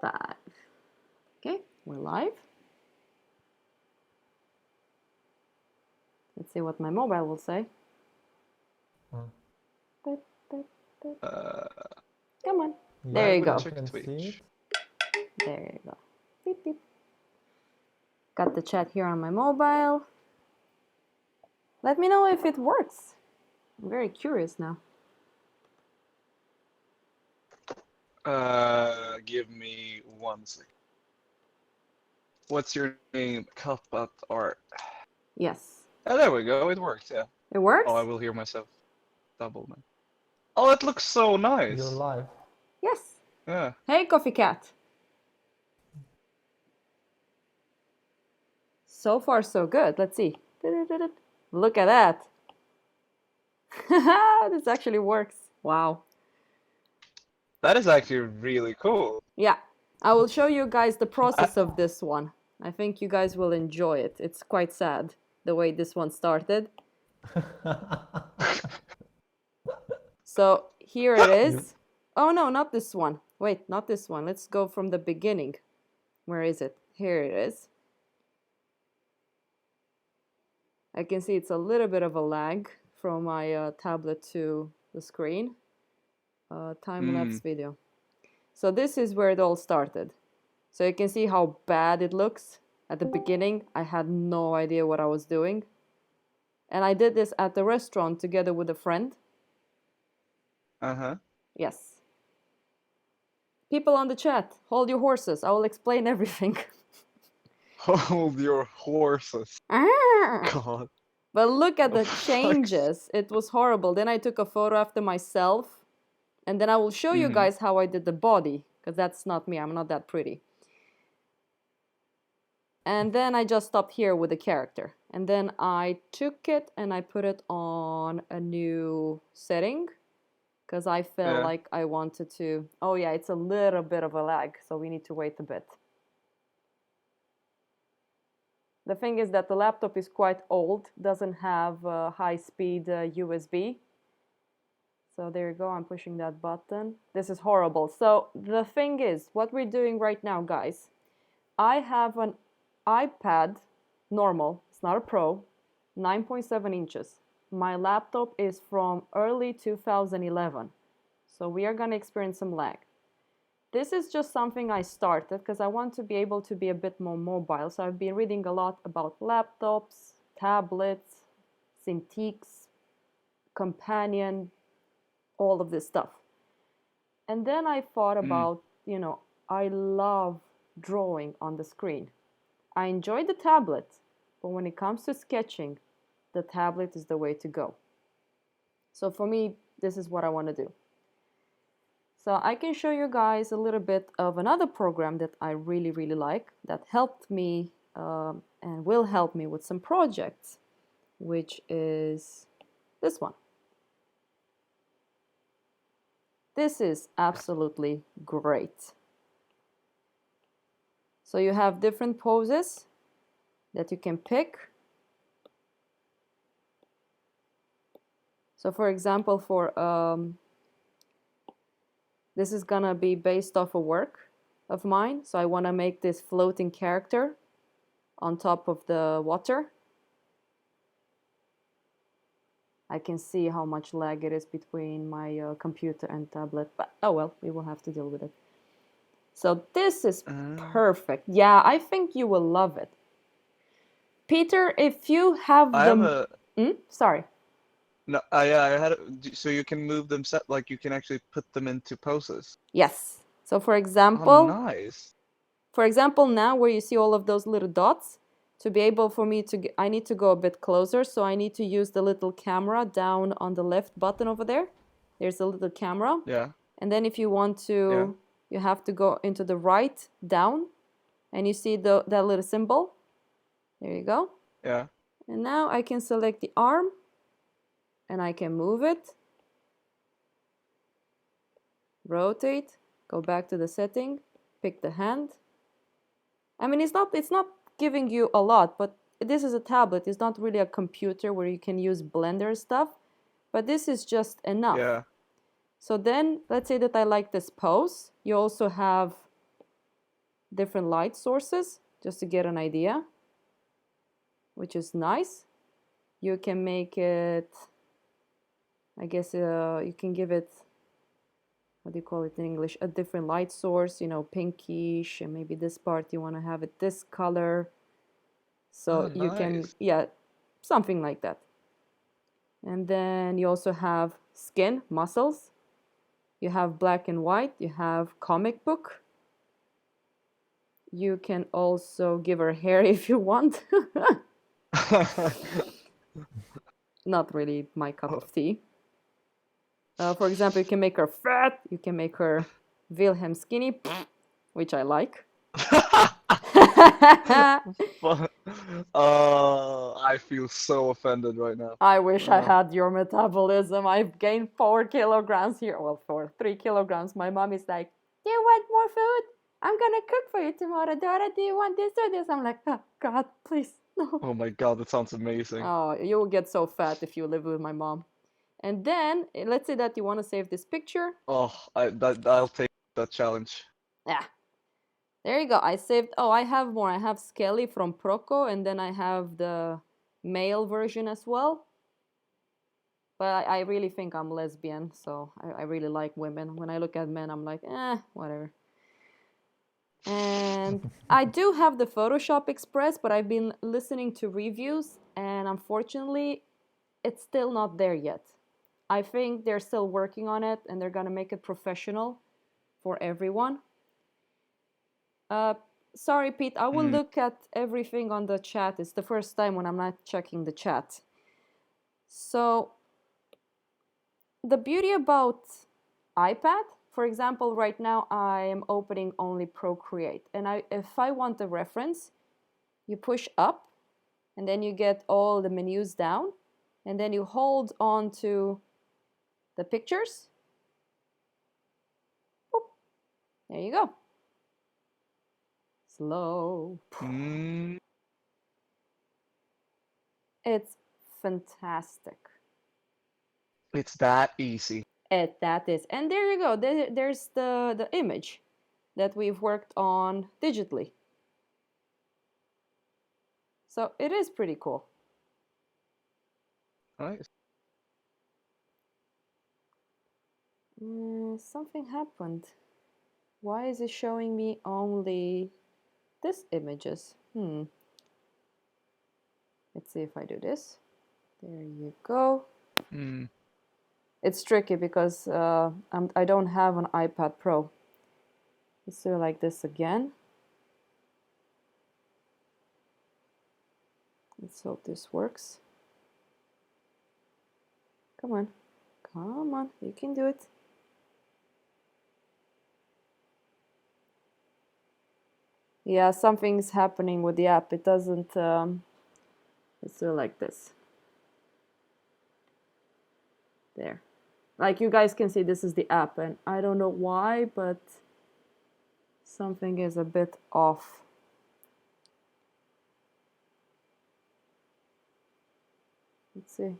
5. Okay, we're live. Let's see what my mobile will say. Beep, beep, beep. Come on. There you go. Check Twitch. There you go. Beep, beep. Got the chat here on my mobile. Let me know if it works. I'm very curious now. Give me 1 second. What's your name? Kappat Art. Yes. Oh, there we go. It works, yeah. It works? Oh, I will hear myself double now. Oh, it looks so nice. You're live. Yes. Yeah. Hey, Coffee Cat. So far, so good. Let's see. Look at that. This actually works. Wow. That is actually really cool. Yeah. I will show you guys the process of this one. I think you guys will enjoy it. It's quite sad the way this one started. So here it is. Oh no, not this one. Wait, not this one. Let's go from the beginning. Where is it? Here it is. I can see it's a little bit of a lag from my tablet to the screen. Time-lapse video. So this is where it all started. So you can see how bad it looks. At the beginning, I had no idea what I was doing. And I did this at the restaurant together with a friend. Uh-huh. Yes. People on the chat, hold your horses. I will explain everything. Hold your horses. Ah! God. But look at the changes. It was horrible. Then I took a photo after myself. And then I will show you guys how I did the body. Because that's not me. I'm not that pretty. And then I just stopped here with the character. And then I took it and I put it on a new setting. Because I felt like I wanted to... Oh yeah, it's a little bit of a lag. So we need to wait a bit. The thing is that the laptop is quite old. Doesn't have high-speed USB. So there you go. I'm pushing that button. This is horrible. So the thing is, what we're doing right now, guys. I have an iPad, normal. It's not a Pro. 9.7 inches. My laptop is from early 2011. So we are going to experience some lag. This is just something I started because I want to be able to be a bit more mobile. So I've been reading a lot about laptops, tablets, Cintiqs, Companion, all of this stuff. And then I thought about, you know, I love drawing on the screen. I enjoy the tablet, but when it comes to sketching, the tablet is the way to go. So for me, this is what I want to do. So I can show you guys a little bit of another program that I really, really like that helped me and will help me with some projects, which is this one. This is absolutely great. So you have different poses that you can pick. So for example, for this is gonna be based off a work of mine. So I want to make this floating character on top of the water. I can see how much lag it is between my computer and tablet, but oh well, we will have to deal with it. So this is perfect. Yeah, I think you will love it. Peter, if you have sorry. No, I had so you can move them like you can actually put them into poses. Yes. So for example, oh, nice. For example, now where you see all of those little dots, to be able for me to I need to go a bit closer, so I need to use the little camera down on the left button over there. There's a little camera. Yeah. And then if you want to, you have to go into the right down, and you see that little symbol. There you go. Yeah. And now I can select the arm, and I can move it, rotate, go back to the setting, pick the hand. I mean, it's not giving you a lot, but this is a tablet. It's not really a computer where you can use Blender stuff, but this is just enough. Yeah. So then, let's say that I like this pose. You also have different light sources just to get an idea, which is nice. You can make it, I guess you can give it, what do you call it in English, a different light source, you know, pinkish, and maybe this part you want to have it this color. So Oh, you can, nice. yeah, something like that. And then you also have skin, muscles. You have black and white. You have comic book. You can also give her hair if you want. Not really my cup of tea. For example, you can make her fat. You can make her Wilhelm skinny, which I like. I feel so offended right now. I wish I had your metabolism. I've gained 4 kilograms here. Well, 3 kilograms. My mom is like, do you want more food? I'm gonna cook for you tomorrow. Dora, do you want this or this? I'm like, oh, God, please, no. Oh my God, that sounds amazing. Oh, you will get so fat if you live with my mom. And then, let's say that you want to save this picture. Oh, I'll take that challenge. Yeah. There you go. I saved. Oh, I have more. I have Skelly from Proco, and then I have the male version as well. But I really think I'm lesbian, so I really like women. When I look at men, I'm like, whatever. And I do have the Photoshop Express, but I've been listening to reviews, and unfortunately, it's still not there yet. I think they're still working on it, and they're gonna make it professional for everyone. Sorry, Pete, I will look at everything on the chat. It's the first time when I'm not checking the chat. So, the beauty about iPad, for example, right now I am opening only Procreate. And if I want a reference, you push up, and then you get all the menus down, and then you hold on to the pictures. Boop. There you go. Slow. It's fantastic. It's that easy. That is. And there you go. There's the image that we've worked on digitally. So it is pretty cool. Nice. Something happened. Why is it showing me only this images? Let's see if I do this. There you go. It's tricky because I don't have an iPad Pro. Let's do it like this again. Let's hope this works. Come on. Come on. You can do it. Yeah, something's happening with the app. It doesn't... let's do it like this. There. Like you guys can see, this is the app, and I don't know why, but something is a bit off. Let's see.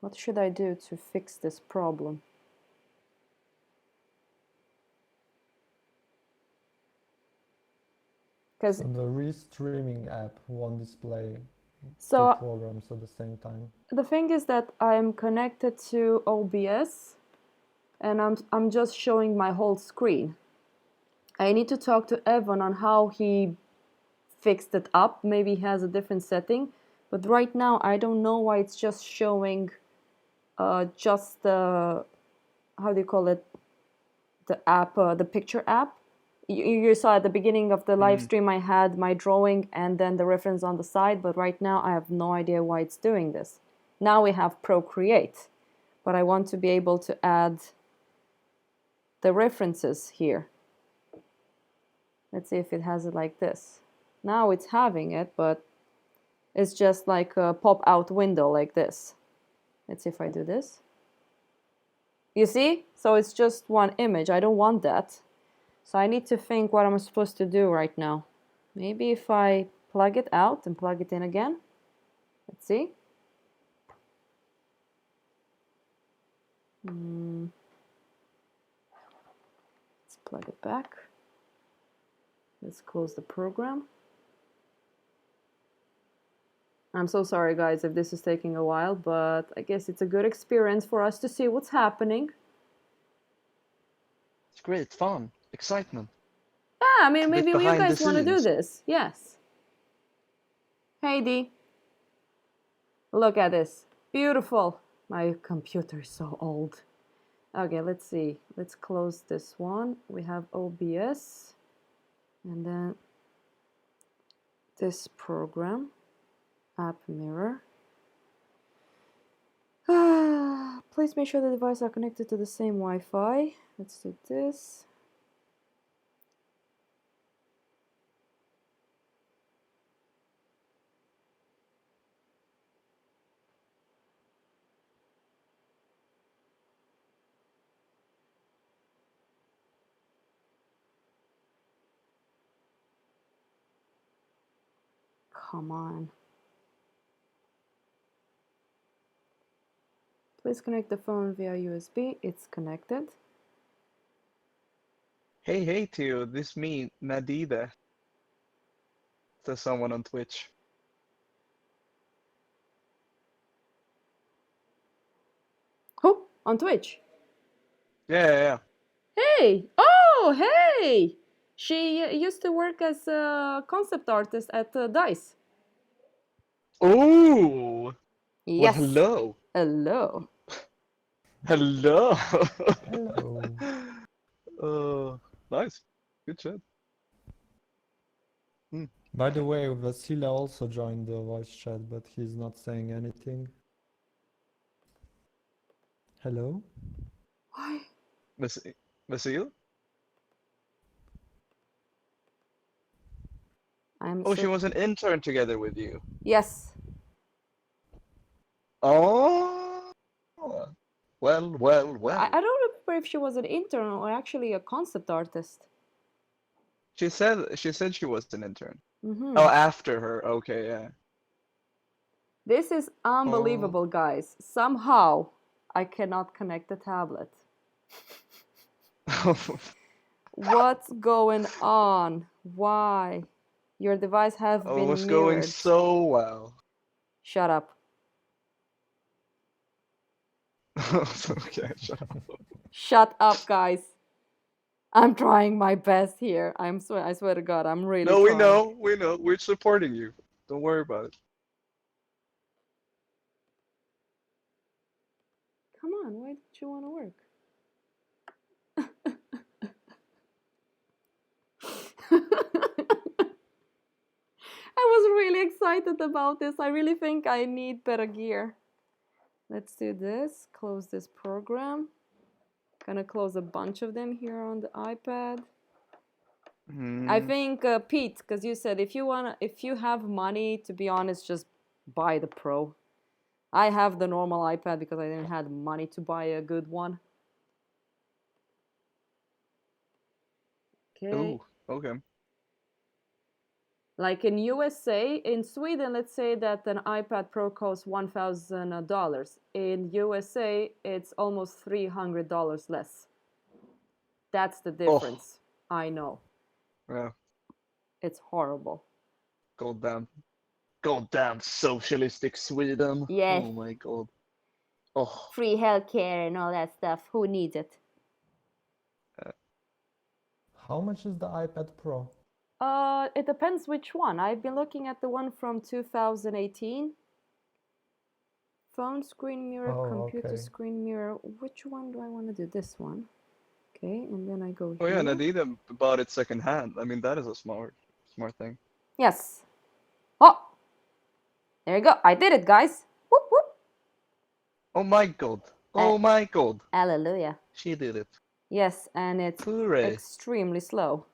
What should I do to fix this problem? Because the restreaming app won't display so two programs at the same time. The thing is that I'm connected to OBS, and I'm just showing my whole screen. I need to talk to Evan on how he fixed it up. Maybe he has a different setting, but right now I don't know why it's just showing just the, how do you call it, the app, the picture app. You saw at the beginning of the live stream I had my drawing and then the reference on the side, but right now I have no idea why it's doing this. Now we have Procreate, but I want to be able to add the references here. Let's see if it has it like this. Now it's having it, but it's just like a pop-out window like this. Let's see if I do this. You see? So it's just one image. I don't want that. So I need to think what I'm supposed to do right now. Maybe if I plug it out and plug it in again. Let's see. plug it back. Let's close the program. I'm so sorry, guys, if this is taking a while, but I guess it's a good experience for us to see what's happening. It's great, fun, excitement. Yeah, I mean, It's a bit maybe you behind the guys want to do scenes. this. Yes. Hey, Dee. Look at this. Beautiful. My computer is so old. Okay, let's see. Let's close this one. We have OBS. And then this program. App Mirror. Please make sure the devices are connected to the same Wi-Fi. Let's do this. Come on. Please connect the phone via USB. It's connected. Hey, Theo, this me, Nadida, says someone on Twitch. Who? On Twitch? Yeah. Hey! Oh, hey! She used to work as a concept artist at DICE. Oh! Well, Yes. hello. Hello. Hello. Hello. Nice. Good shit. By the way, Vasila also joined the voice chat, but he's not saying anything. Hello? Why? Vasil? I'm Oh, so... she was an intern together with you. Yes. Oh. Well. I don't remember if she was an intern or actually a concept artist. She said she was an intern. Mm-hmm. Oh, after her. Okay, yeah. This is unbelievable, guys. Somehow I cannot connect the tablet. What's going on? Why? Your device have Oh, been it was going mirrored. so well. Shut up. Okay, shut up. Shut up, guys. I'm trying my best here. I swear to God, I'm really No, trying. we know. We're supporting you. Don't worry about it. Come on, why don't you want to work? I was really excited about this. I really think I need better gear. Let's do this. Close this program. Gonna close a bunch of them here on the iPad. I think Pete, because you said if you have money, to be honest, just buy the Pro. I have the normal iPad because I didn't have money to buy a good one. Okay. Ooh, okay. Like in USA, in Sweden, let's say that an iPad Pro costs $1,000. In USA, it's almost $300 less. That's the difference. I know. Yeah. It's horrible. Goddamn socialistic Sweden. Yes. Oh my god. Oh. Free healthcare and all that stuff. Who needs it? How much is the iPad Pro? It depends which one. I've been looking at the one from 2018. Phone screen mirror, computer okay. screen mirror. Which one do I want to do? This one. Okay, and then I go Oh here. yeah, Nadida bought it secondhand. I mean, that is a smart thing. Yes. Oh, there you go. I did it, guys. Whoop, whoop. Oh my god. Oh my god. Hallelujah. She did it. Yes, and it's Hooray. extremely slow.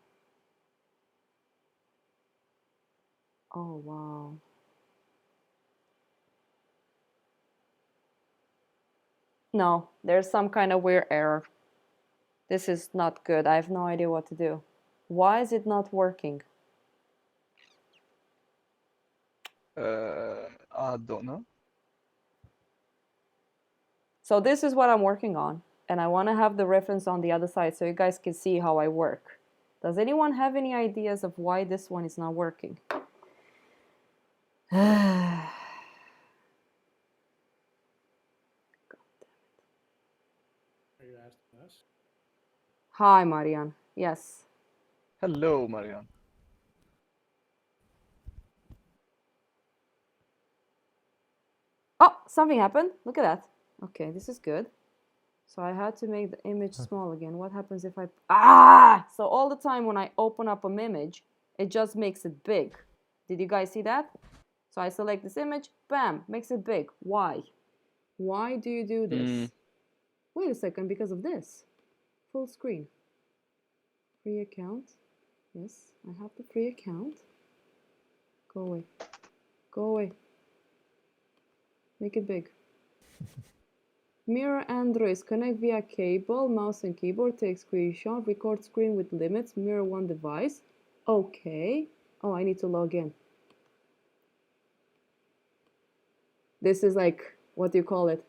Oh, wow. No, there's some kind of weird error. This is not good. I have no idea what to do. Why is it not working? I don't know. So this is what I'm working on. and I want to have the reference on the other side so you guys can see how I work. Does anyone have any ideas of why this one is not working? Are you asking us? Hi, Marian. Yes. Hello, Marianne. Oh, something happened. Look at that. Okay, this is good. So I had to make the image small again. What happens if I... Ah! So all the time when I open up an image, it just makes it big. Did you guys see that? So I select this image, bam, makes it big. Why? Why do you do this? Wait a second, because of this. Full screen. Free account. Yes, I have the free account. Go away. Go away. Make it big. Mirror Android. Connect via cable, mouse and keyboard. Take screenshot. Record screen with limits. Mirror one device. Okay. Oh, I need to log in. This is like, what do you call it?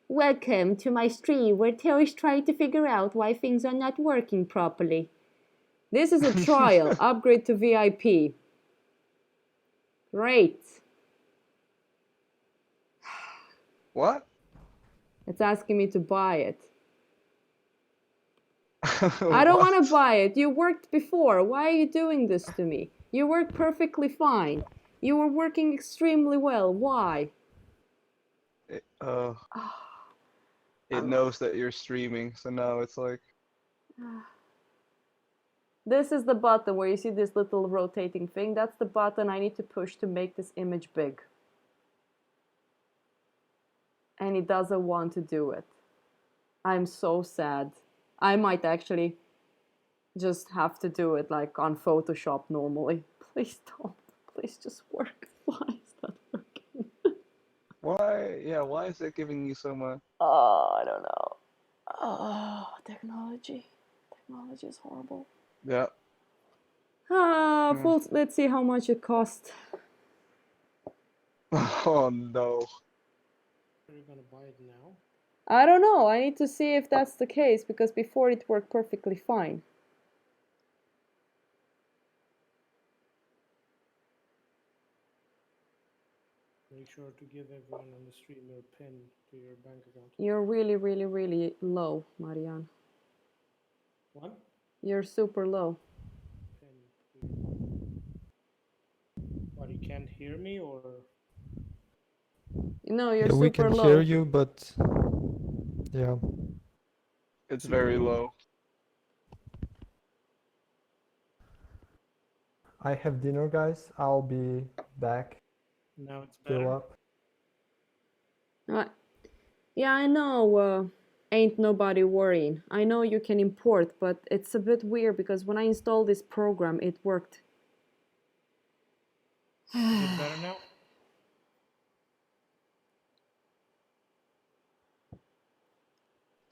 Welcome to my stream where Theo is trying to figure out why things are not working properly. This is a trial. Upgrade to VIP. Great. What? It's asking me to buy it. I don't want to buy it. You worked before. Why are you doing this to me? You worked perfectly fine. You were working extremely well. Why? It knows that you're streaming, so now it's like... This is the button where you see this little rotating thing. That's the button I need to push to make this image big. And it doesn't want to do it. I'm so sad. I might actually just have to do it like on Photoshop normally. Please don't. Please just work. Why is that working? Why? Yeah, why is it giving you so much? Oh, I don't know. Oh, technology. Technology is horrible. Yeah. Let's see how much it cost. Oh no. Are you gonna buy it now? I don't know. I need to see if that's the case because before it worked perfectly fine. Make sure to give everyone on the stream your PIN to your bank account. You're really, really, really low, Marianne. What? You're super low. PIN to your... What, you can't hear me or... No, you're Yeah, we super can low. hear you, but yeah. It's very low. I have dinner, guys. I'll be back. Now it's Fill better? up. Yeah, I know. Ain't nobody worrying. I know you can import, but it's a bit weird because when I installed this program, it worked. Is it better now?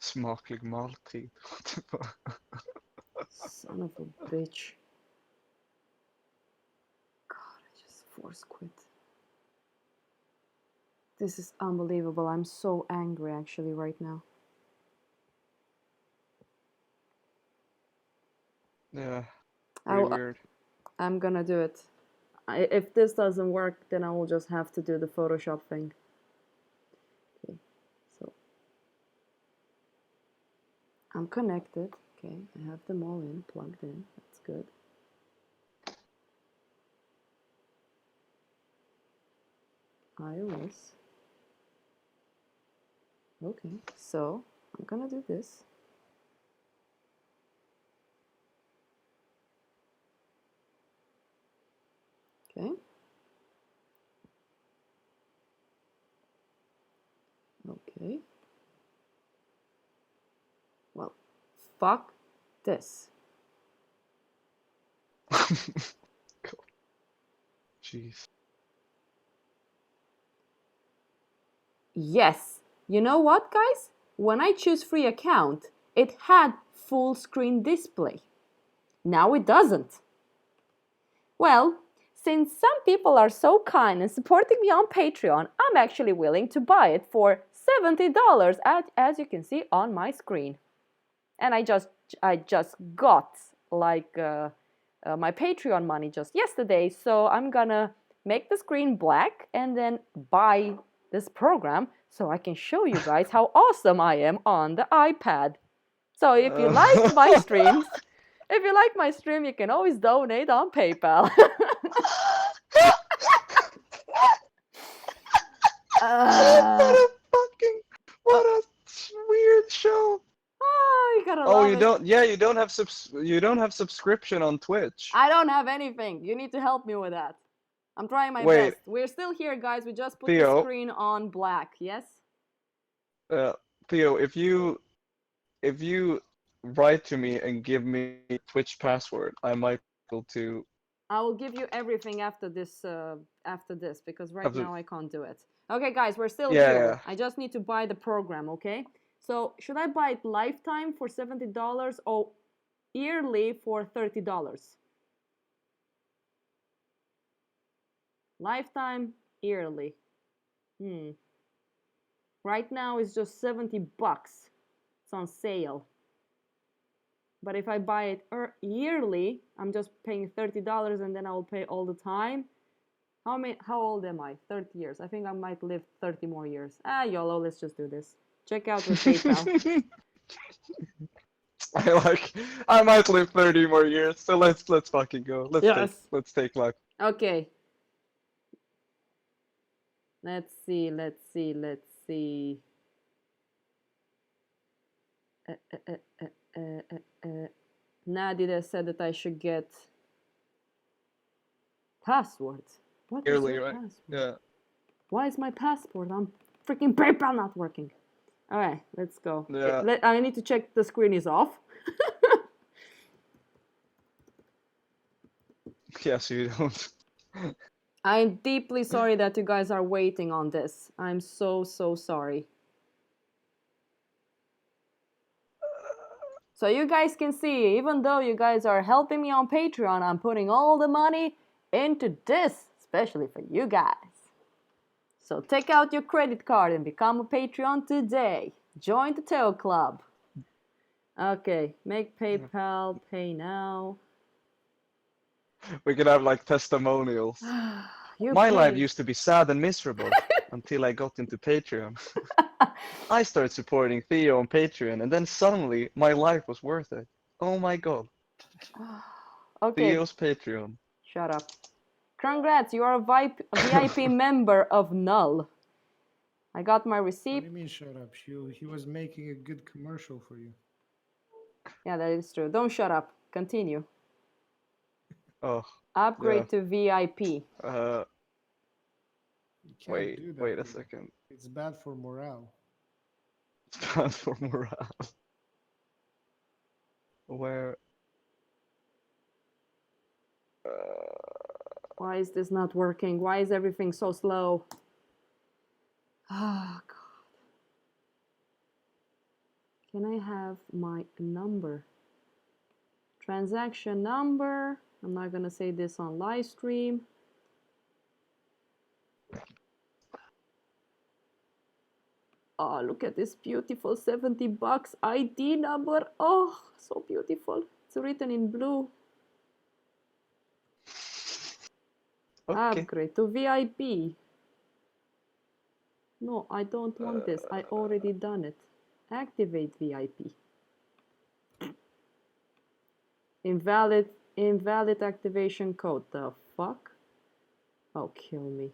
Smaklig måltid. Son of a bitch. God, I just force quit. This is unbelievable. I'm so angry actually right now. Yeah. Very weird. I'm gonna do it. If this doesn't work, then I will just have to do the Photoshop thing. Okay, so I'm connected. Okay, I have them all in, plugged in. That's good. iOS. Okay, so I'm gonna do this. Okay. Okay. Well, fuck this. Cool. Jeez. Yes. You know what, guys? When I choose free account, it had full screen display. Now it doesn't. Well, since some people are so kind and supporting me on Patreon, I'm actually willing to buy it for $70, as you can see on my screen. And I just got like my Patreon money just yesterday, so I'm gonna make the screen black and then buy this program so I can show you guys how awesome I am on the iPad. So if you like my streams, if you like my stream, you can always donate on PayPal. What a weird show. Oh, you gotta Oh, love you it. don't. Yeah, you don't have subscription on Twitch. I don't have anything. You need to help me with that. I'm trying my Wait. best. We're still here, guys. We just put the Theo. screen on black. Yes? Theo, if you write to me and give me Twitch password, I might be able to. I will give you everything after this because right After- now I can't do it. Okay, guys, we're still Yeah, here. yeah. I just need to buy the program, okay? So should I buy it lifetime for $70 or yearly for $30? Lifetime, yearly. Right now it's just $70. It's on sale. But if I buy it yearly, I'm just paying $30 and then I will pay all the time. How old am I? 30 years. I think I might live 30 more years. YOLO, let's just do this. Check out with PayPal. I might live 30 more years, so let's fucking go. Yes. Let's take luck. Okay. Let's see. Nadia said that I should get passwords. What is Yearly, your right? password? Yeah. Why is my passport on freaking PayPal not working? All right, let's go. Yeah. I need to check the screen is off. Yes, you don't. I'm deeply sorry that you guys are waiting on this. I'm so sorry. So you guys can see, even though you guys are helping me on Patreon, I'm putting all the money into this, especially for you guys. So take out your credit card and become a Patreon today. Join the Teo Club. Okay, make PayPal, pay now. We could have like testimonials. You My life pay. used to be sad and miserable until I got into Patreon. I started supporting Theo on Patreon, and then suddenly my life was worth it. Oh my god. Okay, Theo's Patreon. shut up. Congrats, you are a VIP member of Null. I got my What do receipt. you mean shut up? He was making a good commercial for you. Yeah, that is true. Don't shut up. Continue. Oh, Upgrade to VIP. You can't do that. wait a Peter. second. It's bad for morale. It's bad for morale. Where? Why is this not working? Why is everything so slow? Oh, God. Can I have my number? Transaction number. I'm not going to say this on live stream. Oh, look at this beautiful $70 ID number. Oh, so beautiful. It's written in blue. Okay. Upgrade to VIP. No, I don't want this. I already done it. Activate VIP. Invalid activation code. The fuck? Oh, kill me.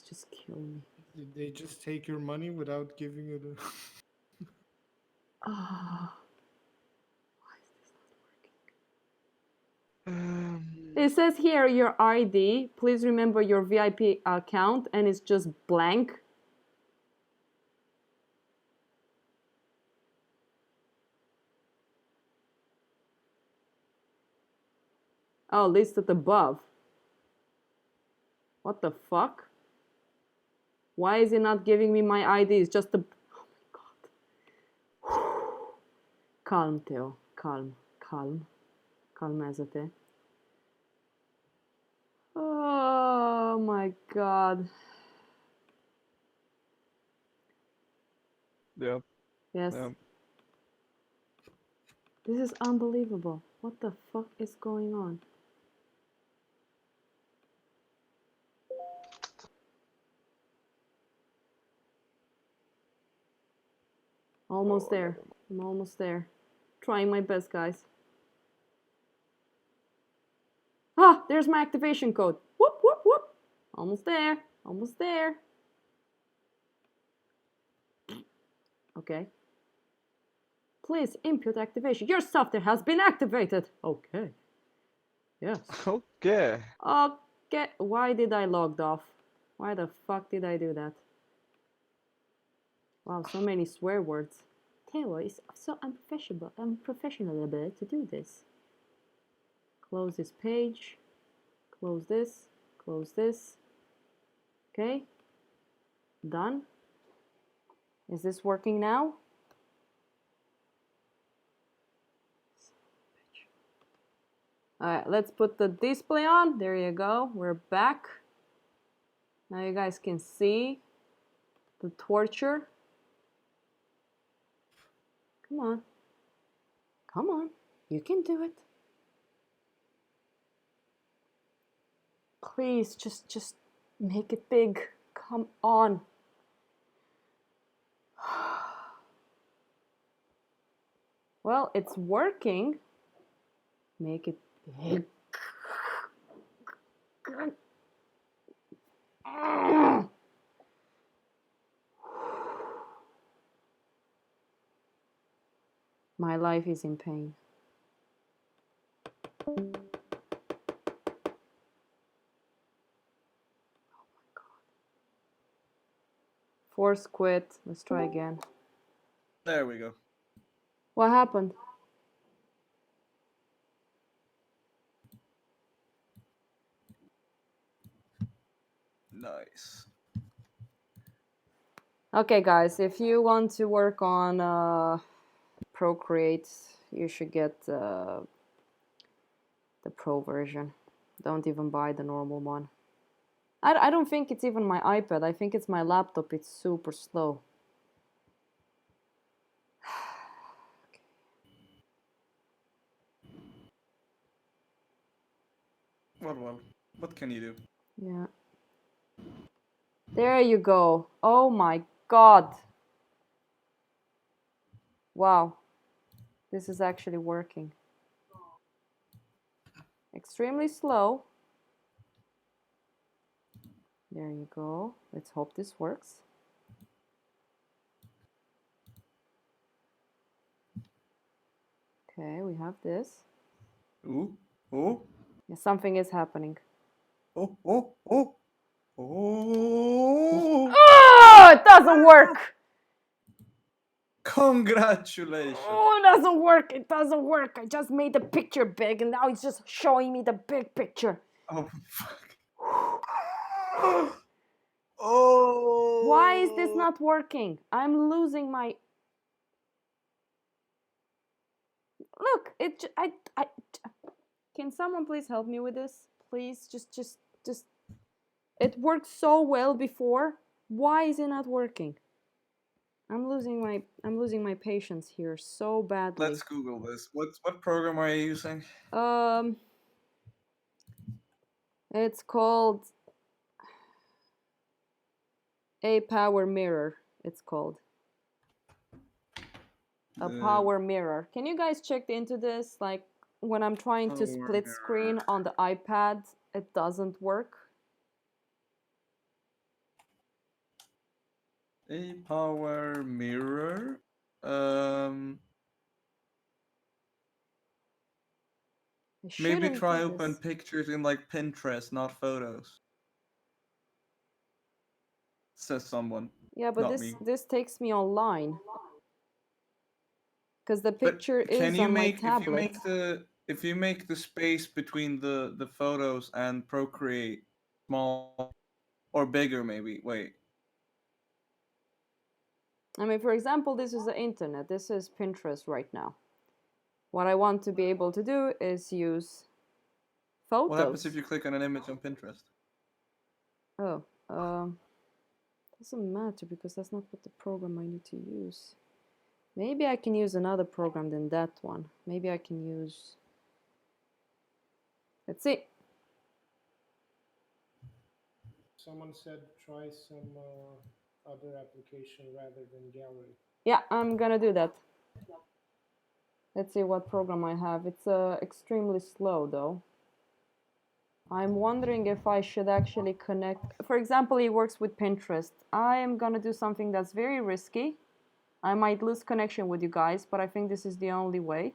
Just kill me. Did they just take your money without giving you the? Ah. It says here your ID. Please remember your VIP account, and it's just blank. Oh, listed above. What the fuck? Why is it not giving me my ID? It's just a... Oh my god. Calm, Theo. Calm. Calm. Calm as it is. Oh my god. Yeah. Yes. Yeah. This is unbelievable. What the fuck is going on? Almost there. I'm almost there. Trying my best, guys. Ah, there's my activation code. Whoop, whoop, whoop. Almost there. Almost there. Okay. Please input activation. Your software has been activated. Okay. Yes. Okay. Okay. Why did I logged off? Why the fuck did I do that? Wow, so many swear words. Theo is so unprofessional about to do this. Close this page. Close this. Close this. Okay. Done. Is this working now? Alright, let's put the display on. There you go. We're back. Now you guys can see the torture. Come on. Come on. You can do it. Please, just make it big. Come on. Well, it's working. Make it big. My life is in pain. Oh my god. Force quit. Let's try again. There we go. What happened? Nice. Okay, guys, if you want to work on Procreate, you should get the Pro version. Don't even buy the normal one. I don't think it's even my iPad. I think it's my laptop. It's super slow. Well, what can you do? Yeah. There you go. Oh my god. Wow. This is actually working. Extremely slow. There you go. Let's hope this works. Okay, we have this. Ooh, oh, Yeah, something is happening. oh, oh, oh, oh! Oh, it doesn't work. Congratulations! Oh, it doesn't work. It doesn't work. I just made the picture big and now it's just showing me the big picture. Oh fuck! Oh! Why is this not working? I'm losing my... Look, Can someone please help me with this? Please, just... It worked so well before. Why is it not working? I'm losing my patience here so badly. Let's Google this. What program are you using? It's called a power mirror. It's called a power mirror. Can you guys check into this? Like when I'm trying to split screen on the iPad, it doesn't work. A power mirror. Maybe try open pictures in like Pinterest, not photos. Says someone. Yeah, but not me. this takes me online. Because the picture is on my tablet. If you make the space between the photos and Procreate small or bigger, maybe. Wait. I mean, for example, this is the internet. This is Pinterest right now. What I want to be able to do is use photos. What happens if you click on an image on Pinterest? Oh, Doesn't matter because that's not what the program I need to use. Maybe I can use another program than that one. Maybe I can use... Let's see. Someone said try some other application rather than gallery. Yeah, I'm gonna do that. Let's see what program I have. It's extremely slow though. I'm wondering if I should actually connect. For example, it works with Pinterest. I am gonna do something that's very risky. I might lose connection with you guys, but I think this is the only way.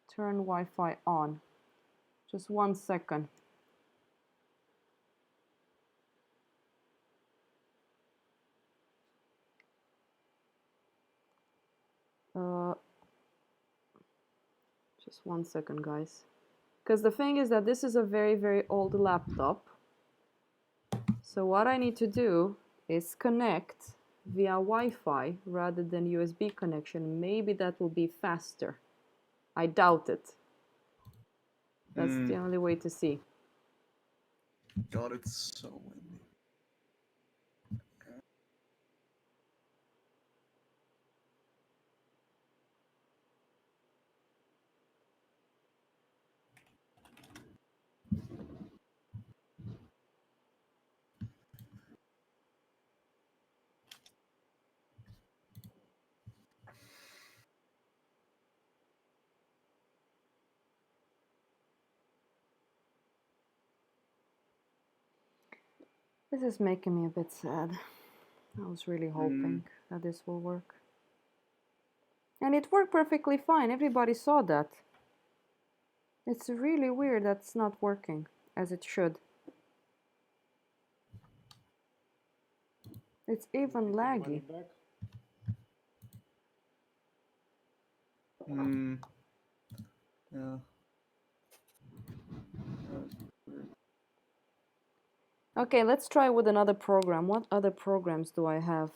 Turn Wi-Fi on. Just 1 second. Just 1 second, guys. Because the thing is that this is a very, very old laptop. So what I need to do is connect via Wi-Fi rather than USB connection. Maybe that will be faster. I doubt it. That's the only way to see. God, it's so windy. This is making me a bit sad. I was really hoping that this will work. And it worked perfectly fine. Everybody saw that. It's really weird that it's not working as it should. It's even laggy. Yeah. Okay, let's try with another program. What other programs do I have?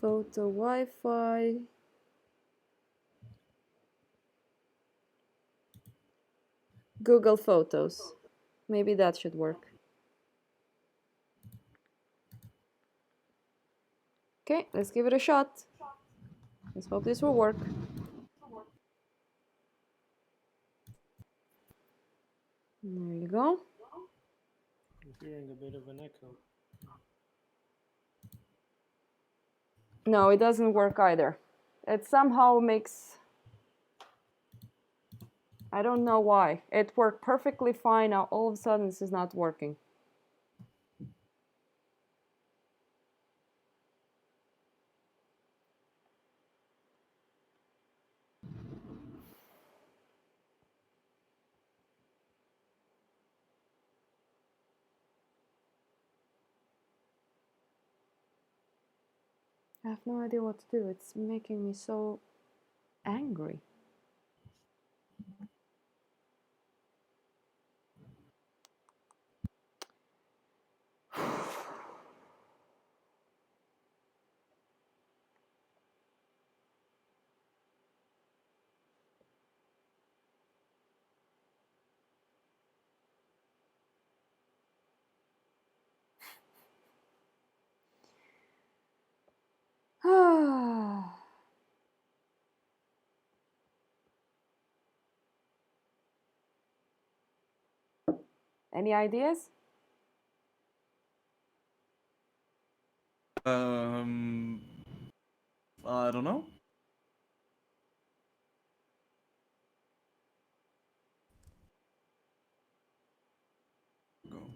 Photo Wi-Fi. Google Photos. Maybe that should work. Okay, let's give it a shot. Let's hope this will work. There you go. I'm hearing a bit of an echo. No, it doesn't work either. It somehow makes... I don't know why. It worked perfectly fine. Now all of a sudden this is not working. I have no idea what to do. It's making me so angry. Any ideas? I don't know. Go.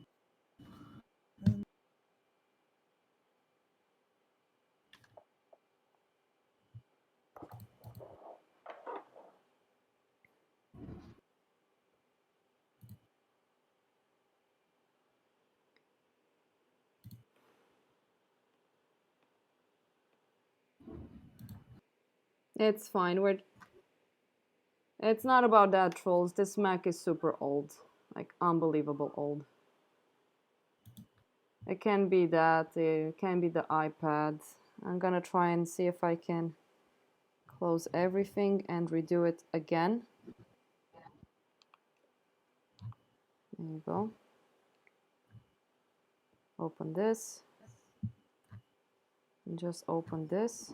It's fine. It's not about that, trolls. This Mac is super old. Like, unbelievable old. It can be that. It can be the iPad. I'm gonna try and see if I can close everything and redo it again. There you go. Open this. And just open this.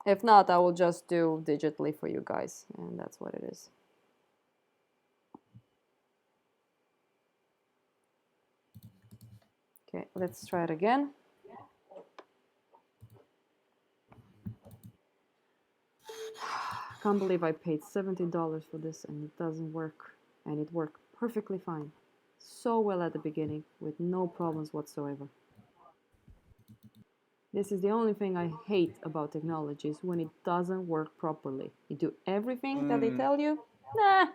If not, I will just do digitally for you guys, and that's what it is. Okay, let's try it again. Can't believe I paid $70 for this and it doesn't work. And it worked perfectly fine. So well at the beginning with no problems whatsoever. This is the only thing I hate about technology is when it doesn't work properly. You do everything that they tell you. Nah,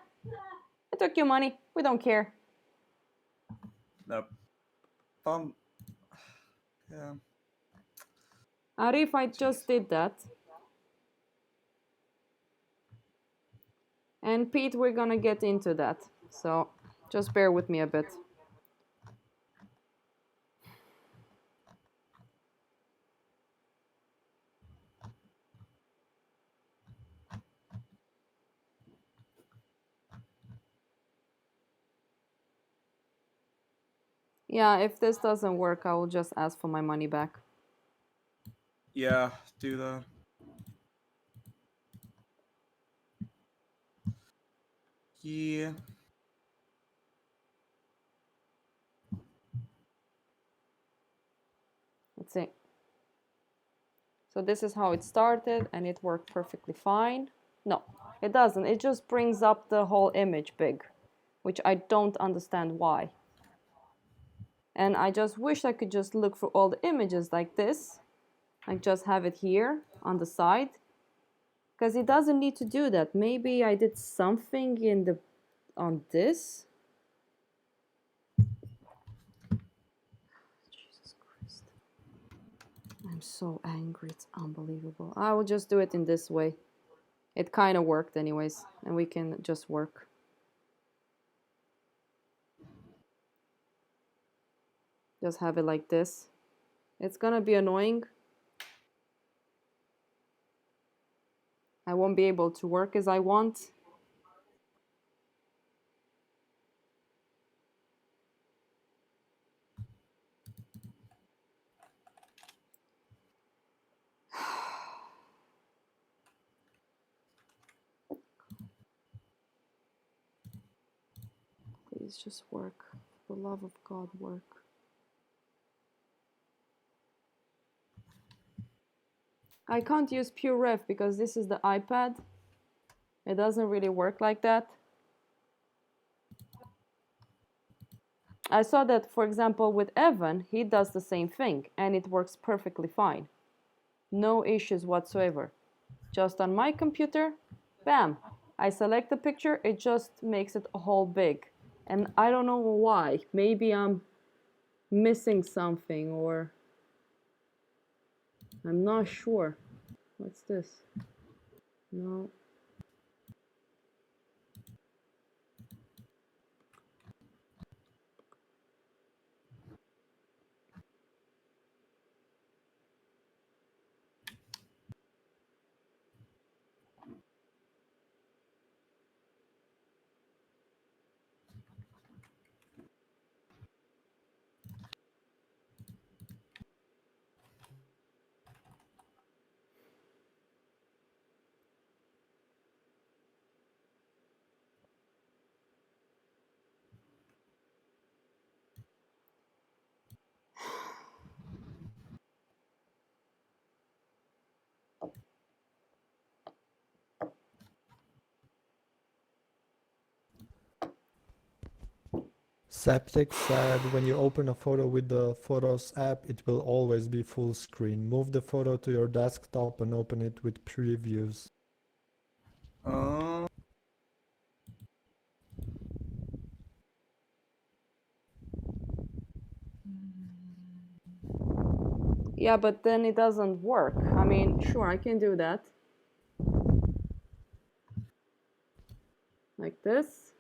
I took your money. We don't care. Nope. Yeah. Arif, I just did that. And Pete, we're gonna get into that. So just bear with me a bit. Yeah, if this doesn't work, I will just ask for my money back. Yeah, do that. Yeah. Let's see. So this is how it started and it worked perfectly fine. No, it doesn't. It just brings up the whole image big, which I don't understand why. And I just wish I could just look for all the images like this. Like just have it here on the side. Because it doesn't need to do that. Maybe I did something in the on this. Jesus Christ. I'm so angry. It's unbelievable. I will just do it in this way. It kind of worked anyways. And we can just work. Just have it like this. It's gonna be annoying. I won't be able to work as I want. Please just work. For the love of God, work. I can't use PureRef because this is the iPad. It doesn't really work like that. I saw that, for example, with Evan, he does the same thing and it works perfectly fine. No issues whatsoever. Just on my computer, bam, I select the picture, it just makes it a whole big. And I don't know why. Maybe I'm missing something or I'm not sure. What's this? No. Septic said when you open a photo with the Photos app, it will always be full screen. Move the photo to your desktop and open it with previews. Yeah, but then it doesn't work. I mean, sure, I can do that. Like this.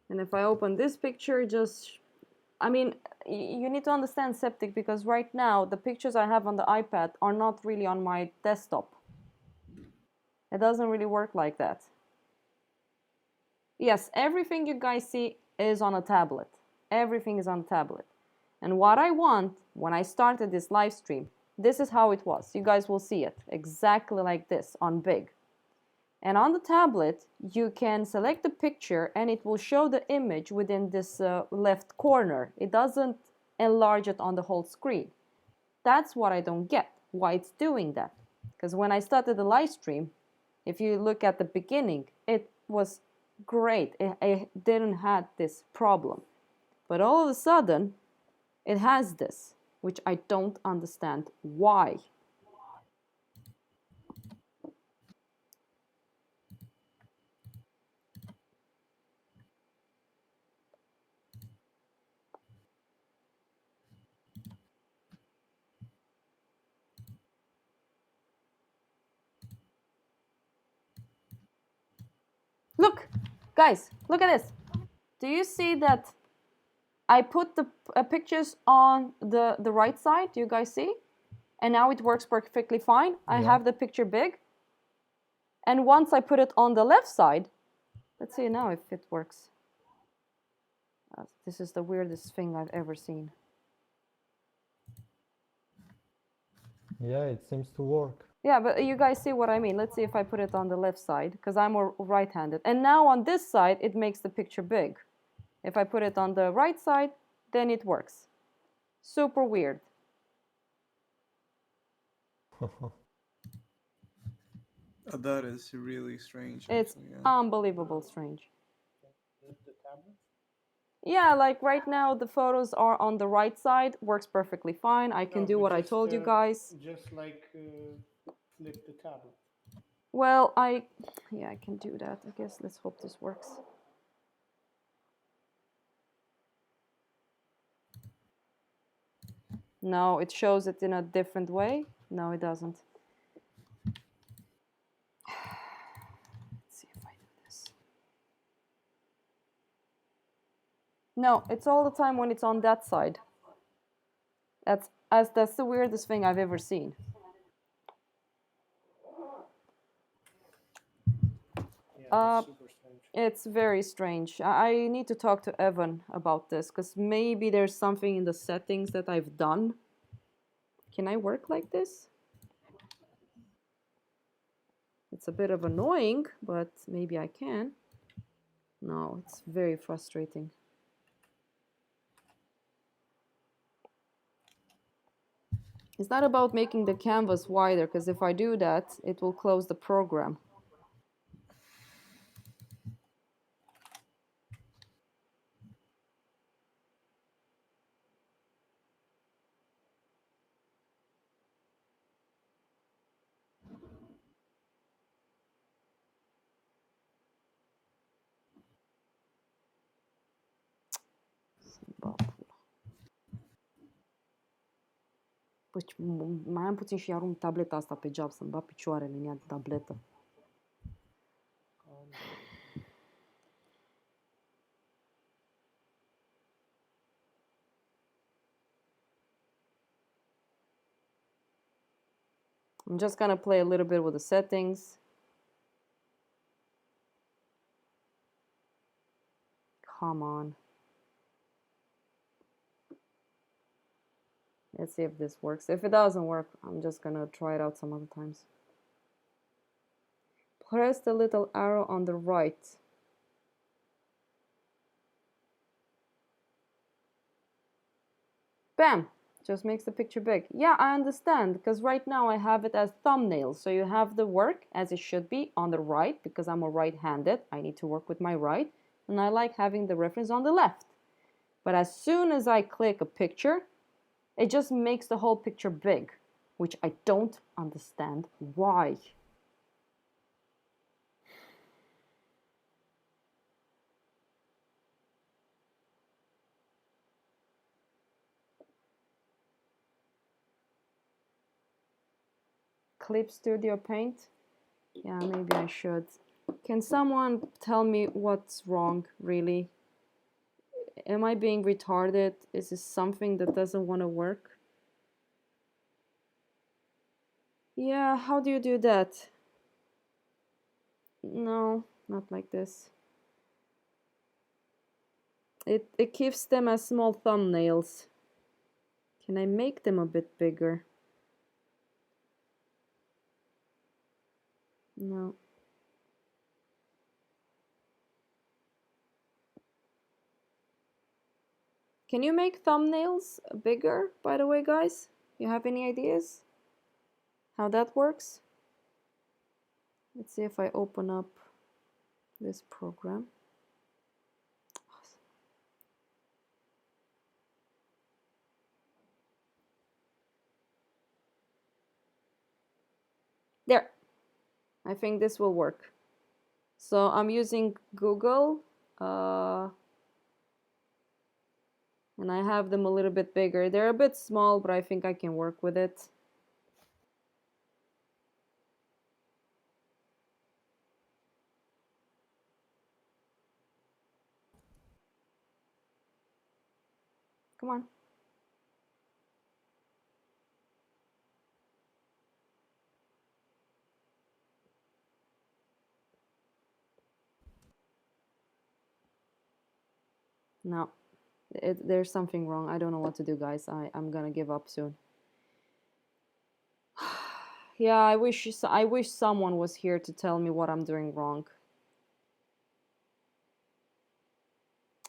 And if I open this picture, just, I mean, you need to understand, Septic, because right now the pictures I have on the iPad are not really on my desktop. It doesn't really work like that. Yes, everything you guys see is on a tablet. Everything is on a tablet. And what I want, when I started this live stream, this is how it was. You guys will see it exactly like this on big. And on the tablet, you can select the picture and it will show the image within this left corner. It doesn't enlarge it on the whole screen. That's what I don't get, why it's doing that. Because when I started the live stream, if you look at the beginning, it was great. It didn't have this problem. But all of a sudden, it has this, which I don't understand why. Look, guys, look at this. Do you see that I put the pictures on the right side? Do you guys see? And now it works perfectly fine. I have the picture big. And once I put it on the left side, let's see now if it works. This is the weirdest thing I've ever seen. Yeah, it seems to work. Yeah, but you guys see what I mean. Let's see if I put it on the left side, because I'm right-handed. And now on this side, it makes the picture big. If I put it on the right side, then it works. Super weird. That is really strange. It's Actually, yeah. unbelievable strange. The tablet? Yeah, like right now the photos are on the right side, works perfectly fine. I can No, do but what I just, told you guys. Just like flip the tablet. Well, yeah, I can do that. I guess let's hope this works. No, it shows it in a different way. No, it doesn't. Let's see if I do this. No, it's all the time when it's on that side. That's the weirdest thing I've ever seen. Yeah, that's super strange. It's very strange. I need to talk to Evan about this, because maybe there's something in the settings that I've done. Can I work like this? It's a bit of annoying, but maybe I can. No, it's very frustrating. It's not about making the canvas wider, because if I do that, it will close the program. Păi, mai am puțin și arunc tableta asta pe geam, să-mi bat picioarele în ea de tabletă. I'm just gonna play a little bit with the settings. Come on. Let's see if this works. If it doesn't work, I'm just gonna try it out some other times. Press the little arrow on the right. Bam! Just makes the picture big. Yeah, I understand, because right now I have it as thumbnail. So you have the work as it should be on the right, because I'm a right-handed. I need to work with my right. And I like having the reference on the left. But as soon as I click a picture, it just makes the whole picture big, which I don't understand why. Clip Studio Paint? Yeah, maybe I should. Can someone tell me what's wrong, really? Am I being retarded? Is this something that doesn't want to work? Yeah, how do you do that? No, not like this. It keeps them as small thumbnails. Can I make them a bit bigger? No. Can you make thumbnails bigger, by the way, guys? You have any ideas how that works? Let's see if I open up this program. There. I think this will work. So I'm using Google, and I have them a little bit bigger. They're a bit small, but I think I can work with it. Come on. No, there's something wrong. I don't know what to do, guys. I'm gonna give up soon. Yeah, I wish someone was here to tell me what I'm doing wrong.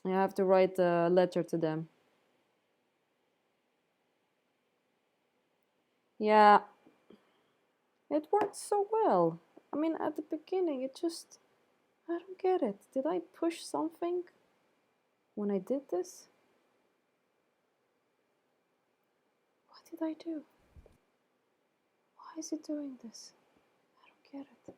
I have to write a letter to them. Yeah, it worked so well. I mean, at the beginning, I don't get it. Did I push something when I did this? What did I do? Why is it doing this? I don't get it.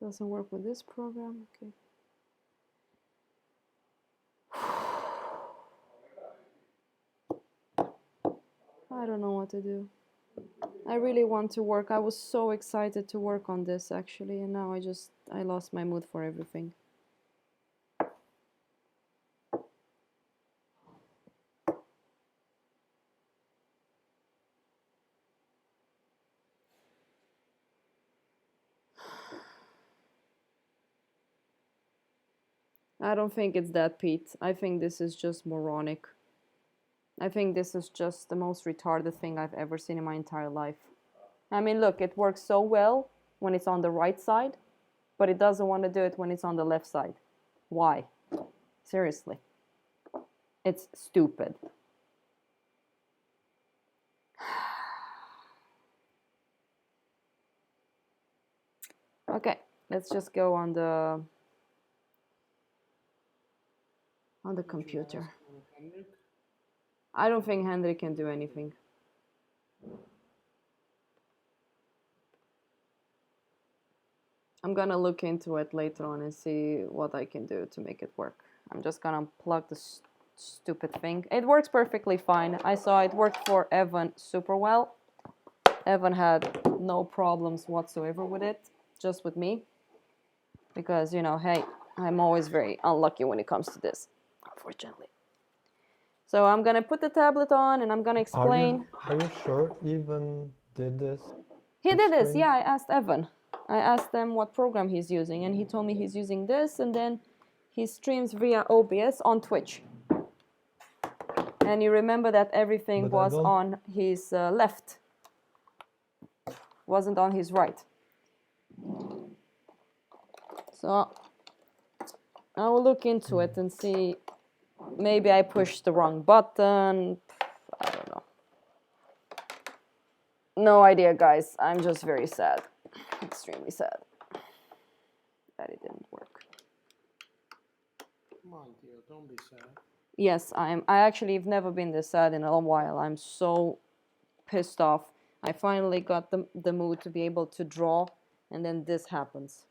Doesn't work with this program. Okay. I don't know what to do. I really want to work. I was so excited to work on this actually, and now I lost my mood for everything. I don't think it's that, Pete. I think this is just moronic. I think this is just the most retarded thing I've ever seen in my entire life. I mean, look, it works so well when it's on the right side, but it doesn't want to do it when it's on the left side. Why? Seriously. It's stupid. Okay, let's just go on the computer. Henrik? I don't think Hendrik can do anything. I'm gonna look into it later on and see what I can do to make it work. I'm just gonna plug the stupid thing. It works perfectly fine. I saw it worked for Evan super well. Evan had no problems whatsoever with it, just with me. Because, you know, hey, I'm always very unlucky when it comes to this, unfortunately. So I'm gonna put the tablet on and I'm gonna explain. Are you sure Evan did this? He did this, Screen? yeah, I asked Evan. I asked him what program he's using, and he told me he's using this, and then he streams via OBS on Twitch. And you remember that everything was on his left, wasn't on his right. So I will look into it and see. Maybe I pushed the wrong button. I don't know. No idea, guys. I'm just very sad. Extremely sad that it didn't work. Come on, dear, don't be sad. Yes, I am. I actually have never been this sad in a long while. I'm so pissed off. I finally got the mood to be able to draw, and then this happens.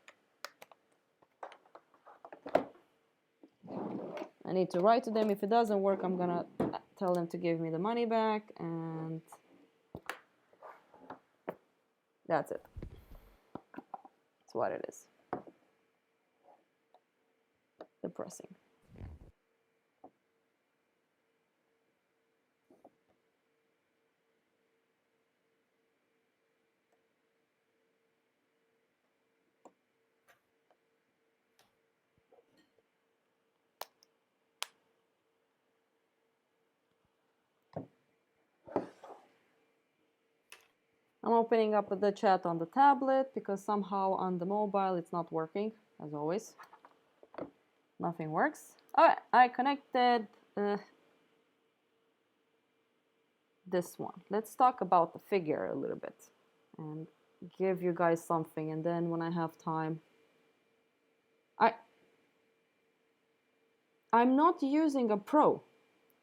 I need to write to them. If it doesn't work, I'm gonna tell them to give me the money back, and that's it. That's what it is. Depressing. I'm opening up the chat on the tablet because somehow on the mobile it's not working, as always. Nothing works. Alright, I connected this one. Let's talk about the figure a little bit and give you guys something, and then when I have time. I'm not using a Pro.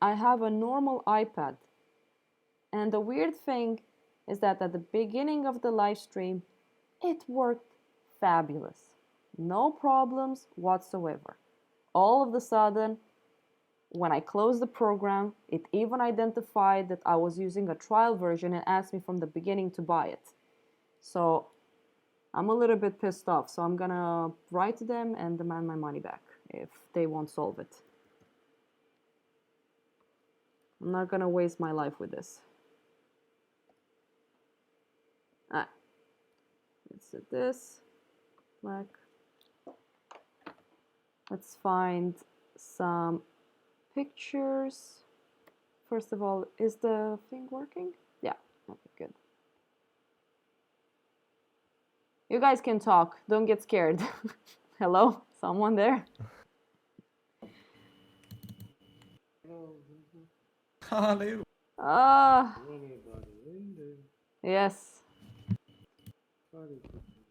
I have a normal iPad. And the weird thing is that at the beginning of the live stream, it worked fabulous. No problems whatsoever. All of a sudden, when I closed the program, it even identified that I was using a trial version and asked me from the beginning to buy it. So I'm a little bit pissed off. So I'm gonna write to them and demand my money back if they won't solve it. I'm not gonna waste my life with this. Let's set this black. Let's find some pictures. First of all, is the thing working? Yeah, okay, good. You guys can talk, don't get scared. Hello, someone there? Hallelujah. Ah, Anybody in there? yes. Anybody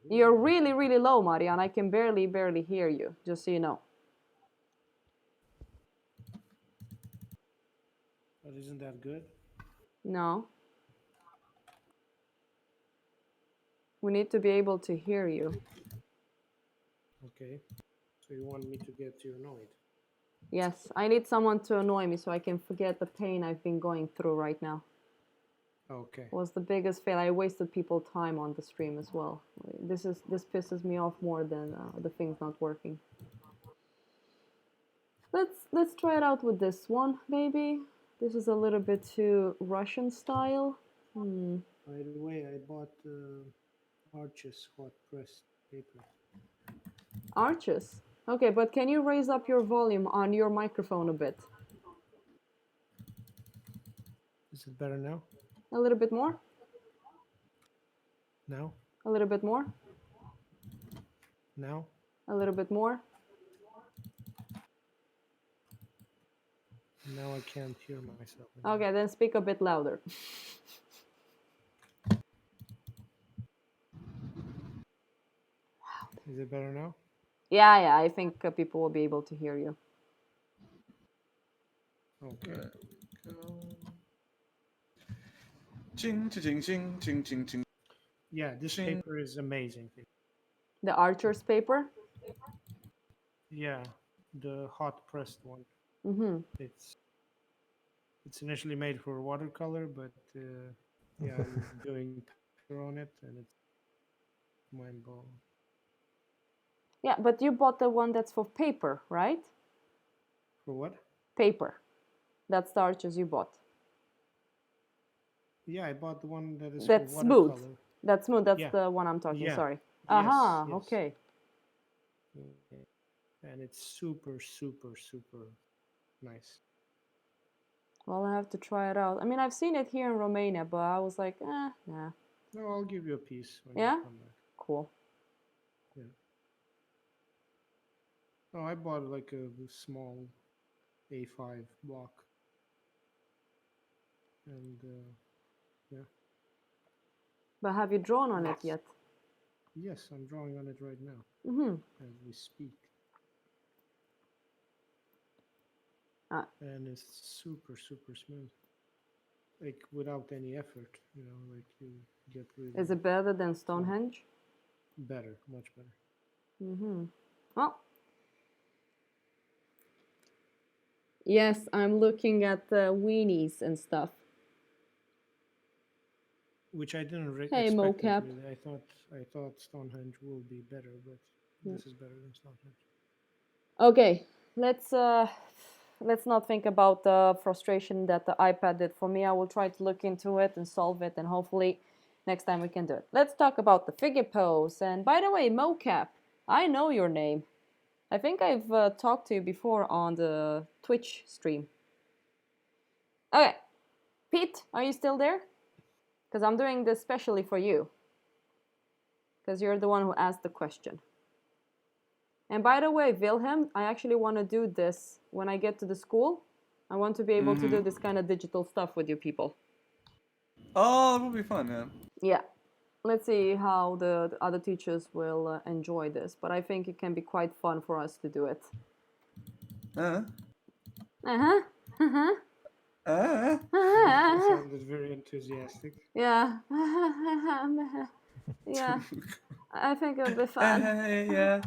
in You're really, really low, Marian. I can barely hear you, just so you know. But isn't that good? No. We need to be able to hear you. Okay. So you want me to get you annoyed? Yes, I need someone to annoy me so I can forget the pain I've been going through right now. Okay. It was the biggest fail. I wasted people time on the stream as well. This pisses me off more than the things not working. Let's try it out with this one, maybe. This is a little bit too Russian style. By the way, I bought Arches hot pressed paper. Arches. Okay, but can you raise up your volume on your microphone a bit? Is it better now? A little bit more? Now? A little bit more? Now? A little bit more? Now I can't hear myself. Okay, then speak a bit louder. Is it better now? Yeah, I think people will be able to hear you. Okay. There we go. Ching, ching, ching, ching, ching, ching. Yeah, this Ching. paper is amazing. The Archer's paper? Yeah, the hot pressed one. Mm-hmm. It's initially made for watercolor, but yeah, I'm doing paper on it, and it's mind blowing. Yeah, but you bought the one that's for paper, right? For what? Paper. That's the Arches you bought. Yeah, I bought the one that is That's for smooth. watercolor. That's smooth. That's Yeah. the one I'm talking. Yeah. Sorry. Yes, Aha. yes. Okay. And it's super, super, super nice. Well, I have to try it out. I mean, I've seen it here in Romania, but I was like, nah. No, I'll give you a piece when Yeah? you come back. Cool. Yeah. No, I bought like a small A5 block. And yeah. But have you drawn on it yet? Yes, I'm drawing on it right now Mm-hmm. as we speak. Ah. and it's super smooth, like without any effort. Like you get really Is it better than Stonehenge? better, much better. Mm-hmm. Well, yes, I'm looking at the weenies and stuff. Which I didn't Hey, expect it mocap. really. I thought Stonehenge will be better, but this is better than Stonehenge. Okay, let's not think about the frustration that the iPad did for me. I will try to look into it and solve it, and hopefully next time we can do it. Let's talk about the figure pose. And by the way, mocap, I know your name. I think I've talked to you before on the Twitch stream. Okay, Pete, are you still there? Because I'm doing this specially for you. Because you're the one who asked the question. And by the way, Wilhelm, I actually want to do this when I get to the school. I want to be able to do this kind of digital stuff with you people. Oh, it will be fun, yeah. Yeah. Let's see how the other teachers will enjoy this. But I think it can be quite fun for us to do it. Uh-huh. Uh-huh. Uh-huh. Uh-huh. That sounded very enthusiastic. Yeah. Yeah. I think it'll be fun. Yeah.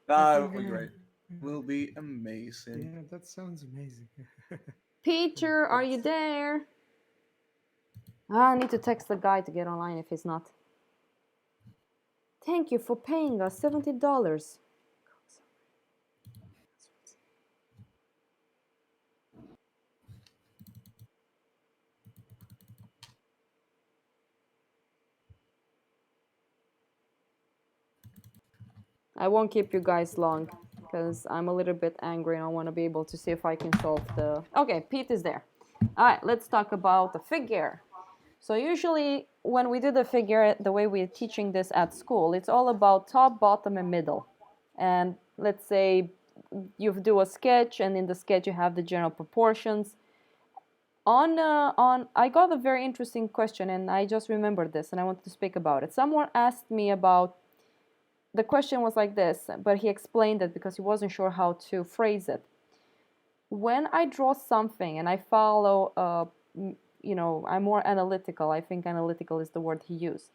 Ah, it will be great. Will be amazing. Yeah, that sounds amazing. Peter, are you there? I need to text the guy to get online if he's not. Thank you for paying us $70. I won't keep you guys long because I'm a little bit angry and I want to be able to see if I can solve the... Okay, Pete is there. All right, let's talk about the figure. So usually when we do the figure, the way we're teaching this at school, it's all about top, bottom, and middle. And let's say you do a sketch, and in the sketch you have the general proportions. I got a very interesting question, and I just remembered this, and I wanted to speak about it. Someone asked me about... The question was like this, but he explained it because he wasn't sure how to phrase it. When I draw something and I follow, I'm more analytical. I think analytical is the word he used.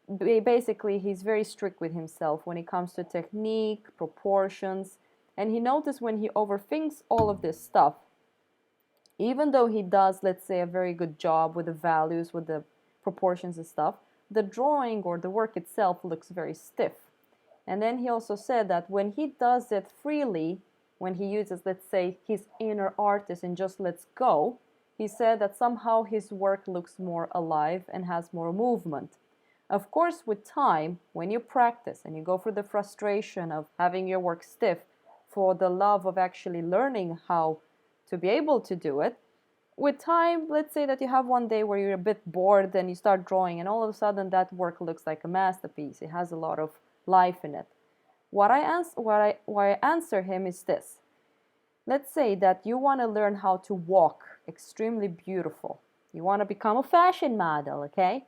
Basically, he's very strict with himself when it comes to technique, proportions, and he noticed when he overthinks all of this stuff, even though he does, let's say, a very good job with the values, with the proportions and stuff, the drawing or the work itself looks very stiff. And then he also said that when he does it freely, when he uses, let's say, his inner artist and just lets go, he said that somehow his work looks more alive and has more movement. Of course, with time, when you practice and you go through the frustration of having your work stiff for the love of actually learning how to be able to do it, with time, let's say that you have one day where you're a bit bored and you start drawing and all of a sudden that work looks like a masterpiece. It has a lot of life in it. What I answer him is this. Let's say that you want to learn how to walk extremely beautiful. You want to become a fashion model, okay?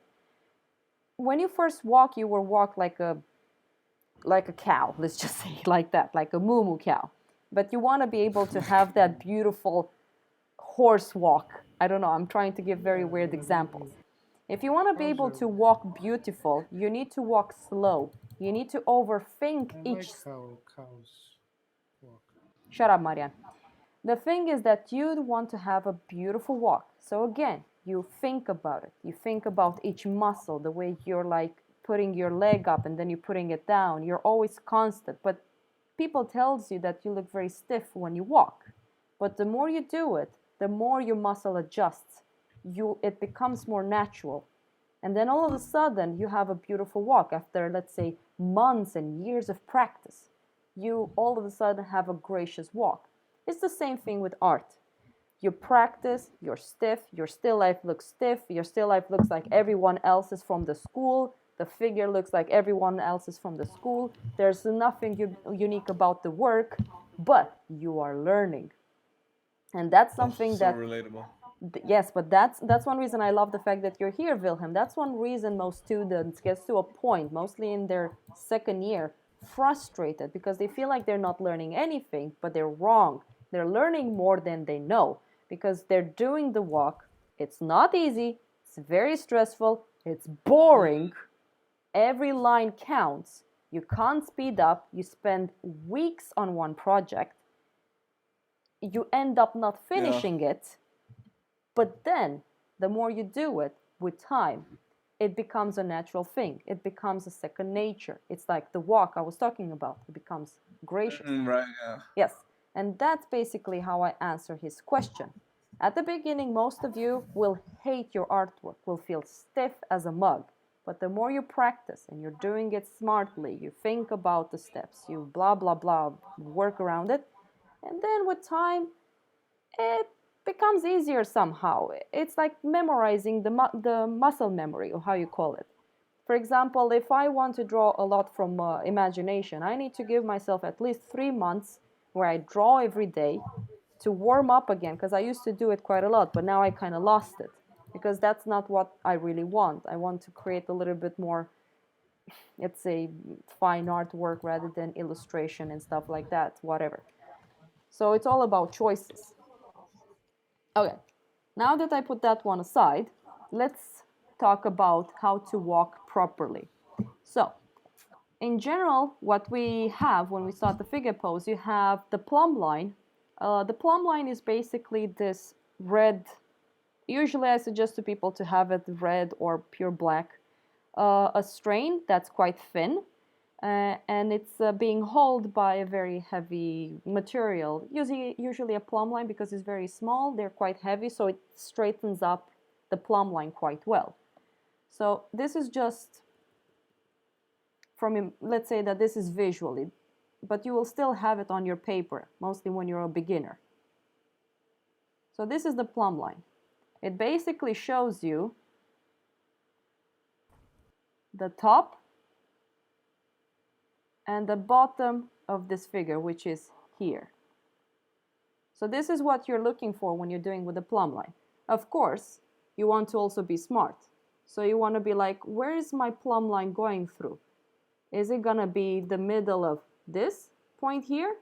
When you first walk, you will walk like a cow, let's just say it like that, like a moo cow. But you want to be able to have that beautiful horse walk. I don't know, I'm trying to give very weird examples. If you want to be able to walk beautiful, you need to walk slow. You need to overthink I each... like how cows walk. Shut up, Marian. The thing is that you want to have a beautiful walk. So again, you think about it. You think about each muscle, the way you're like putting your leg up and then you're putting it down. You're always constant. But people tells you that you look very stiff when you walk. But the more you do it, the more your muscle adjusts. It becomes more natural. And then all of a sudden, you have a beautiful walk after, let's say, months and years of practice. You all of a sudden have a gracious walk. It's the same thing with art. You practice, you're stiff, your still life looks stiff, your still life looks like everyone else's from the school, the figure looks like everyone else's from the school. There's nothing unique about the work, but you are learning. And that's something so that... relatable. Yes, but that's one reason I love the fact that you're here, Wilhelm. That's one reason most students get to a point, mostly in their second year, frustrated because they feel like they're not learning anything, but they're wrong. They're learning more than they know because they're doing the walk. It's not easy. It's very stressful. It's boring. Every line counts. You can't speed up. You spend weeks on one project. You end up not finishing it. But then, the more you do it with time, it becomes a natural thing. It becomes a second nature. It's like the walk I was talking about. It becomes gracious. Right, yeah. Yes, and that's basically how I answer his question. At the beginning, most of you will hate your artwork, will feel stiff as a mug. But the more you practice and you're doing it smartly, you think about the steps, you blah, blah, blah, work around it. And then with time, it becomes easier somehow. It's like memorizing the muscle memory, or how you call it. For example, if I want to draw a lot from imagination, I need to give myself at least 3 months where I draw every day to warm up again, because I used to do it quite a lot, but now I kind of lost it, because that's not what I really want. I want to create a little bit more, let's say, fine artwork rather than illustration and stuff like that, whatever. So it's all about choices. Okay, now that I put that one aside, let's talk about how to walk properly. So, in general, what we have when we start the figure pose, you have the plumb line. The plumb line is basically this red, usually I suggest to people to have it red or pure black, a strain that's quite thin, and it's being held by a very heavy material, usually a plumb line, because it's very small, they're quite heavy, so it straightens up the plumb line quite well. So this is just from, let's say that this is visually, but you will still have it on your paper, mostly when you're a beginner. So this is the plumb line. It basically shows you the top and the bottom of this figure, which is here. So this is what you're looking for when you're doing with the plumb line. Of course, you want to also be smart. So you want to be like, where is my plumb line going through? Is it gonna be the middle of this point here?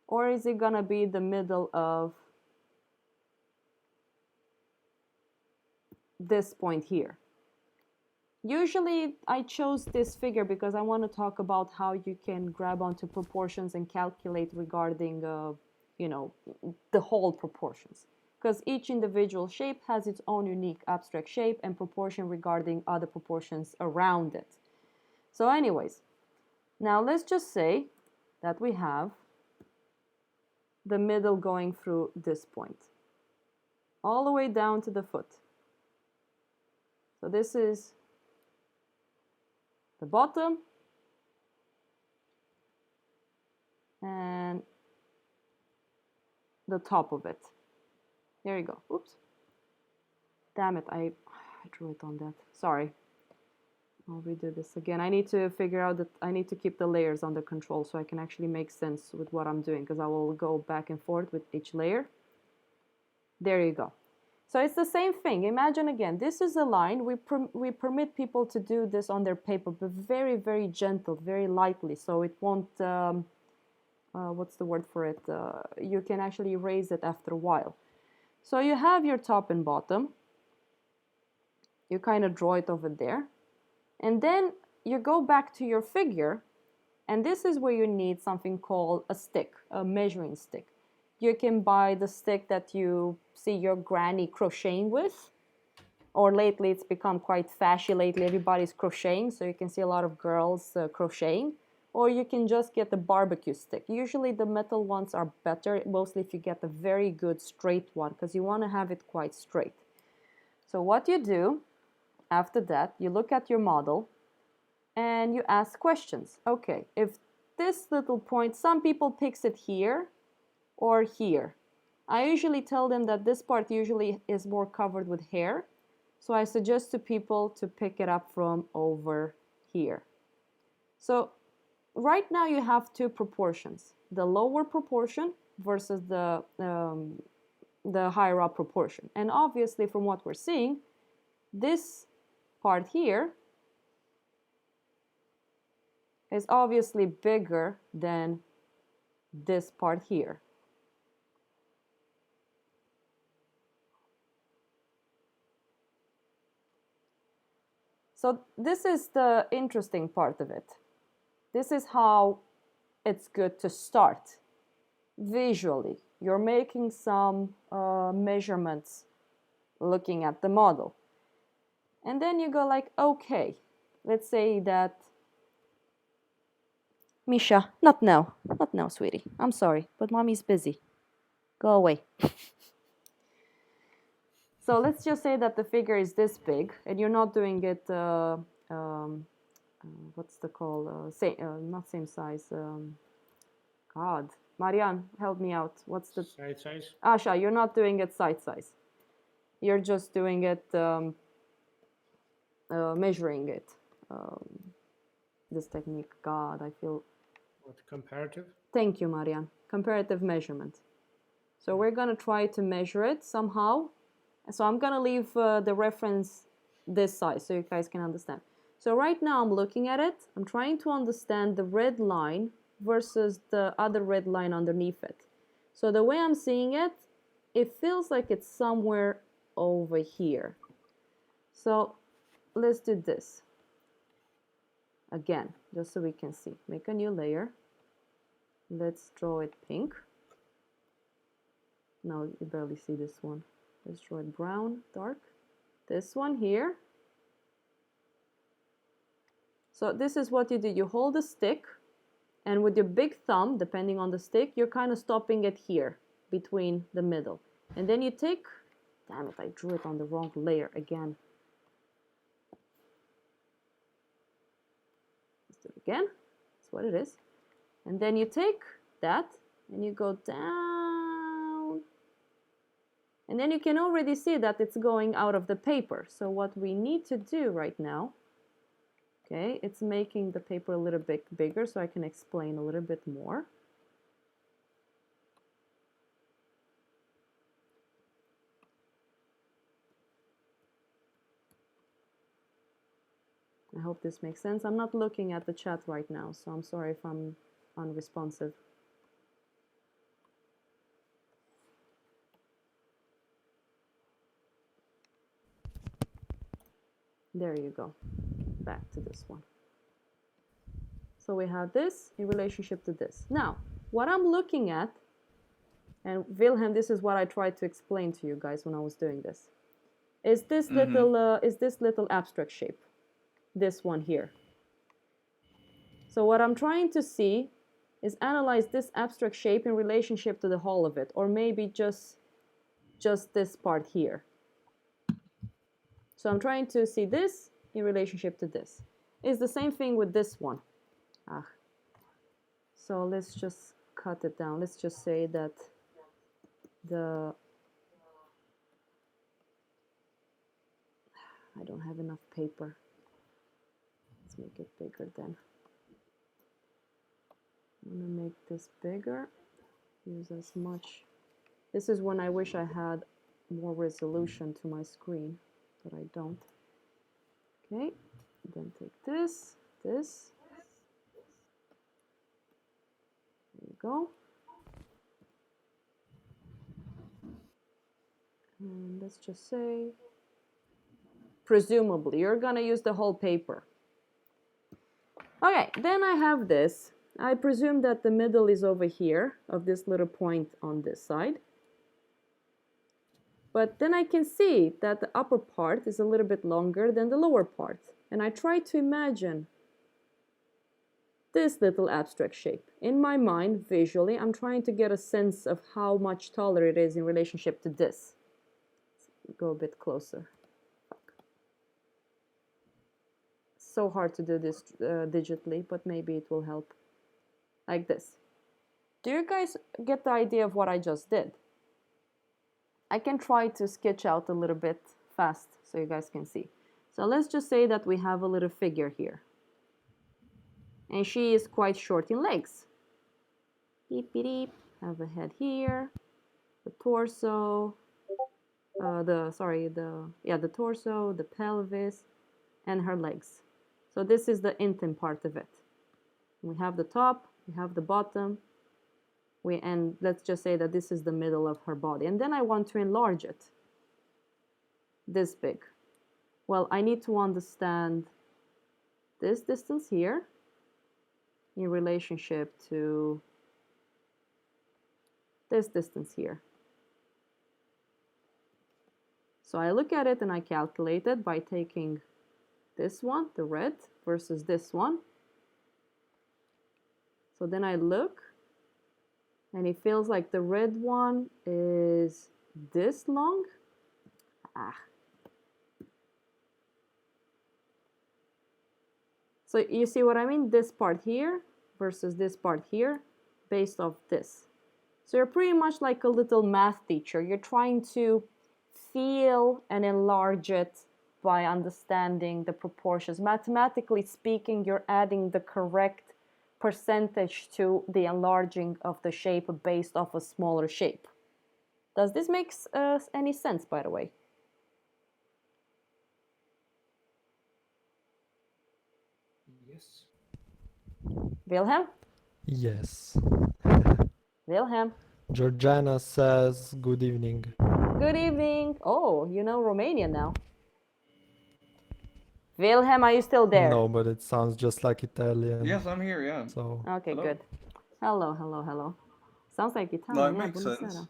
Or is it gonna be the middle of this point here? Usually I chose this figure because I want to talk about how you can grab onto proportions and calculate regarding, you know, the whole proportions. Because each individual shape has its own unique abstract shape and proportion regarding other proportions around it. So anyways, now let's just say that we have the middle going through this point, all the way down to the foot. So this is the bottom and the top of it. There you go. Oops. Damn it, I drew it on that. Sorry. I'll redo this again. I need to figure out that I need to keep the layers under control so I can actually make sense with what I'm doing, because I will go back and forth with each layer. There you go. So it's the same thing. Imagine again, this is a line. We permit people to do this on their paper, but very, very gentle, very lightly, so it won't, what's the word for it? You can actually erase it after a while. So you have your top and bottom. You kind of draw it over there. And then you go back to your figure, and this is where you need something called a stick, a measuring stick. You can buy the stick that you see your granny crocheting with, or lately it's become quite fashy. Lately everybody's crocheting, so you can see a lot of girls crocheting. Or you can just get the barbecue stick. Usually the metal ones are better, mostly if you get a very good straight one, because you want to have it quite straight. So what you do after that, you look at your model and you ask questions. Okay, if this little point, some people picks it here or here. I usually tell them that this part usually is more covered with hair, so I suggest to people to pick it up from over here. So right now you have two proportions, the lower proportion versus the higher up proportion. And obviously from what we're seeing, this part here is obviously bigger than this part here. So this is the interesting part of it. This is how it's good to start. Visually, you're making some measurements looking at the model. And then you go like, okay, let's say that, Misha, not now, sweetie. I'm sorry, but mommy's busy. Go away. So let's just say that the figure is this big, and you're not doing it, what's the call? Not same size. God, Marianne, help me out. What's the Side size. Asha? You're not doing it side size. You're just doing it, measuring it. This technique, God, I feel. What, comparative? Thank you, Marianne. Comparative measurement. So we're gonna try to measure it somehow. So I'm gonna leave the reference this size so you guys can understand. So right now I'm looking at it. I'm trying to understand the red line versus the other red line underneath it. So the way I'm seeing it, it feels like it's somewhere over here. So let's do this again, just so we can see. Make a new layer. Let's draw it pink. No, you barely see this one. Let's draw it brown, dark. This one here. So this is what you do. You hold the stick, and with your big thumb, depending on the stick, you're kind of stopping it here, between the middle. And then you take, damn it, I drew it on the wrong layer again. Let's do it again. That's what it is. And then you take that, and you go down. And then you can already see that it's going out of the paper. So what we need to do right now, okay, it's making the paper a little bit bigger so I can explain a little bit more. I hope this makes sense. I'm not looking at the chat right now, so I'm sorry if I'm unresponsive. There you go. Back to this one. So we have this in relationship to this. Now, what I'm looking at, and Wilhelm, this is what I tried to explain to you guys when I was doing this, is this little abstract shape, this one here. So what I'm trying to see is analyze this abstract shape in relationship to the whole of it, or maybe just this part here. So I'm trying to see this in relationship to this. It's the same thing with this one. So let's just cut it down. Let's just say that I don't have enough paper. Let's make it bigger then. I'm gonna make this bigger. Use as much. This is when I wish I had more resolution to my screen, but I don't. Okay, then take this. There you go. And let's just say, presumably, you're gonna use the whole paper. Okay, then I have this. I presume that the middle is over here of this little point on this side. But then I can see that the upper part is a little bit longer than the lower part. And I try to imagine this little abstract shape. In my mind, visually, I'm trying to get a sense of how much taller it is in relationship to this. Let's go a bit closer. So hard to do this digitally, but maybe it will help. Like this. Do you guys get the idea of what I just did? I can try to sketch out a little bit fast so you guys can see. So let's just say that we have a little figure here. And she is quite short in legs. Beep, beep, beep. Have a head here. The torso. The torso, the pelvis, and her legs. So this is the intim part of it. We have the top, we have the bottom, and let's just say that this is the middle of her body. And then I want to enlarge it this big. Well, I need to understand this distance here in relationship to this distance here. So I look at it and I calculate it by taking this one, the red, versus this one. So then I look, and it feels like the red one is this long. So you see what I mean? This part here versus this part here based off this. So you're pretty much like a little math teacher. You're trying to feel and enlarge it by understanding the proportions. Mathematically speaking, you're adding the correct percentage to the enlarging of the shape based off a smaller shape. Does this make any sense, by the way? Yes. Wilhelm? Yes. Wilhelm? Georgiana says, good evening. Good evening. Oh, you know Romanian now. Wilhelm, are you still there? No, but it sounds just like Italian. Yes, I'm here. Yeah. So Okay, Hello. good. Hello, hello, hello. Sounds like No, Italian. it Yeah, makes buonasera. sense.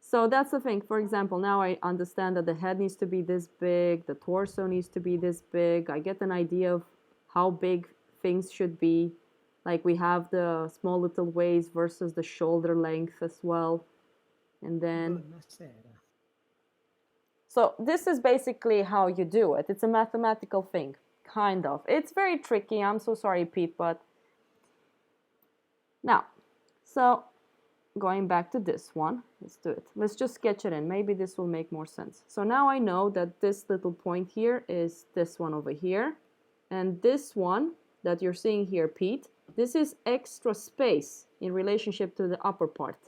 So that's the thing. For example, now I understand that the head needs to be this big, the torso needs to be this big. I get an idea of how big things should be. Like we have the small little waist versus the shoulder length as well. And then, Buonasera. so this is basically how you do it. It's a mathematical thing, kind of. It's very tricky. I'm so sorry, Pete, but now, so going back to this one, let's do it. Let's just sketch it in. Maybe this will make more sense. So now I know that this little point here is this one over here. And this one that you're seeing here, Pete, this is extra space in relationship to the upper part.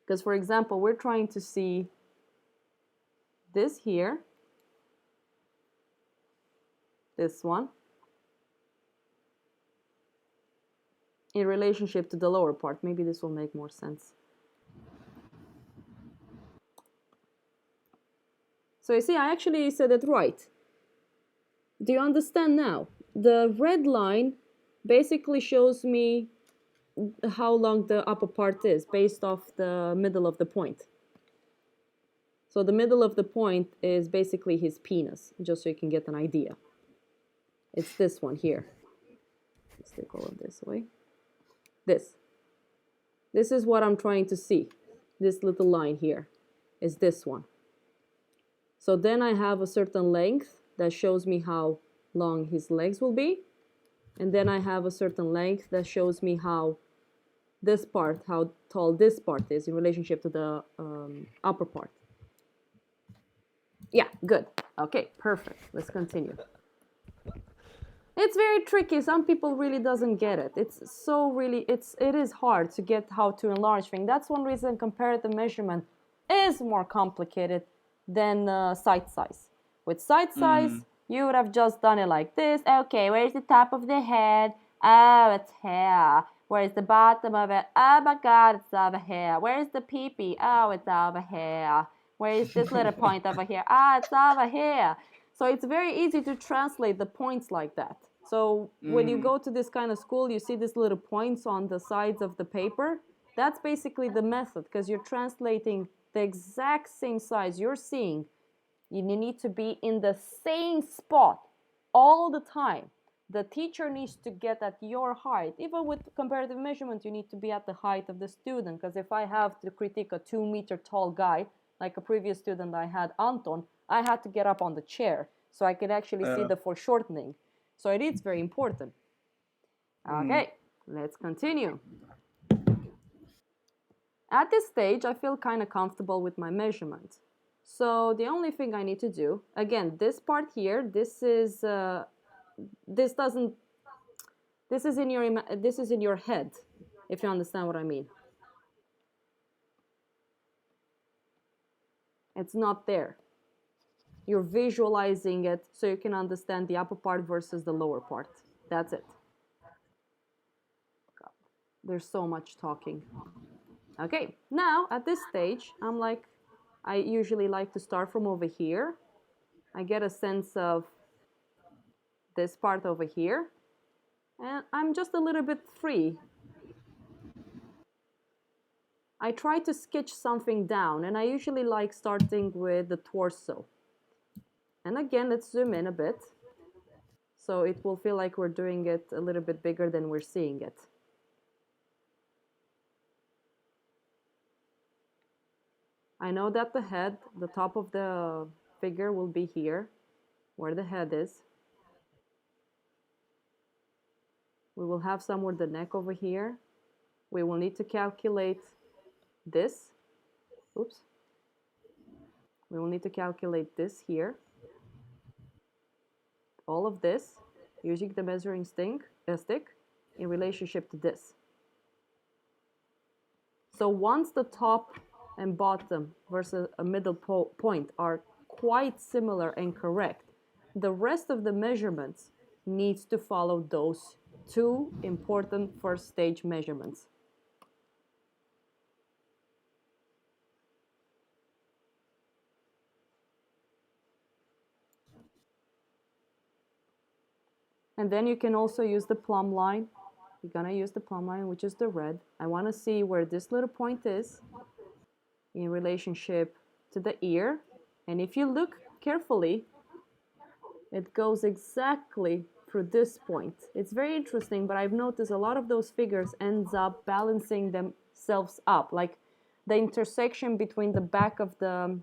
Because, for example, we're trying to see this here, this one, in relationship to the lower part. Maybe this will make more sense. So you see, I actually said it right. Do you understand now? The red line basically shows me how long the upper part is based off the middle of the point. So the middle of the point is basically his penis, just so you can get an idea. It's this one here. Let's take all of this away. This. This is what I'm trying to see. This little line here is this one. So then I have a certain length that shows me how long his legs will be. And then I have a certain length that shows me how this part, how tall this part is in relationship to the upper part. Yeah, good. Okay, perfect. Let's continue. It's very tricky. Some people really doesn't get it. It is hard to get how to enlarge things. That's one reason comparative measurement is more complicated than site size. With site size, you would have just done it like this. Okay, where's the top of the head? Oh, it's here. Where's the bottom of it? Oh my God, it's over here. Where's the pee-pee? Oh, it's over here. Where is this little point over here? Ah, it's over here. So it's very easy to translate the points like that. So when you go to this kind of school, you see these little points on the sides of the paper. That's basically the method, because you're translating the exact same size you're seeing. You need to be in the same spot all the time. The teacher needs to get at your height. Even with comparative measurement, you need to be at the height of the student, because if I have to critique a 2-meter tall guy, like a previous student I had, Anton, I had to get up on the chair so I could actually see the foreshortening. So it is very important. Okay, let's continue. At this stage, I feel kind of comfortable with my measurement. So the only thing I need to do, again, this part here, this is in your head, if you understand what I mean. It's not there. You're visualizing it so you can understand the upper part versus the lower part. That's it. God, there's so much talking. Okay, now at this stage, I usually like to start from over here. I get a sense of this part over here, and I'm just a little bit free. I try to sketch something down, and I usually like starting with the torso. And again, let's zoom in a bit, so it will feel like we're doing it a little bit bigger than we're seeing it. I know that the head, the top of the figure will be here, where the head is. We will have somewhere the neck over here. We will need to calculate this. Oops. We will need to calculate this here. All of this, using the measuring stick in relationship to this. So once the top and bottom versus a middle point are quite similar and correct, the rest of the measurements needs to follow those two important first stage measurements. And then you can also use the plumb line. You're gonna use the plumb line, which is the red. I wanna see where this little point is in relationship to the ear. And if you look carefully, it goes exactly through this point. It's very interesting, but I've noticed a lot of those figures ends up balancing themselves up. Like the intersection between the back of the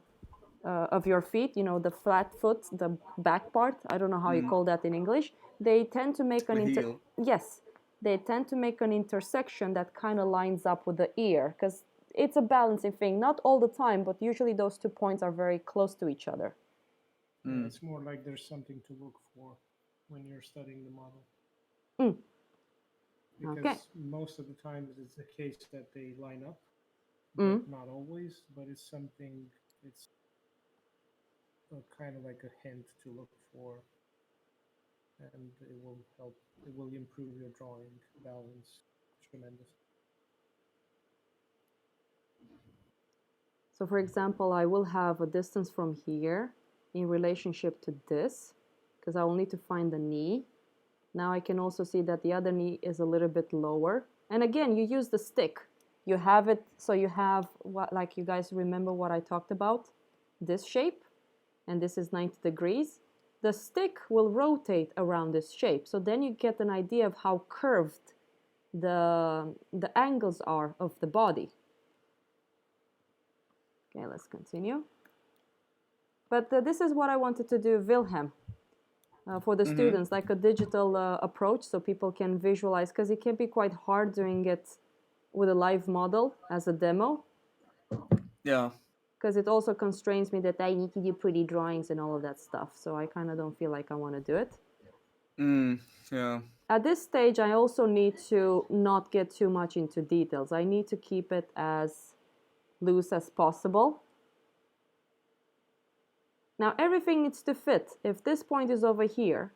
of your feet, you know, the flat foot, the back part, I don't know how you call that in English, they tend to make an heel. yes, they tend to make an intersection that kind of lines up with the ear, because it's a balancing thing, not all the time, but usually those 2 points are very close to each other. Yeah, it's more like there's something to look for when you're studying the model. Because Okay. most of the times it's the case that they line up, but not always, but it's something, it's kind of like a hint to look for, and it will help, it will improve your drawing balance tremendously. So for example, I will have a distance from here in relationship to this, because I will need to find the knee. Now I can also see that the other knee is a little bit lower. And again, you use the stick. You have it, so you have, what, like you guys remember what I talked about? This shape, and this is 90 degrees. The stick will rotate around this shape. So then you get an idea of how curved the angles are of the body. Okay, let's continue. But this is what I wanted to do, Wilhelm, for the students, like a digital approach, so people can visualize, because it can be quite hard doing it with a live model as a demo. Yeah. Because it also constrains me that I need to do pretty drawings and all of that stuff, so I kind of don't feel like I want to do it. Yeah. At this stage, I also need to not get too much into details. I need to keep it as loose as possible. Now everything needs to fit. If this point is over here,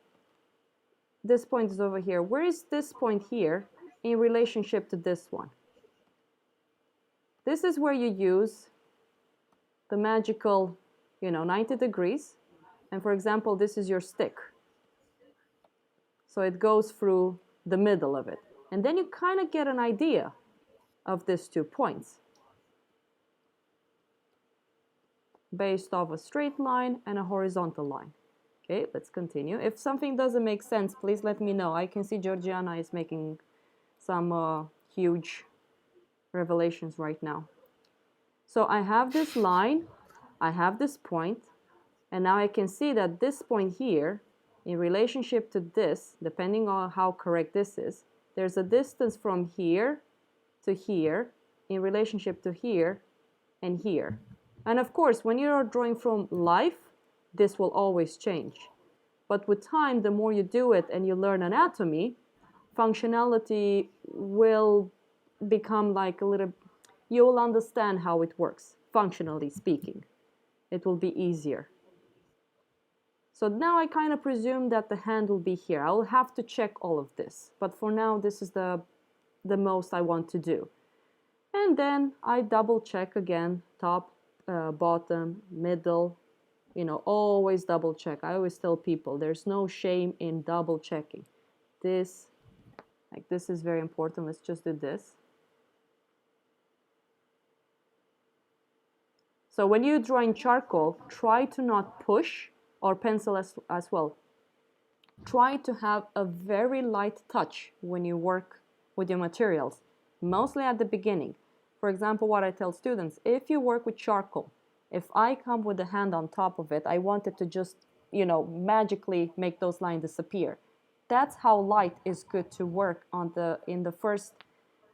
this point is over here, where is this point here in relationship to this one? This is where you use the magical, 90 degrees. And for example, this is your stick. So it goes through the middle of it. And then you kind of get an idea of these 2 points based off a straight line and a horizontal line. Okay, let's continue. If something doesn't make sense, please let me know. I can see Georgiana is making some huge revelations right now. So I have this line, I have this point, and now I can see that this point here, in relationship to this, depending on how correct this is, there's a distance from here to here, in relationship to here and here. And of course, when you're drawing from life, this will always change. But with time, the more you do it and you learn anatomy, functionality will become like a little, you will understand how it works, functionally speaking. It will be easier. So now I kind of presume that the hand will be here. I will have to check all of this. But for now, this is the most I want to do. And then I double check again, top, bottom, middle, always double check. I always tell people there's no shame in double checking. This is very important. Let's just do this. So when you draw in charcoal, try to not push, or pencil as well. Try to have a very light touch when you work with your materials, mostly at the beginning. For example, what I tell students, if you work with charcoal, if I come with the hand on top of it, I want it to just, magically make those lines disappear. That's how light is good to work in the first,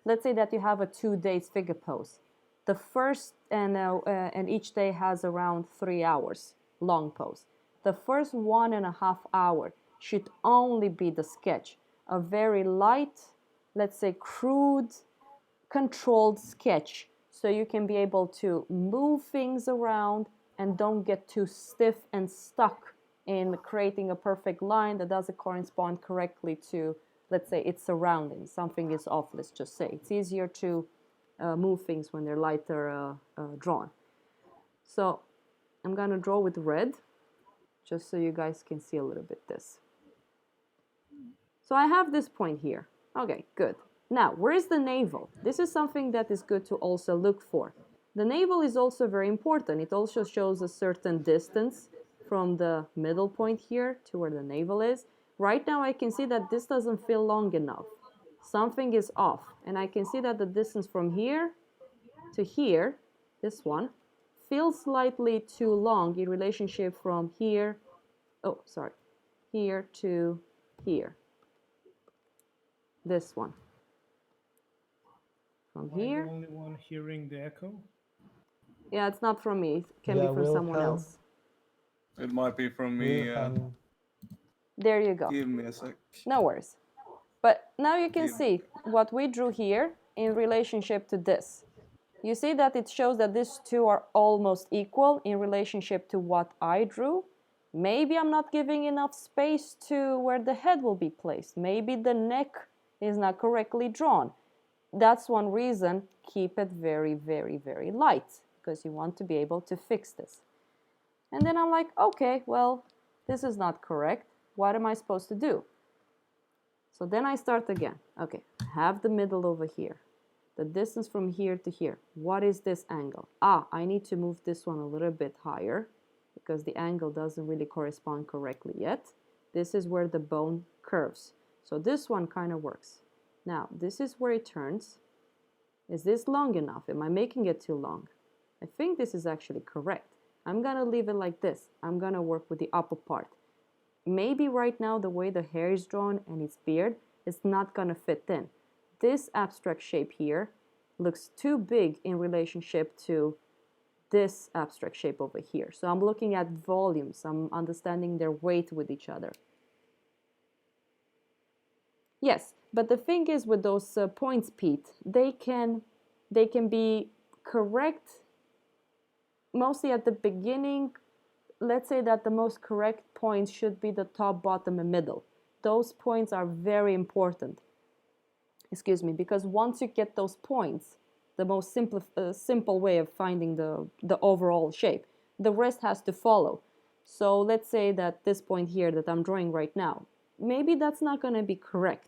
let's say that you have a 2 days figure pose. The first, and each day has around 3 hours long pose. The first 1.5 hours should only be the sketch, a very light, let's say crude, controlled sketch, so you can be able to move things around and don't get too stiff and stuck in creating a perfect line that doesn't correspond correctly to, let's say, its surroundings. Something is off, let's just say. It's easier to move things when they're lighter drawn. So I'm gonna draw with red, just so you guys can see a little bit this. So I have this point here. Okay, good. Now, where is the navel? This is something that is good to also look for. The navel is also very important. It also shows a certain distance from the middle point here to where the navel is. Right now I can see that this doesn't feel long enough. Something is off. And I can see that the distance from here to here, this one, feels slightly too long in relationship from here, here to here. This one. From Am I here. the only one hearing the echo? Yeah, it's not from me. It can be from someone else. It might be from me. There you go. Give me a sec. No worries. But now you can see what we drew here in relationship to this. You see that it shows that these two are almost equal in relationship to what I drew. Maybe I'm not giving enough space to where the head will be placed. Maybe the neck is not correctly drawn. That's one reason, keep it very, very, very light, because you want to be able to fix this. And then I'm like, okay, well, this is not correct. What am I supposed to do? So then I start again. Okay, have the middle over here. The distance from here to here. What is this angle? I need to move this one a little bit higher because the angle doesn't really correspond correctly yet. This is where the bone curves. So this one kind of works. Now, this is where it turns. Is this long enough? Am I making it too long? I think this is actually correct. I'm gonna leave it like this. I'm gonna work with the upper part. Maybe right now the way the hair is drawn and its beard is not gonna fit in. This abstract shape here looks too big in relationship to this abstract shape over here. So I'm looking at volumes. I'm understanding their weight with each other. Yes, but the thing is with those points, Pete, they can be correct mostly at the beginning. Let's say that the most correct points should be the top, bottom, and middle. Those points are very important. Excuse me, because once you get those points, the most simple way of finding the overall shape, the rest has to follow. So let's say that this point here that I'm drawing right now, maybe that's not going to be correct.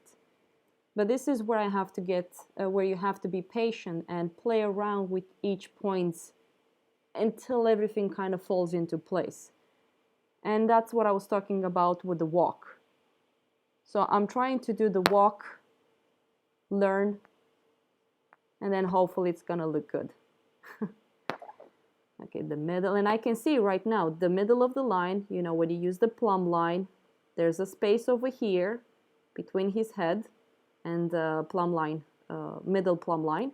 But this is where I have to get, where you have to be patient and play around with each point until everything kind of falls into place. And that's what I was talking about with the walk. So I'm trying to do the walk, learn, and then hopefully it's gonna look good. Okay, the middle, and I can see right now the middle of the line, you know, when you use the plumb line, there's a space over here between his head and the plumb line, middle plumb line.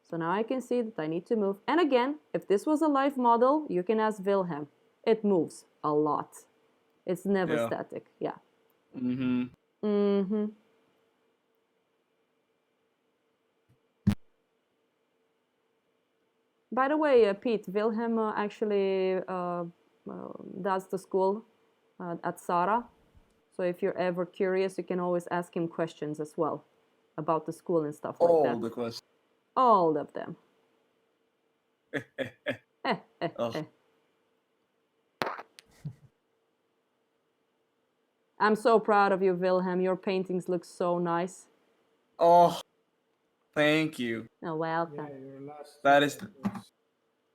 So now I can see that I need to move. And again, if this was a live model, you can ask Wilhelm. It moves a lot. It's never static. Yeah. Mm-hmm. Mm-hmm. By the way, Pete, Wilhelm actually does the school at Sara. So if you're ever curious, you can always ask him questions as well about the school and stuff like that. All the questions. All of them. I'm so proud of you, Wilhelm. Your paintings look so nice. Oh, thank you. Oh, Yeah, welcome. your last. That is was-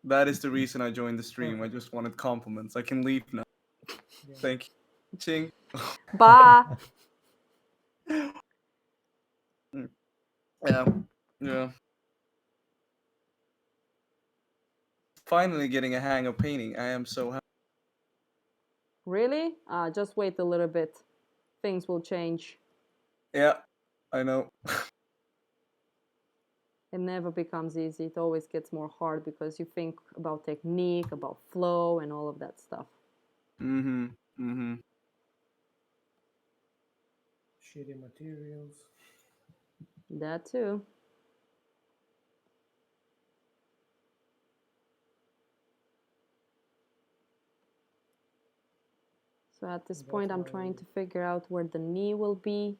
that is the reason I joined the stream. I Perfect. just wanted compliments. I can leave now. yeah. Thank you. Ching. Bye. Yeah. Yeah. Finally getting a hang of painting. I am so happy. Really? Just wait a little bit. Things will change. Yeah, I know. It never becomes easy. It always gets more hard because you think about technique, about flow, and all of that stuff. Mm-hmm. Mm-hmm. Shitty materials. That too. So at this That's point, I'm trying why- to figure out where the knee will be,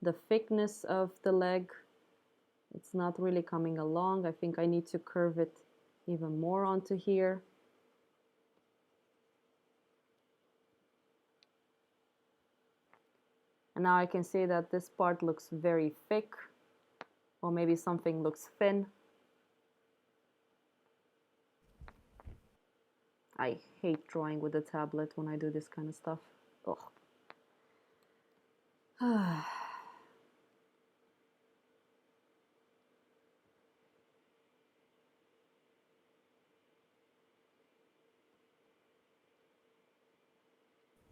the thickness of the leg. It's not really coming along. I think I need to curve it even more onto here. And now I can see that this part looks very thick, or maybe something looks thin. I hate drawing with a tablet when I do this kind of stuff. Ugh.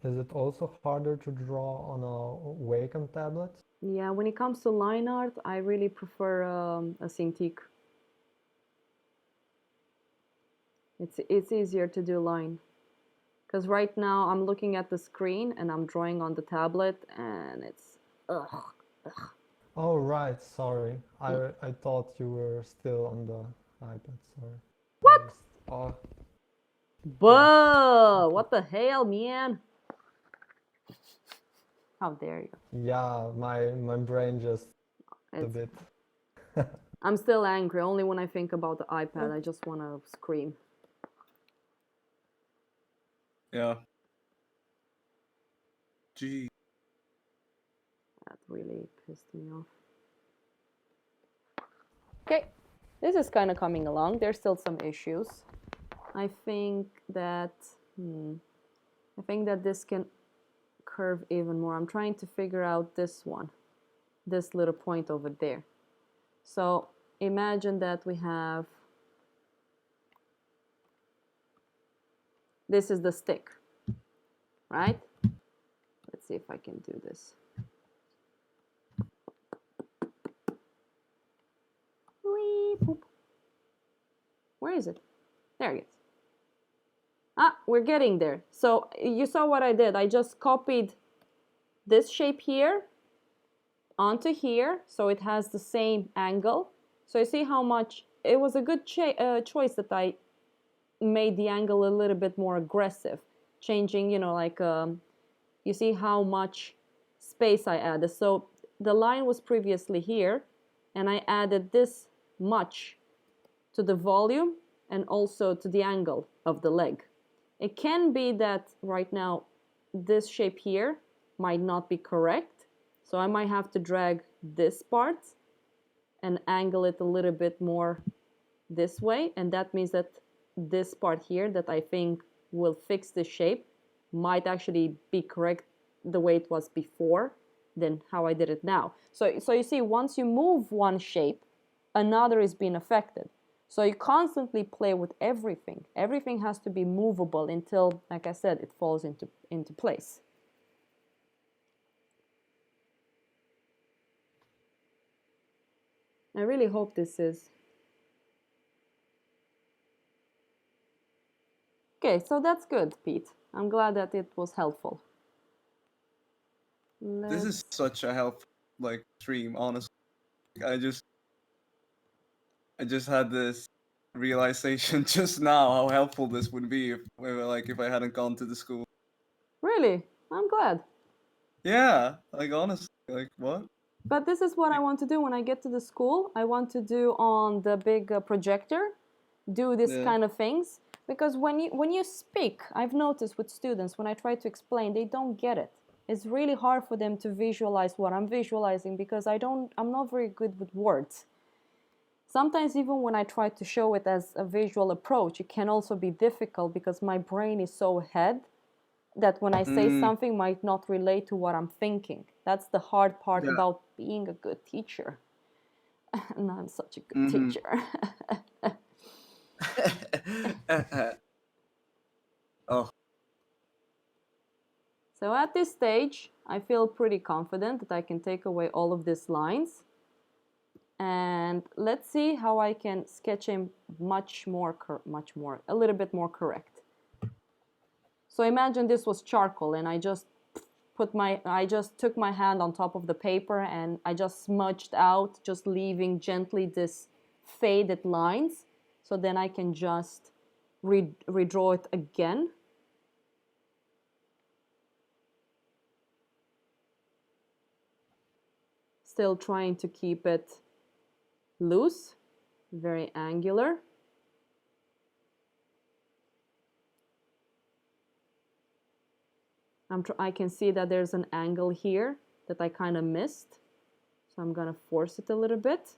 Is it also harder to draw on a Wacom tablet? Yeah, when it comes to line art, I really prefer a Cintiq. It's easier to do line. Because right now I'm looking at the screen and I'm drawing on the tablet and it's ugh. Oh, right, sorry. I thought you were still on the iPad, sorry. What? Oh, Whoa! What the hell, man? How dare you? yeah, my brain just a It's, bit. I'm still angry. Only when I think about the iPad, I just want to scream. Yeah. Gee. That really pissed me off. Okay, this is kind of coming along. There's still some issues. I think that this can curve even more. I'm trying to figure out this one, this little point over there. So imagine that we have, this is the stick, right? Let's see if I can do this. Wee, boop. Where is it? There it is. Ah, we're getting there. So you saw what I did. I just copied this shape here onto here, so it has the same angle. So you see how much, it was a good choice that I made the angle a little bit more aggressive, changing, you know, like, you see how much space I added. So the line was previously here, and I added this much to the volume and also to the angle of the leg. It can be that right now this shape here might not be correct, so I might have to drag this part and angle it a little bit more this way, and that means that this part here that I think will fix the shape might actually be correct the way it was before than how I did it now. So you see, once you move one shape, another is being affected. So you constantly play with everything. Everything has to be movable until, like I said, it falls into place. I really hope this is... Okay, so that's good, Pete. I'm glad that it was helpful. This is such a helpful stream, honestly. I just had this realization just now how helpful this would be if I hadn't gone to the school. Really? I'm glad. Yeah, honestly, what? But this is what I want to do when I get to the school. I want to do on the big projector, do this kind of things. Because when you speak, I've noticed with students, when I try to explain, they don't get it. it's really hard for them to visualize what I'm visualizing because I'm not very good with words. Sometimes even when I try to show it as a visual approach, it can also be difficult because my brain is so ahead that when I say something might not relate to what I'm thinking. That's the hard part Yeah. about being a good teacher. And I'm such a good teacher. Oh, So at this stage, I feel pretty confident that I can take away all of these lines. And let's see how I can sketch him a little bit more correct. So imagine this was charcoal and I just took my hand on top of the paper and I just smudged out, just leaving gently this faded lines. So then I can just redraw it again. Still trying to keep it loose, very angular. I can see that there's an angle here that I kind of missed. So I'm gonna force it a little bit.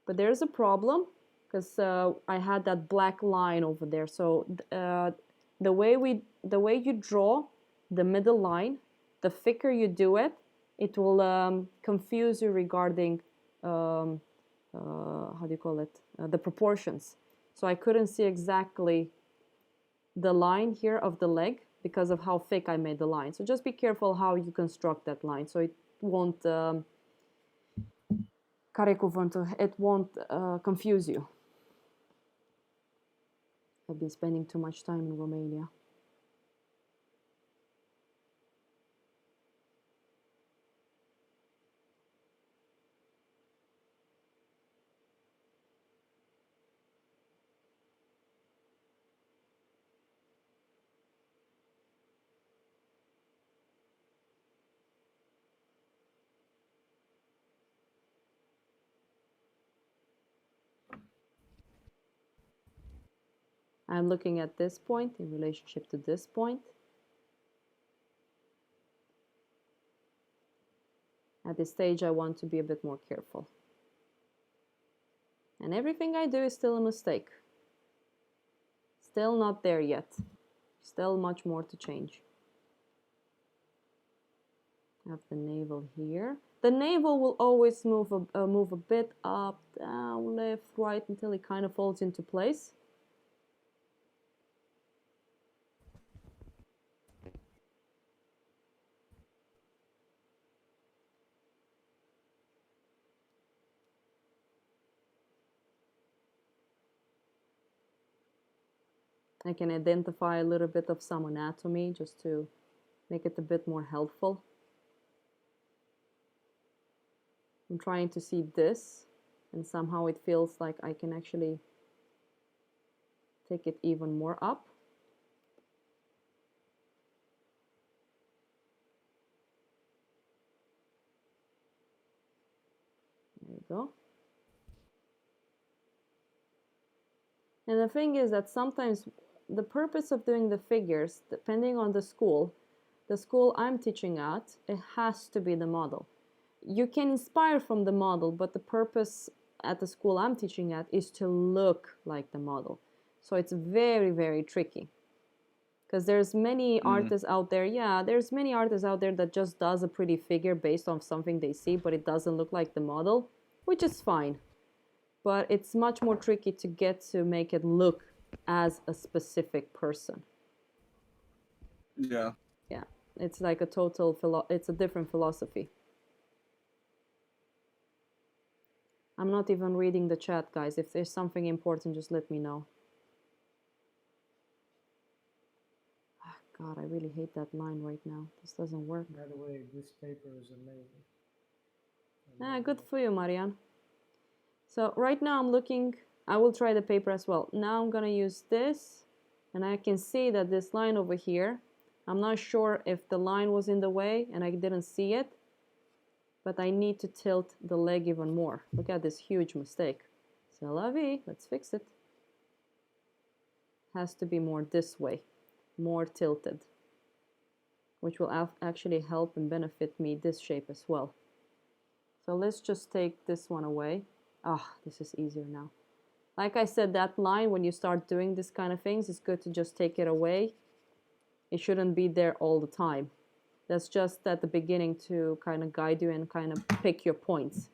But there's a problem because I had that black line over there. So the way you draw the middle line, the thicker you do it, it will confuse you regarding how do you call it, the proportions. So I couldn't see exactly the line here of the leg because of how thick I made the line. So just be careful how you construct that line so it won't confuse you. I've been spending too much time in Romania. I'm looking at this point in relationship to this point. At this stage, I want to be a bit more careful. And everything I do is still a mistake. Still not there yet. Still much more to change. I have the navel here. The navel will always move a bit up, down, left, right, until it kind of falls into place. I can identify a little bit of some anatomy just to make it a bit more helpful. I'm trying to see this, and somehow it feels like I can actually take it even more up. There you go. And the thing is that sometimes the purpose of doing the figures, depending on the school I'm teaching at, it has to be the model. You can inspire from the model, but the purpose at the school I'm teaching at is to look like the model. So it's very, very tricky. Because there's many artists out there, there's many artists out there that just does a pretty figure based on something they see, but it doesn't look like the model, which is fine. But it's much more tricky to get to make it look as a specific person. yeah. Yeah, it's like it's a different philosophy. I'm not even reading the chat, guys. If there's something important, just let me know. God, I really hate that line right now. This doesn't work. By the way, this paper is amazing. Good for you, Marianne. So right now I'm looking, I will try the paper as well. Now I'm gonna use this, and I can see that this line over here, I'm not sure if the line was in the way and I didn't see it, but I need to tilt the leg even more. Look at this huge mistake. C'est la vie, let's fix it. Has to be more this way, more tilted. which will actually help and benefit me this shape as well. So let's just take this one away. Ah, this is easier now. Like I said, that line, when you start doing this kind of things, it's good to just take it away. It shouldn't be there all the time. That's just at the beginning to kind of guide you and kind of pick your points.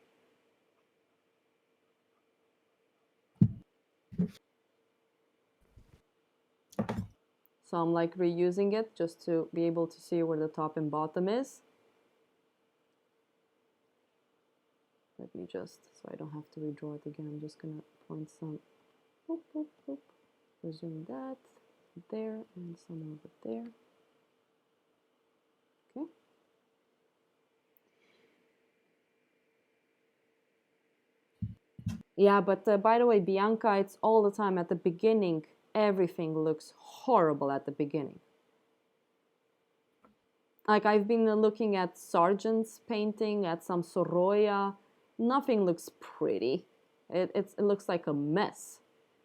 So I'm like reusing it just to be able to see where the top and bottom is. Let me just, so I don't have to redraw it again, I'm just gonna point some, boop, boop, boop. Resume that, there, and some over there. Okay. Yeah, but by the way, Bianca, it's all the time at the beginning. Everything looks horrible at the beginning. Like I've been looking at Sargent's painting, at some Sorolla. Nothing looks pretty. It looks like a mess.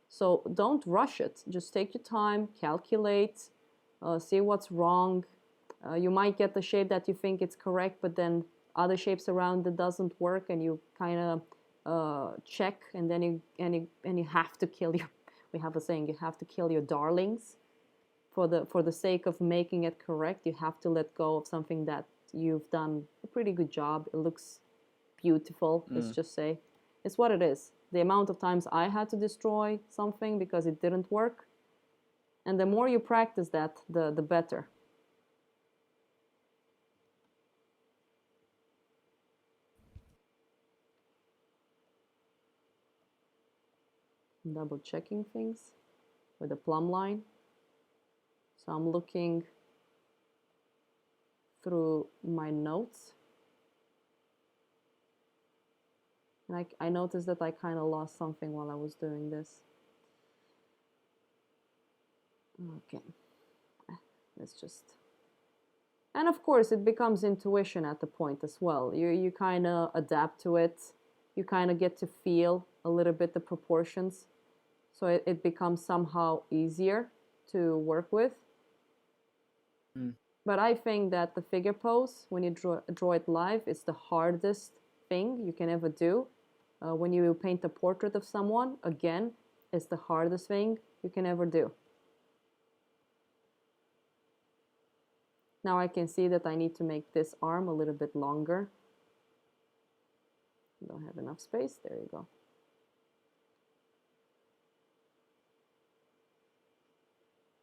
So don't rush it. Just take your time, calculate, see what's wrong. You might get the shape that you think it's correct, but then other shapes around it doesn't work, and you kind of check, and then you have to kill your. We have a saying: you have to kill your darlings. For the sake of making it correct, you have to let go of something that you've done a pretty good job. It looks beautiful. Let's just say, it's what it is. The amount of times I had to destroy something because it didn't work, and the more you practice that, the better. Double checking things with a plumb line. So I'm looking through my notes. And I noticed that I kind of lost something while I was doing this. Okay, let's just... And of course, it becomes intuition at the point as well. You kind of adapt to it. You kind of get to feel a little bit the proportions. So it becomes somehow easier to work with. But I think that the figure pose, when you draw it live, is the hardest thing you can ever do. When you paint a portrait of someone, again, it's the hardest thing you can ever do. Now I can see that I need to make this arm a little bit longer. Don't have enough space. There you go.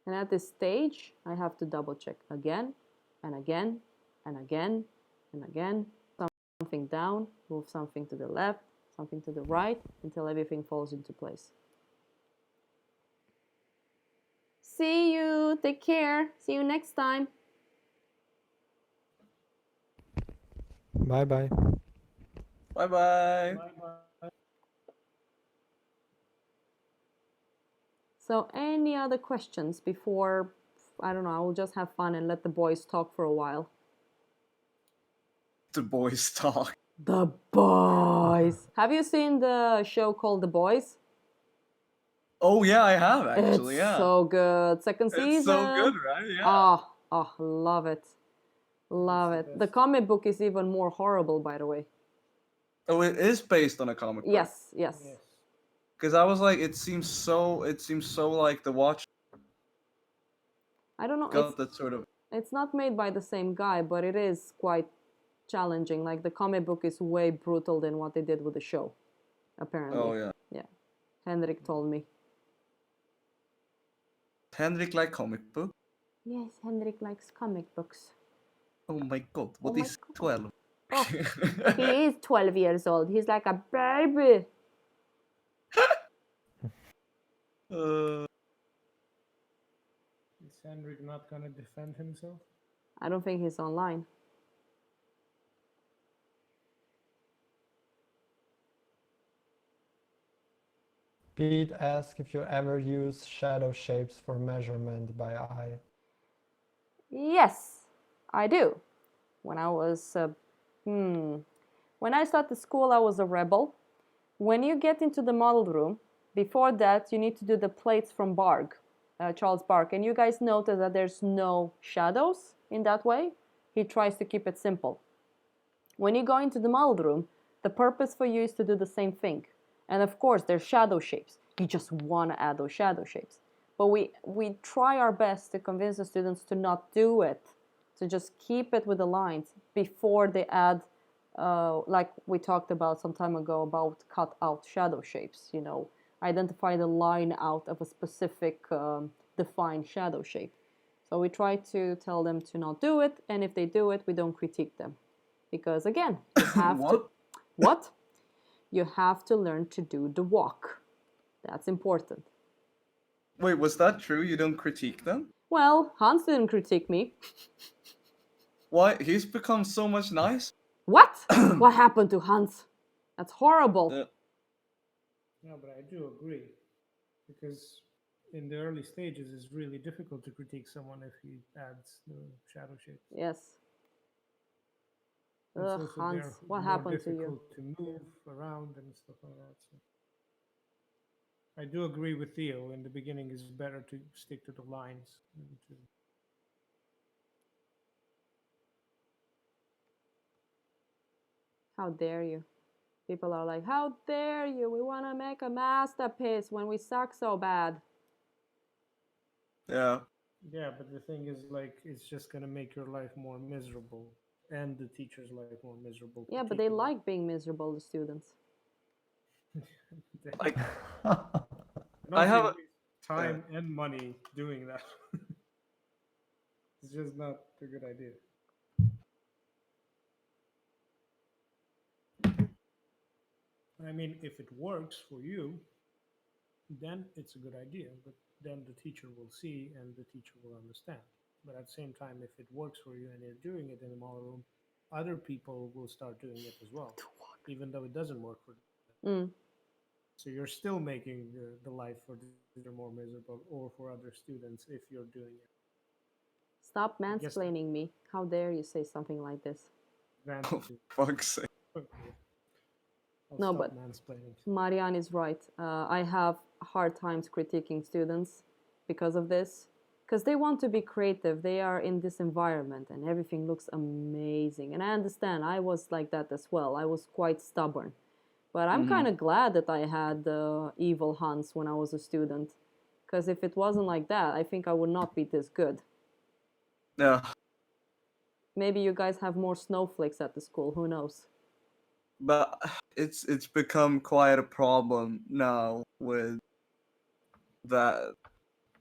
And at this stage, I have to double check again and again and again and again. Something down, move something to the left, something to the right, until everything falls into place. See you. Take care. See you next time. Bye-bye. Bye-bye. Bye-bye. So any other questions before, I don't know, I will just have fun and let the boys talk for a while. The boys talk. The Boys. Have you seen the show called The Boys? Oh yeah, I have actually. It's Yeah. so good. Second season. It's so good, right? Yeah. Oh, love it. Love It's the it. The best. comic book is even more horrible, by the way. Oh, it is based on a comic book. Yes, yes. Yes. Because I was like, it seems so like The Watch I don't know. got that sort of. It's not made by the same guy, but it is quite challenging. Like the comic book is way brutal than what they did with the show, apparently. Oh yeah. Yeah. Henrik told me. Henrik like comic book. Yes, Henrik likes comic books. Oh my god, what my is God. 12? Oh, he is 12 years old. He's like a baby. Is Henrik not gonna defend himself? I don't think he's online. Pete asks if you ever use shadow shapes for measurement by eye. Yes, I do. When I was, when I started school, I was a rebel. When you get into the model room, before that, you need to do the plates from Barg, Charles Barg. And you guys notice that there's no shadows. in that way. He tries to keep it simple. When you go into the model room, the purpose for you is to do the same thing. And of course, there's shadow shapes. You just want to add those shadow shapes. But we try our best to convince the students to not do it, to just keep it with the lines before they add, like we talked about some time ago, about cut out shadow shapes, you know, identify the line out of a specific defined shadow shape. So we try to tell them to not do it, and if they do it, we don't critique them. Because again, you have What? to... What? You have to learn to do the walk. That's important. Wait, was that true? You don't critique them? Well, Hans didn't critique me. Why? He's become so much nicer. What? What happened to Hans? That's horrible. No, but I do agree, because in the early stages, it's really difficult to critique someone if he adds the shadow shapes. Yes. It's Ugh, also Hans, they're what more happened to you? difficult to move around and stuff like that. So I do agree with Theo. In the beginning, it's better to stick to the lines than to... How dare you? People are like, how dare you? We want to make a masterpiece when we suck so bad. Yeah. Yeah, but the thing is, like, it's just gonna make your life more miserable, and the teacher's life more miserable. Yeah, but they critiquing like being miserable, the students. it. Like, And I also have you a- waste time and money doing that. It's just not a good idea. I mean, if it works for you, then it's a good idea. But then the teacher will see and the teacher will understand. But at the same time, if it works for you and you're doing it in the model room, other people will start doing it as well, even though it doesn't work for them. Mm. So you're still making the life for the teacher more miserable, or for other students if you're doing it. Stop I guess the mansplaining me. How dare you say something like this? advantage fuck's sake. I'll No, stop but mansplaining. Marianne is right. I have hard times critiquing students because of this. Because they want to be creative. They are in this environment and everything looks amazing. And I understand, I was like that as well. I was quite stubborn. But I'm kind of glad that I had evil Hans when I was a student. Because if it wasn't like that, I think I would not be this good. Yeah. Maybe you guys have more snowflakes at the school. Who knows? But it's become quite a problem now with that.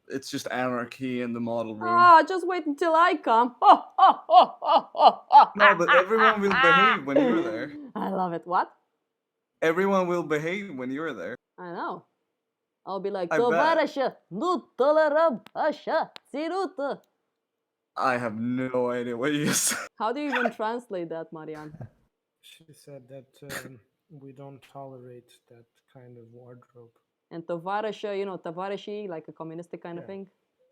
It's just anarchy in the model room. Ah, just wait until I come. No, but everyone will behave when you're there. I love it. What? Everyone will behave when you're there. I know. I'll be like, I bet. товарища, ну толерабаша, сирута. I have no idea what you said. How do you even translate that, Marianne? She said that we don't tolerate that kind of wardrobe. And товарища, you know, товарищи, like a communistic kind of Yeah. thing?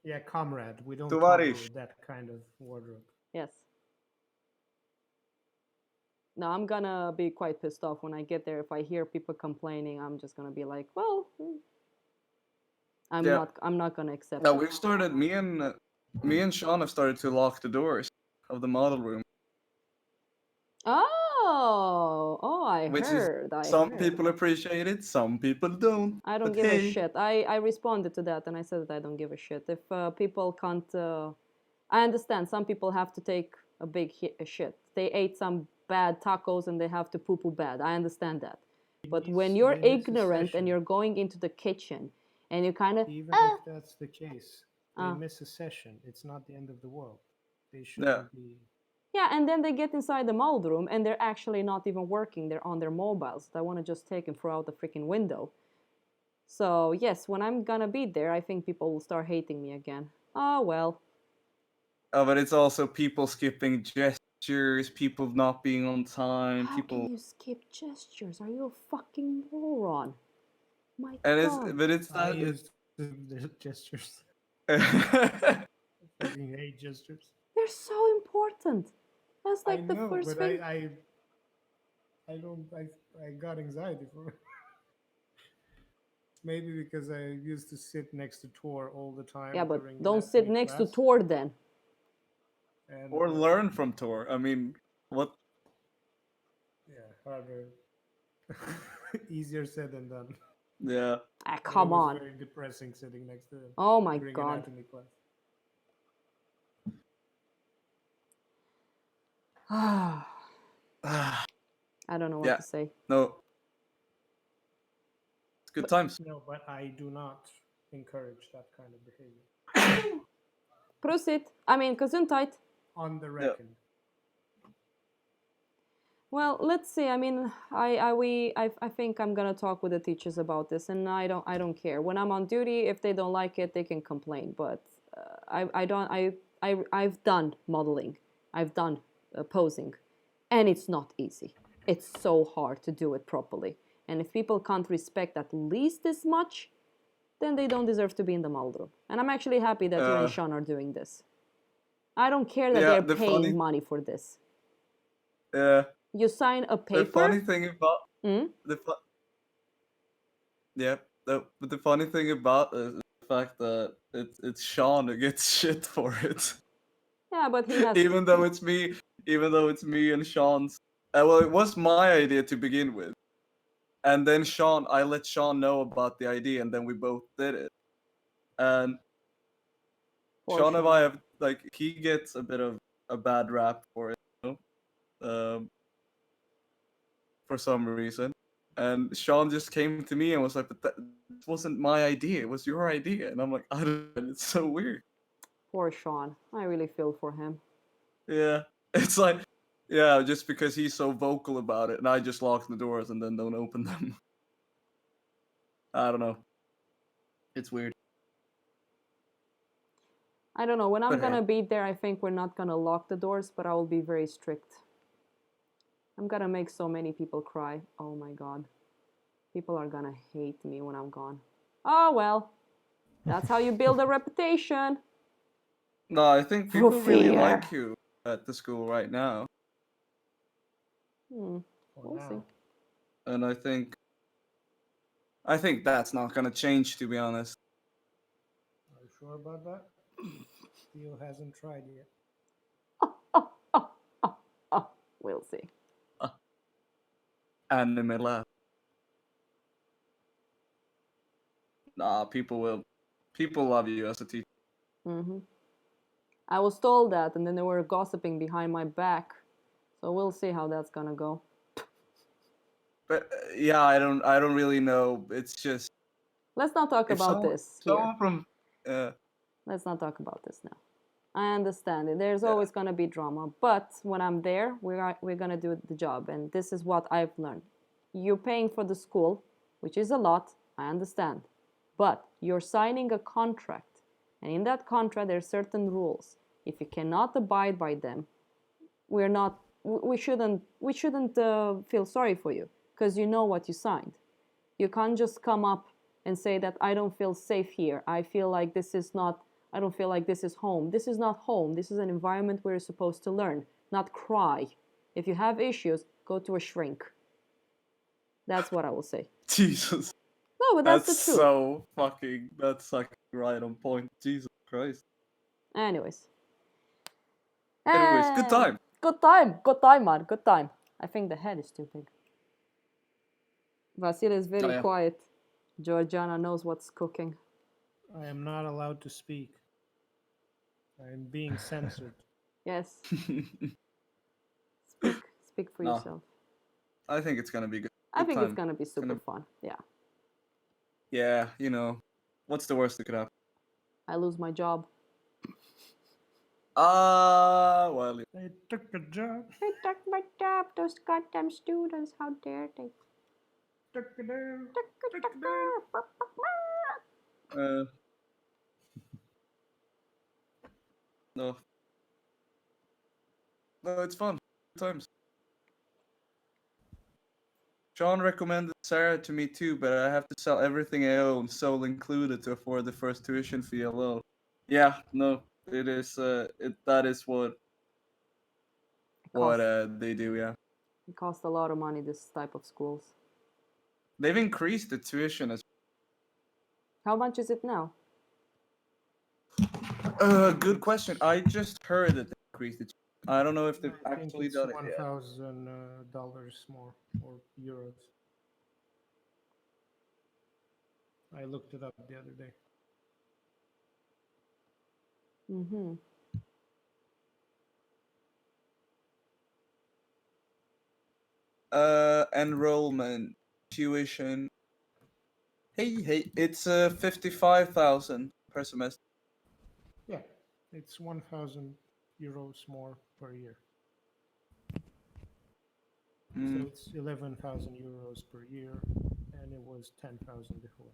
Yeah, comrade. We don't Tovarish. tolerate that kind of wardrobe. Yes. No, I'm gonna be quite pissed off when I get there. If I hear people complaining, I'm just gonna be like, well, I'm Yeah. not gonna accept Now it. we've started. Me and Sean have started to lock the doors of the model room, Oh, I which heard. is some people appreciate it, some people don't. I don't but give a hey. shit. I responded to that and I said that I don't give a shit. If people can't, I understand some people have to take a big shit. They ate some bad tacos and they have to poo-poo bad. I understand that. But when you're They miss a ignorant and session. you're going into the kitchen and you kind of, Even if that's the case, they Ah. miss a session. It's not the end of the world. They Yeah. shouldn't be. yeah, and then they get inside the mold room and they're actually not even working. They're on their mobiles. They want to just take and throw out the freaking window. So yes, when I'm gonna be there, I think people will start hating me again. Oh well. But it's also people skipping gestures, people not being on time, How people. can you skip gestures? Are you a fucking moron? My And God. it's I not. used the gestures. Fucking hate gestures. They're so important. That's like I the know, first but thing. I don't. I got anxiety for it. Maybe because I used to sit next to Tor all the time. Yeah, but during don't sit anatomy next to class. Tor then. And Or learn from Tor. I mean, what? yeah, harder. Easier said than done. Yeah. Ah, But come it was on. very depressing sitting next to him Oh my during god. anatomy class. I Ah, don't know what yeah. to say. No. It's good times. No, but I do not encourage that kind of behavior. Prosit. I mean, Gesundheit. On the Yeah. record. Well, let's see. I mean, I think I'm gonna talk with the teachers about this, and I don't care. When I'm on duty, if they don't like it, they can complain. But I've done modeling, I've done posing, and it's not easy. It's so hard to do it properly. And if people can't respect at least this much, then they don't deserve to be in the model room. And I'm actually happy that you and Sean are doing this. I don't care that Yeah, they're the paying funny- money for this. Yeah. You sign a The paper. funny thing about Hmm? yeah, but the funny thing about it is the fact that it's Sean who gets shit for it. Yeah, but he has. even though it's me and Sean's. Well, it was my idea to begin with, and then I let Sean know about the idea, and then we both did it. And Poor Sean and Sean. I have he gets a bit of a bad rap for it, for some reason. And Sean just came to me and was like, "But that wasn't my idea. It was your idea." And I'm like, "I don't. It's so weird." Poor Sean. I really feel for him. Yeah, it's like, yeah, just because he's so vocal about it, and I just lock the doors and then don't open them. I don't know. It's weird. I don't know. When I'm But gonna hey. be there, I think we're not gonna lock the doors, but I will be very strict. I'm gonna make so many people cry. Oh my god. People are gonna hate me when I'm gone. Oh well. That's how you build a reputation. No, I think For people really fear. like you at the school right now, Hmm. For We'll now. see. and I think that's not gonna change, to be honest. Are you sure about that? Theo hasn't tried yet. We'll see. Anime laugh. Nah, people love you as a teacher. Hmm. I was told that, and then they were gossiping behind my back. So we'll see how that's gonna go. But yeah, I don't really know. It's just Let's not talk if about this here. someone from Let's not talk about this now. I understand it. There's Yeah. always gonna be drama, but when I'm there, we're gonna do the job, and this is what I've learned. You're paying for the school, which is a lot. I understand, but you're signing a contract, and in that contract there are certain rules. If you cannot abide by them, we shouldn't feel sorry for you because you know what you signed. You can't just come up and say that I don't feel safe here. I feel like this is not, I don't feel like this is home. This is not home. This is an environment where you're supposed to learn, not cry. If you have issues, go to a shrink. That's what I will say. Jesus. No, but that's the truth. That's like right on point. Jesus Christ. Anyways. Anyways, good time. Good time. Good time, man. Good time. I think the head is too big. Vasily is very yeah. quiet. Georgiana knows what's cooking. I am not allowed to speak. I am being censored. Yes. Speak for No. yourself. I think it's gonna be good. I Good think time. it's gonna be super fun. Yeah. Yeah, you know, what's the worst that could happen? I lose my job. Well, I took a job. I took my job. Those goddamn students. How dare they? Took it down. No. No, it's fun. Good times. Sean recommended Sarah to me too, but I have to sell everything I own, soul included, to afford the first tuition fee alone. Yeah, no, it is. That is what they do. Yeah, It costs a lot of money. This type of schools. they've increased the tuition as. How much is it now? Good question. I just heard that they increase the. I don't know if they've I think actually it's done it yet. $1,000 more or euros. I looked it up the other day. Mm-hmm. Enrollment, tuition. Hey, it's 55,000 per semester. Yeah, it's 1,000 euros more per year. So Mm, it's 11,000 euros per year, and it was 10,000 before.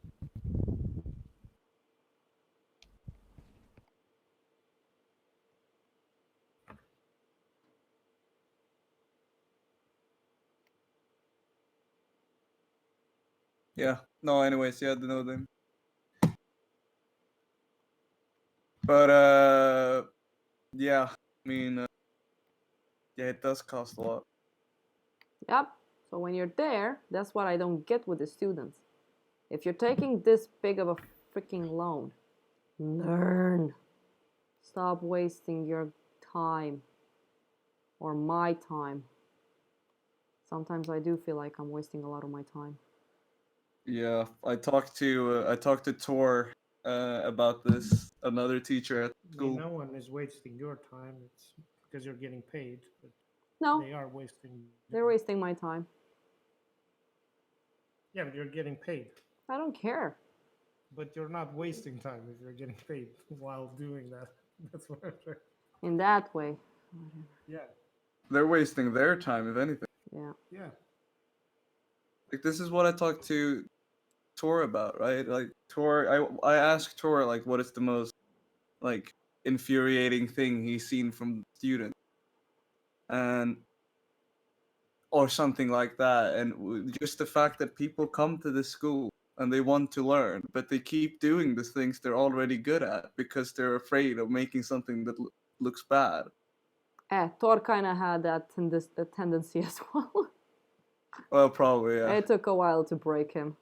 yeah. No, anyways, yeah, I know them. But yeah. I mean, yeah, it does cost a lot. Yep. So when you're there, that's what I don't get with the students. If you're taking this big of a freaking loan, learn. Stop wasting your time or my time. Sometimes I do feel like I'm wasting a lot of my time. Yeah, I talked to Tor about this. Another teacher at I mean, school. no one is wasting your time. It's because you're getting paid, but No, they are wasting. they're wasting my time. Yeah, but you're getting paid. I don't care. But you're not wasting time if you're getting paid while doing that. That's what I'm saying. In that way. Yeah, They're wasting their time, if anything. Yeah. yeah. Like this is what I talked to Tor about, right? Like Tor, I asked Tor like what is the most like infuriating thing he's seen from students, and or something like that, and just the fact that people come to the school and they want to learn, but they keep doing the things they're already good at because they're afraid of making something that looks bad. Thor kind of had that tendency as well. Well, probably, yeah. It took a while to break him.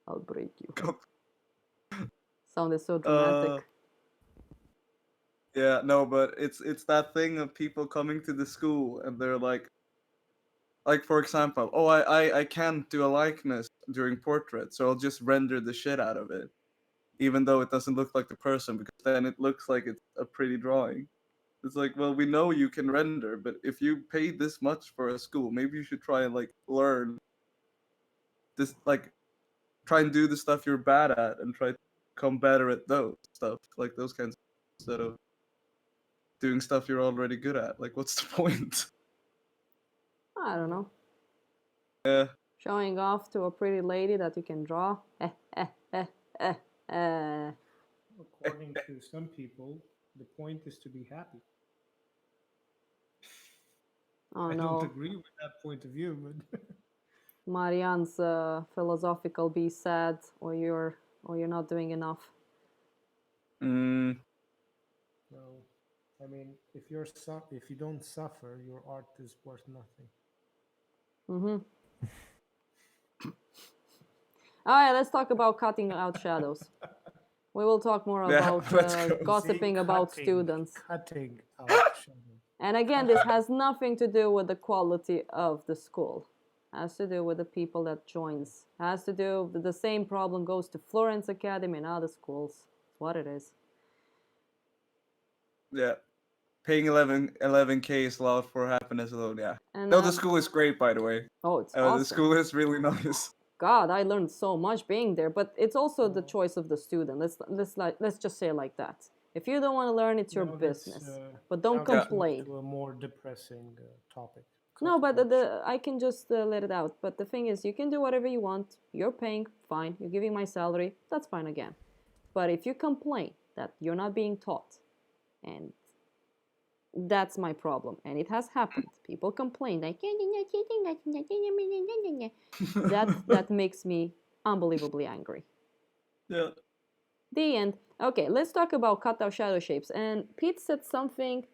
I'll break you. Sounded so dramatic. Yeah, no, but it's that thing of people coming to the school and they're like for example, oh, I can't do a likeness during portrait, so I'll just render the shit out of it, even though it doesn't look like the person, because then it looks like it's a pretty drawing. It's like, well, we know you can render, but if you paid this much for a school, maybe you should try and like learn this, like try and do the stuff you're bad at and try to become better at those stuff, like those kinds of, instead of doing stuff you're already good at. Like, what's the point? I don't know. Yeah. Showing off to a pretty lady that you can draw. According to some people, the point is to be happy. Oh I no. don't agree with that point of view, but Marianne's philosophical be sad or you're not doing enough. Mm, no. I mean, if you don't suffer, your art is worth nothing. Mm-hmm. All right, let's talk about cutting out shadows. We will talk more Yeah, about let's go. gossiping about students. Cutting out shadows. And again, this has nothing to do with the quality of the school. It has to do with the people that joins. It has to do with the same problem goes to Florence Academy and other schools. It's what it is. yeah. Paying 11K is a lot for happiness alone, yeah. And No, the school is great, by the way. oh, it's awesome. The school is really nice. God, I learned so much being there, but it's also the choice of the student. Let's just say it like that. If you don't want to learn, it's your business. But don't complain. To a more depressing topic. No, but I can just let it out. But the thing is, you can do whatever you want. You're paying, fine. You're giving my salary, that's fine again. But if you complain that you're not being taught, and that's my problem, and it has happened. People complain like that makes me unbelievably angry. Yeah. The end. Okay, let's talk about cutout shadow shapes. And Pete said something.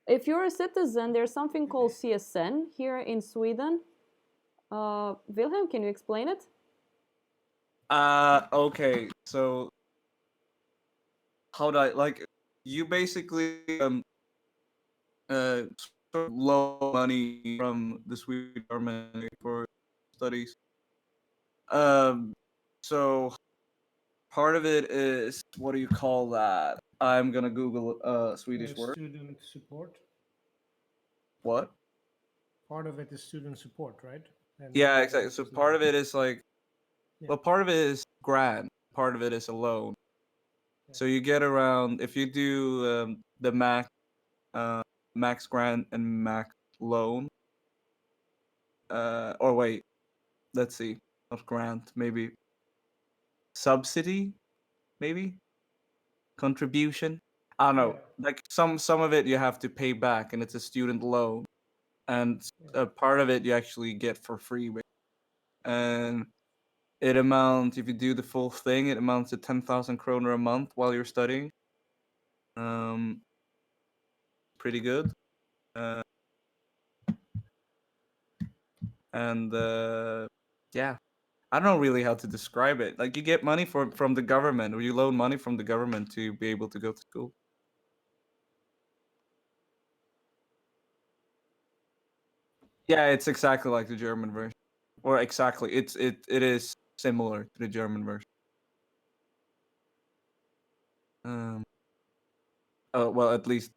If you're a citizen, there's something called CSN here in Sweden. Wilhelm, can you explain it? Okay. So how do I like? you basically sort of loan money from the Swedish government for studies. So part of it is, what do you call that? I'm gonna Google Swedish word. Student support. What? Part of it is student support, right? And Yeah, part of it exactly. So is part of loan. it is like, Yeah. well, part of it is grant, part of it is a loan. Yeah. So you get around, if you do the max grant and max loan, or wait, let's see, not grant, maybe subsidy, maybe contribution. I don't know. Yeah. Like some of it you have to pay back, and it's a student loan, and Yeah. a part of it you actually get for free. And it amounts, if you do the full thing, it amounts to 10,000 kroner a month while you're studying. Pretty good. And yeah, I don't know really how to describe it. Like, you get money from the government, or you loan money from the government to be able to go to school. Yeah, it's exactly like the German version, or exactly, it is similar to the German version. Well, at least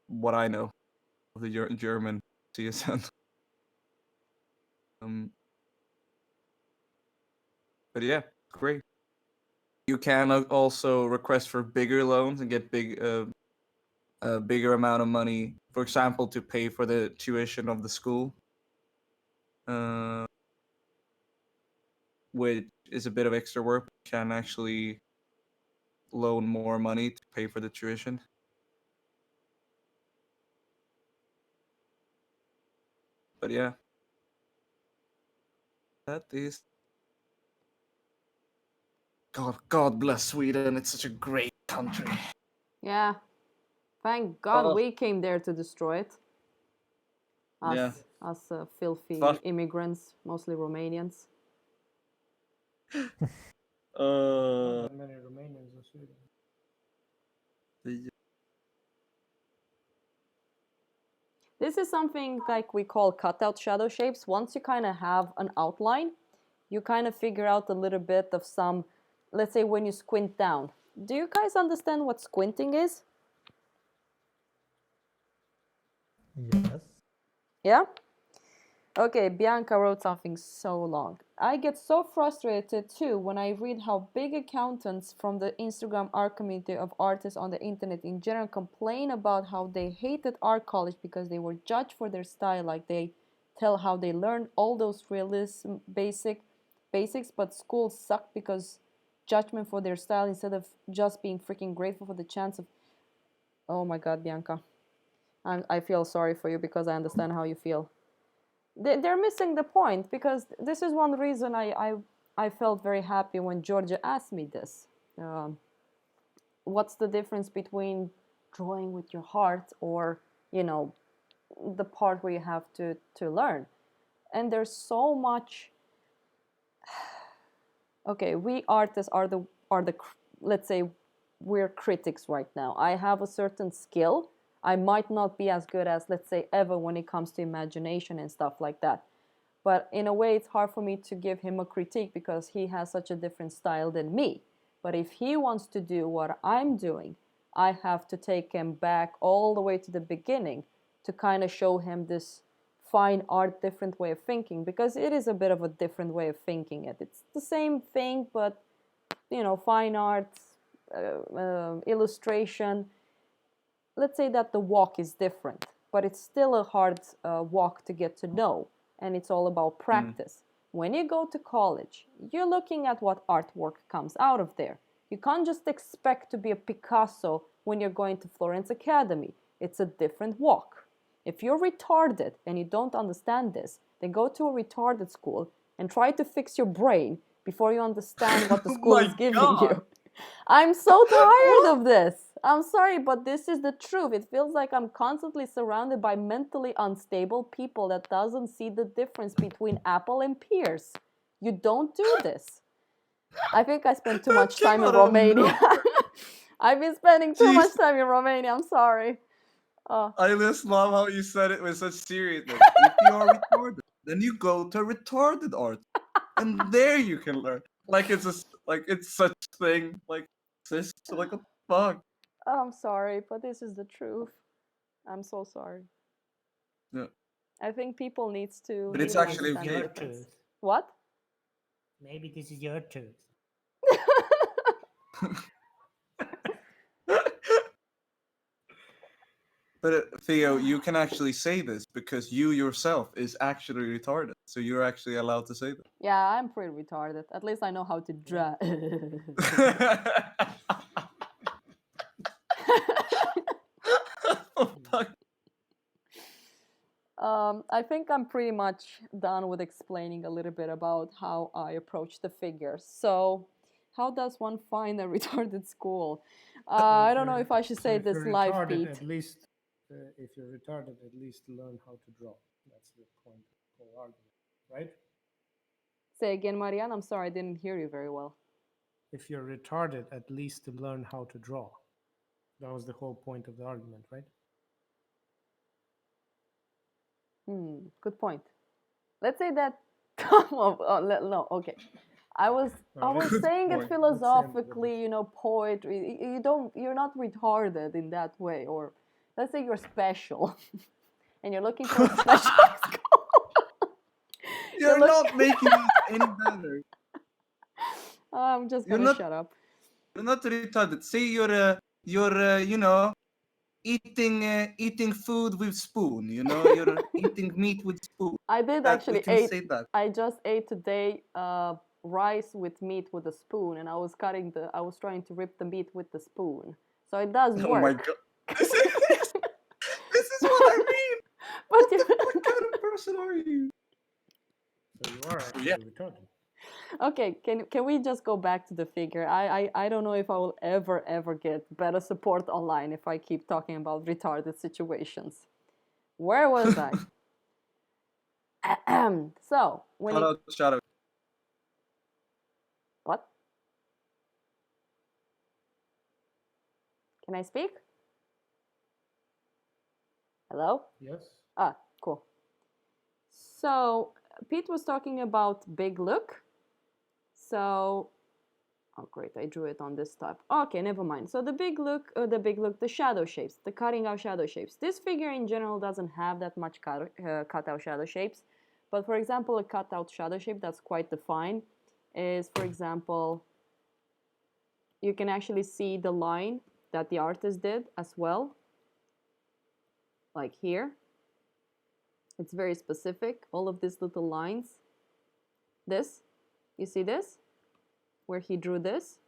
what I know of the German CSN. But yeah, great. You can also request for bigger loans and get a bigger amount of money, for example, to pay for the tuition of the school, which is a bit of extra work. You can actually loan more money to pay for the tuition. But yeah, that is. God bless Sweden. It's such a great country. Yeah. Thank God Oh. we came there to destroy it. Yeah. Us filthy Fuck. immigrants, mostly Romanians. Not that many Romanians in Sweden. This is something like we call cutout shadow shapes. Once you kind of have an outline, you kind of figure out a little bit of some, let's say when you squint down. Do you guys understand what squinting is? Yes. Yeah? Okay, Bianca wrote something so long. I get so frustrated too when I read how big accountants from the Instagram art community of artists on the internet in general complain about how they hated art college because they were judged for their style, like they tell how they learned all those realism basics, but schools suck because judgment for their style instead of just being freaking grateful for the chance of. Oh my God, Bianca, I feel sorry for you because I understand how you feel. They're missing the point, because this is one reason I felt very happy when Georgia asked me this. What's the difference between drawing with your heart or, you know, the part where you have to learn? And there's so much. Okay, we artists are the let's say we're critics right now. I have a certain skill. I might not be as good as, let's say, Eva when it comes to imagination and stuff like that. But in a way, it's hard for me to give him a critique because he has such a different style than me. But if he wants to do what I'm doing, I have to take him back all the way to the beginning to kind of show him this fine art different way of thinking, because it is a bit of a different way of thinking it. It's the same thing, but, you know, fine art, illustration. Let's say that the walk is different, but it's still a hard walk to get to know, and it's all about practice. When you go to college, you're looking at what artwork comes out of there. You can't just expect to be a Picasso when you're going to Florence Academy. It's a different walk. If you're retarded and you don't understand this, then go to a retarded school and try to fix your brain before you understand what the school is giving you. I'm so tired of this. I'm sorry, but this is the truth. It feels like I'm constantly surrounded by mentally unstable people that doesn't see the difference between apple and pears. You don't do this. I think I spent too much time in Romania. I've been spending too much Jeez. time in Romania. I'm sorry. Oh, I just love how you said it with such seriousness. If you are retarded, then you go to retarded art, and there you can learn. Like it's such thing. Like sis, like what the fuck? I'm sorry, but this is the truth. I'm so sorry. Yeah. I think people needs to But it's really actually understand the okay. Your difference. truth. What? Maybe this is your truth. But Theo, you can actually say this because you yourself is actually retarded, so you're actually allowed to say Yeah, I'm pretty retarded. At least I know how to draw. that. Oh, fuck. I think I'm pretty much done with explaining a little bit about how I approach the figures. So, how does one find a retarded school? I don't know if I should say if this you're live, retarded, Pete. at least if you're retarded, at least learn how to draw. That's the point of the whole argument, right? Say again, Marianne. I'm sorry, I didn't hear you very well. If you're retarded, at least to learn how to draw. That was the whole point of the argument, right? Good point. Let's say that. No, okay. I was Good saying it point. philosophically, poetry. You're not retarded in that way, or let's say you're special, and you're looking for a special school. You're not making this any better. I'm just You're gonna not- shut up. You're not retarded. Say you're eating food with spoon. You're eating meat with spoon. I did We actually can say that. I just ate today rice with meat with a spoon, and I was trying to rip the meat with the spoon. So it does work. Oh my god. This is what I mean. But What kind of person are you? So you are actually Yeah. retarded. okay, can we just go back to the figure? I don't know if I will ever get better support online if I keep talking about retarded situations. Where was I? So when Shout it, out Shadow. what? Can I speak? Hello? Yes. Ah, cool. So Pete was talking about big look. So, oh great, I drew it on this type. Okay, never mind. So the big look, the shadow shapes, the cutting out shadow shapes. This figure in general doesn't have that much cut out shadow shapes. But for example, a cut out shadow shape that's quite defined is, for example, you can actually see the line that the artist did as well. Like here. It's very specific, all of these little lines. This, you see this? Where he drew this?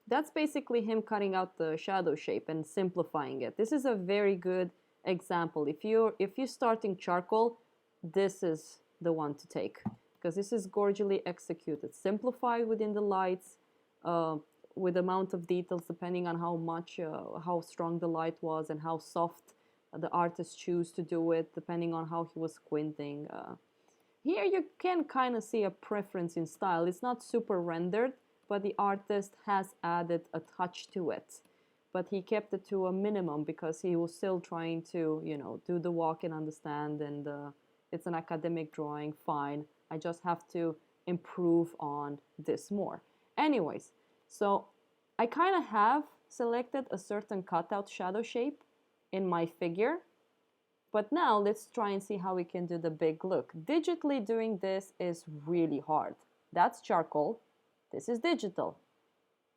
That's basically him cutting out the shadow shape and simplifying it. This is a very good example. If you're starting charcoal, this is the one to take, because this is gorgeously executed, simplified within the lights, with amount of details depending on how strong the light was and how soft the artist choose to do it, depending on how he was squinting. Here you can kind of see a preference in style. It's not super rendered, but the artist has added a touch to it. But he kept it to a minimum because he was still trying to, do the walk and understand, and it's an academic drawing, fine. I just have to improve on this more. Anyways, so I kind of have selected a certain cutout shadow shape in my figure. But now let's try and see how we can do the big look. Digitally doing this is really hard. That's charcoal. This is digital.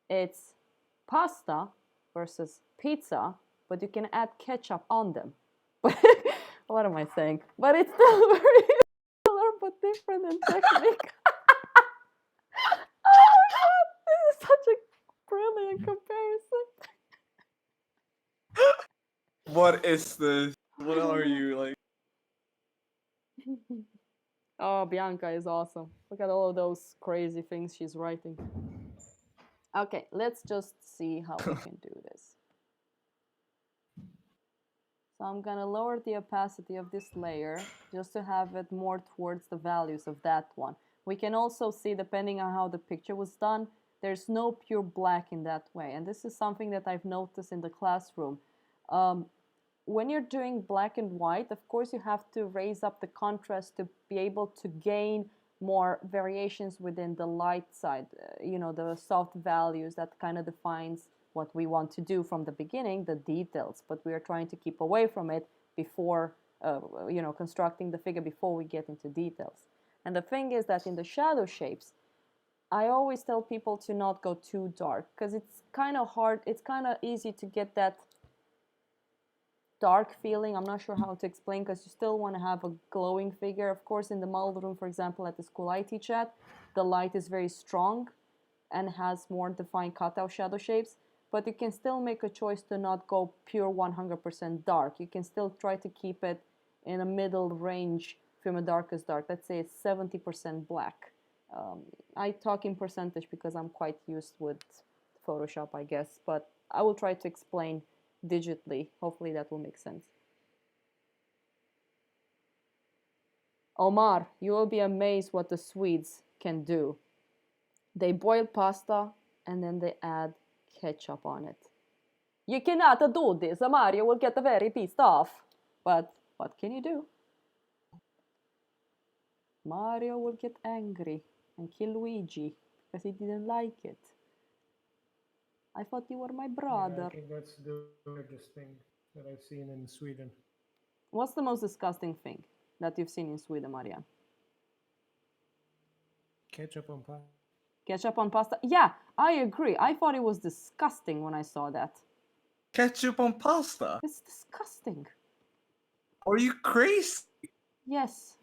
It's pasta versus pizza, but you can add ketchup on them. What am I saying? But it's still very similar but different in technique. Oh my god, this is such a brilliant comparison. What is this? What are you like? Oh, Bianca is awesome. Look at all of those crazy things she's writing. Okay, let's just see how we can do this. So I'm gonna lower the opacity of this layer just to have it more towards the values of that one. We can also see, depending on how the picture was done, There's no pure black in that way. And this is something that I've noticed in the classroom. When you're doing black and white, of course, you have to raise up the contrast to be able to gain more variations within the light side, the soft values that kind of defines what we want to do from the beginning, the details, but we are trying to keep away from it before, constructing the figure before we get into details. And the thing is that in the shadow shapes, I always tell people to not go too dark because it's kind of hard, it's kind of easy to get that dark feeling. I'm not sure how to explain because you still want to have a glowing figure. Of course, in the model room, for example, at the school I teach at, the light is very strong and has more defined cutout shadow shapes, but you can still make a choice to not go pure 100% dark. You can still try to keep it in a middle range from a darkest dark. Let's say it's 70% black. I talk in percentage because I'm quite used with Photoshop, I guess, but I will try to explain digitally. Hopefully that will make sense. Omar, you will be amazed what the Swedes can do. They boil pasta and then they add ketchup on it. You cannot do this. Mario will get very pissed off. But what can you do? Mario will get angry and kill Luigi because he didn't like it. I thought you were my brother. Yeah, I think that's the weirdest thing that I've seen in Sweden. What's the most disgusting thing that you've seen in Sweden, Marianne? Ketchup on pasta. Ketchup on pasta? Yeah, I agree. I thought it was disgusting when I saw that. Ketchup on pasta? It's disgusting. Are you crazy? Yes,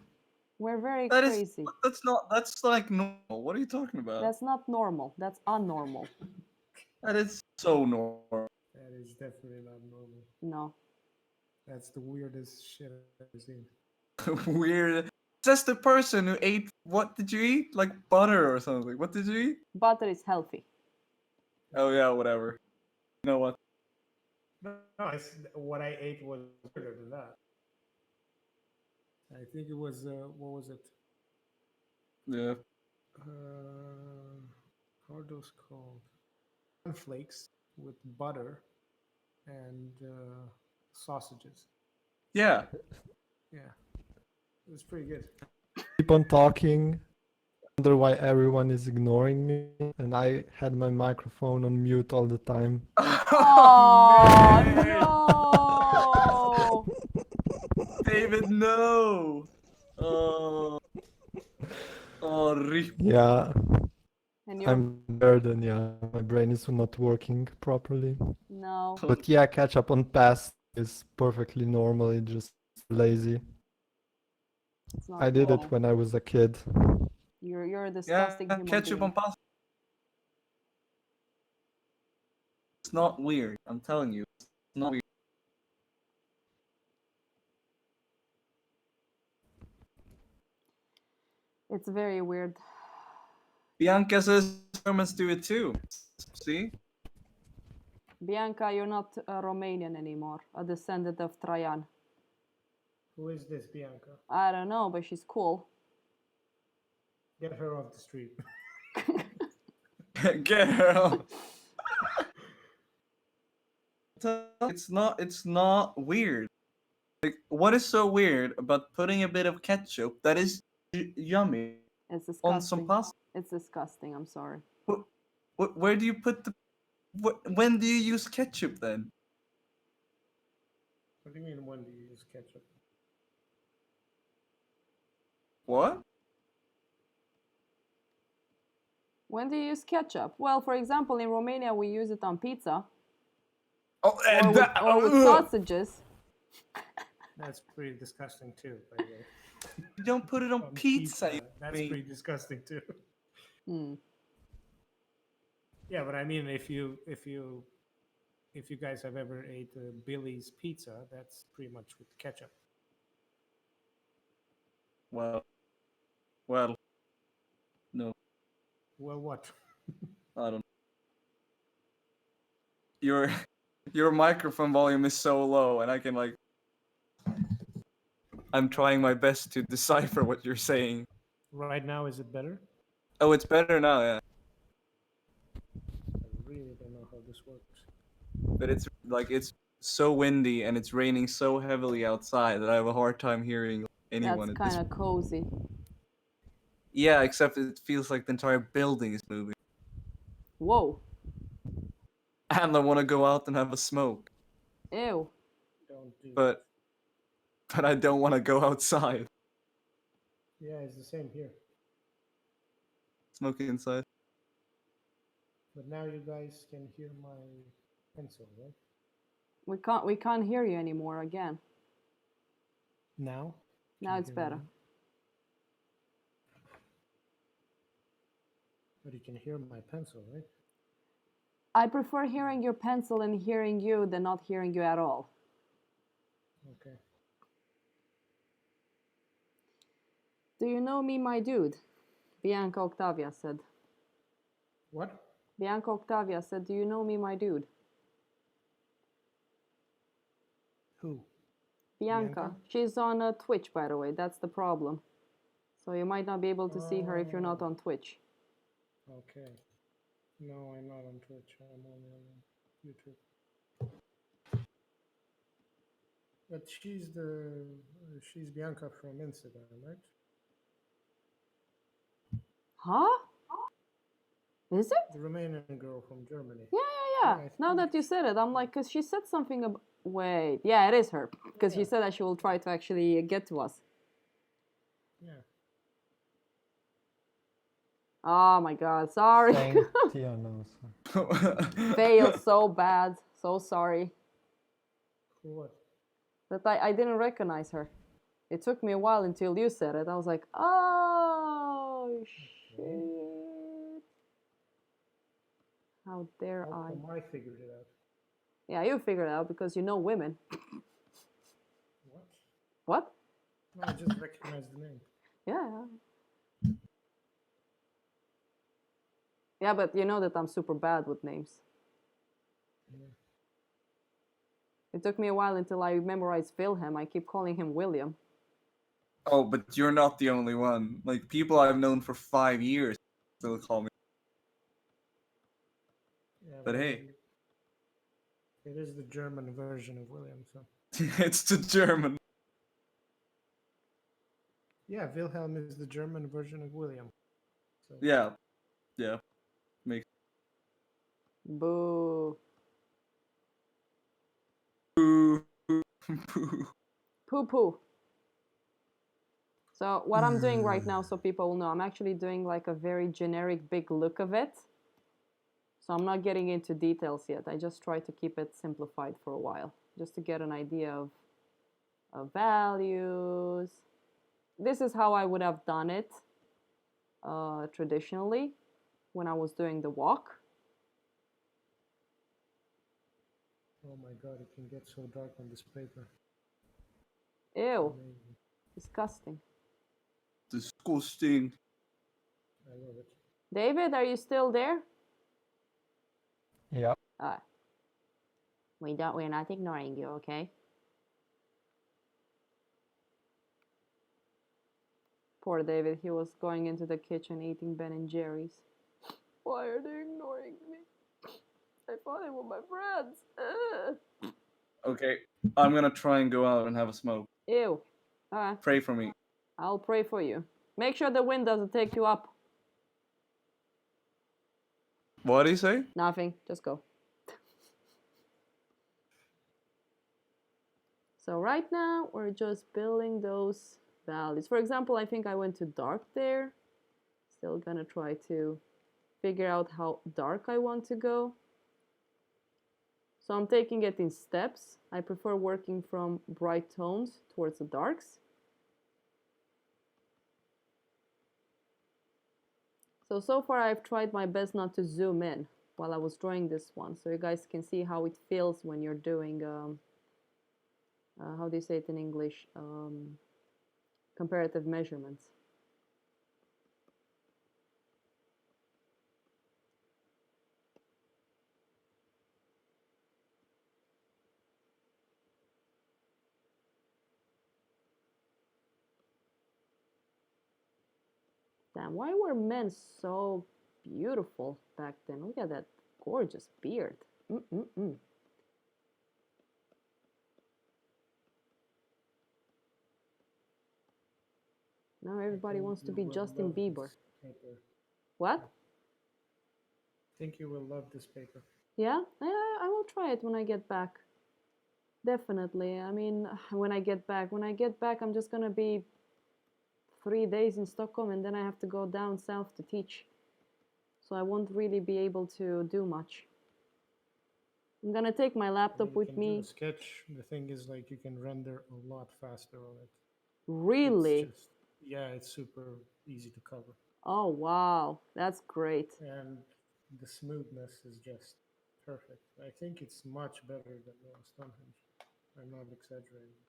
we're very That crazy. that's like normal. What are you talking about? That's not normal. That's unnormal. That is so normal. That is definitely not normal. No. That's the weirdest shit I've ever seen. Weird. Says the person who ate. What did you eat? Like butter or something. What did you eat? Butter is healthy. Oh yeah, whatever. You know what? No, what I ate was weirder than that. I think it was what was it? Yeah. How are those called? Cornflakes with butter and sausages. Yeah. Yeah, it was pretty good. Keep on talking. Wonder why everyone is ignoring me, and I had my microphone on mute all the time. Oh, man. no! David, no. Rip. Yeah, And you're... I'm there then, yeah. My brain is not working properly. No. But yeah, ketchup on pasta is perfectly normal, it's just lazy. It's not I did it normal. when I was a kid. You're a Yeah, disgusting human ketchup being. on pasta. It's not weird. I'm telling you, it's not weird. It's very weird. Bianca says Germans do it too. See? Bianca, you're not a Romanian anymore, a descendant of Traian. Who is this Bianca? I don't know, but she's cool. Get her off the street. Get her off. It's not weird. Like, what is so weird about putting a bit of ketchup that is yummy It's on some disgusting. pasta? It's disgusting, I'm sorry. Where do you put the? When do you use ketchup then? What do you mean when do you use ketchup? What? When do you use ketchup? Well, for example, in Romania, we use it on pizza. Oh, Or with sausages. That's pretty disgusting too, by the way. You don't put it on pizza. you That's mean. pretty disgusting too. Hmm. Yeah, but I mean, if you guys have ever ate Billy's pizza, that's pretty much with ketchup. Well, no, Well, what? I don't. Your microphone volume is so low, and I can like. I'm trying my best to decipher what you're saying. Right now, is it better? Oh, it's better now, yeah. really don't know how this works. But it's so windy and it's raining so heavily outside that I have a hard time hearing anyone That's at this. kind of cozy. Yeah, except it feels like the entire building is moving. Whoa. And I want to go out and have a smoke, Ew. Don't do but I don't want to go outside. that. Yeah, it's the same here. Smoking inside. But now you guys can hear my pencil, right? We can't hear you anymore again. Now? Now Can you it's hear me better. now? But you can hear my pencil, right? I prefer hearing your pencil and hearing you than not hearing you at all. Okay. Do you know me, my dude? Bianca Octavia said. What? Bianca Octavia said, do you know me, my dude? Who? Bianca. Bianca? She's on Twitch, by the way. That's the problem. So you might not be able to see her if you're not Oh. on Twitch. Okay. No, I'm not on Twitch. I'm only on YouTube. But she's Bianca from Instagram, right? Huh? Is it? The Romanian girl from Germany. Yeah. Yeah, I Now that you said it, I'm like, because she said something about... Wait, yeah, it is her. Because she Yeah. said that she will try to actually get to us. Yeah. Oh my god, sorry. Thank Tia knows her. Failed so bad. So sorry. For what? That I didn't recognize her. It took me a while until you said it. I was like, oh, shit. How dare How I? come I figured it out? Yeah, you figured it out because you know women. What? What? No, I just recognized the name. Yeah. Yeah, but you know that I'm super bad with names. Yeah. It took me a while until I memorized Wilhelm. I keep calling him William. Oh, but you're not the only one. Like people I've known for 5 years still call me. Yeah, But well, hey. it is the German version of William, so. It's the German. Yeah, Wilhelm is the German version of William. So. Yeah. Yeah. Makes Boo. boo. Poo poo. So what I'm doing right now, so people will know, I'm actually doing like a very generic big look of it. So I'm not getting into details yet. I just try to keep it simplified for a while, just to get an idea of values. This is how I would have done it traditionally when I was doing the walk. Oh my god, it can get so dark on this paper. Ew, Amazing. disgusting. Disgusting. I love it. David, are you still there? Yeah. We're not ignoring you, okay? Poor David, he was going into the kitchen eating Ben and Jerry's. Why are they ignoring me? I thought they were my friends. Ugh. Okay, I'm gonna try and go out and have a smoke. Ew. Alright, Pray for me. I'll pray for you. Make sure the wind doesn't take you up. What do you say? Nothing, just go. So right now, we're just building those values. For example, I think I went too dark there. Still gonna try to figure out how dark I want to go. So I'm taking it in steps. I prefer working from bright tones towards the darks. So far I've tried my best not to zoom in while I was drawing this one, so you guys can see how it feels when you're doing, how do you say it in English? Comparative measurements. Damn, why were men so beautiful back then? Look at that gorgeous beard. Mm-mm-mm. Now everybody wants to be Justin Bieber. What? I think you will love this paper. Yeah, I will try it when I get back. Definitely. I mean, when I get back, I'm just gonna be 3 days in Stockholm, and then I have to go down south to teach. So I won't really be able to do much. I'm gonna take my laptop You with can do me. a sketch. The thing is, like, you can render a lot faster on it. Really? It's just, yeah, it's super easy to cover. Oh, wow. That's great. And the smoothness is just perfect. I think it's much better than Stonehenge. I'm not exaggerating.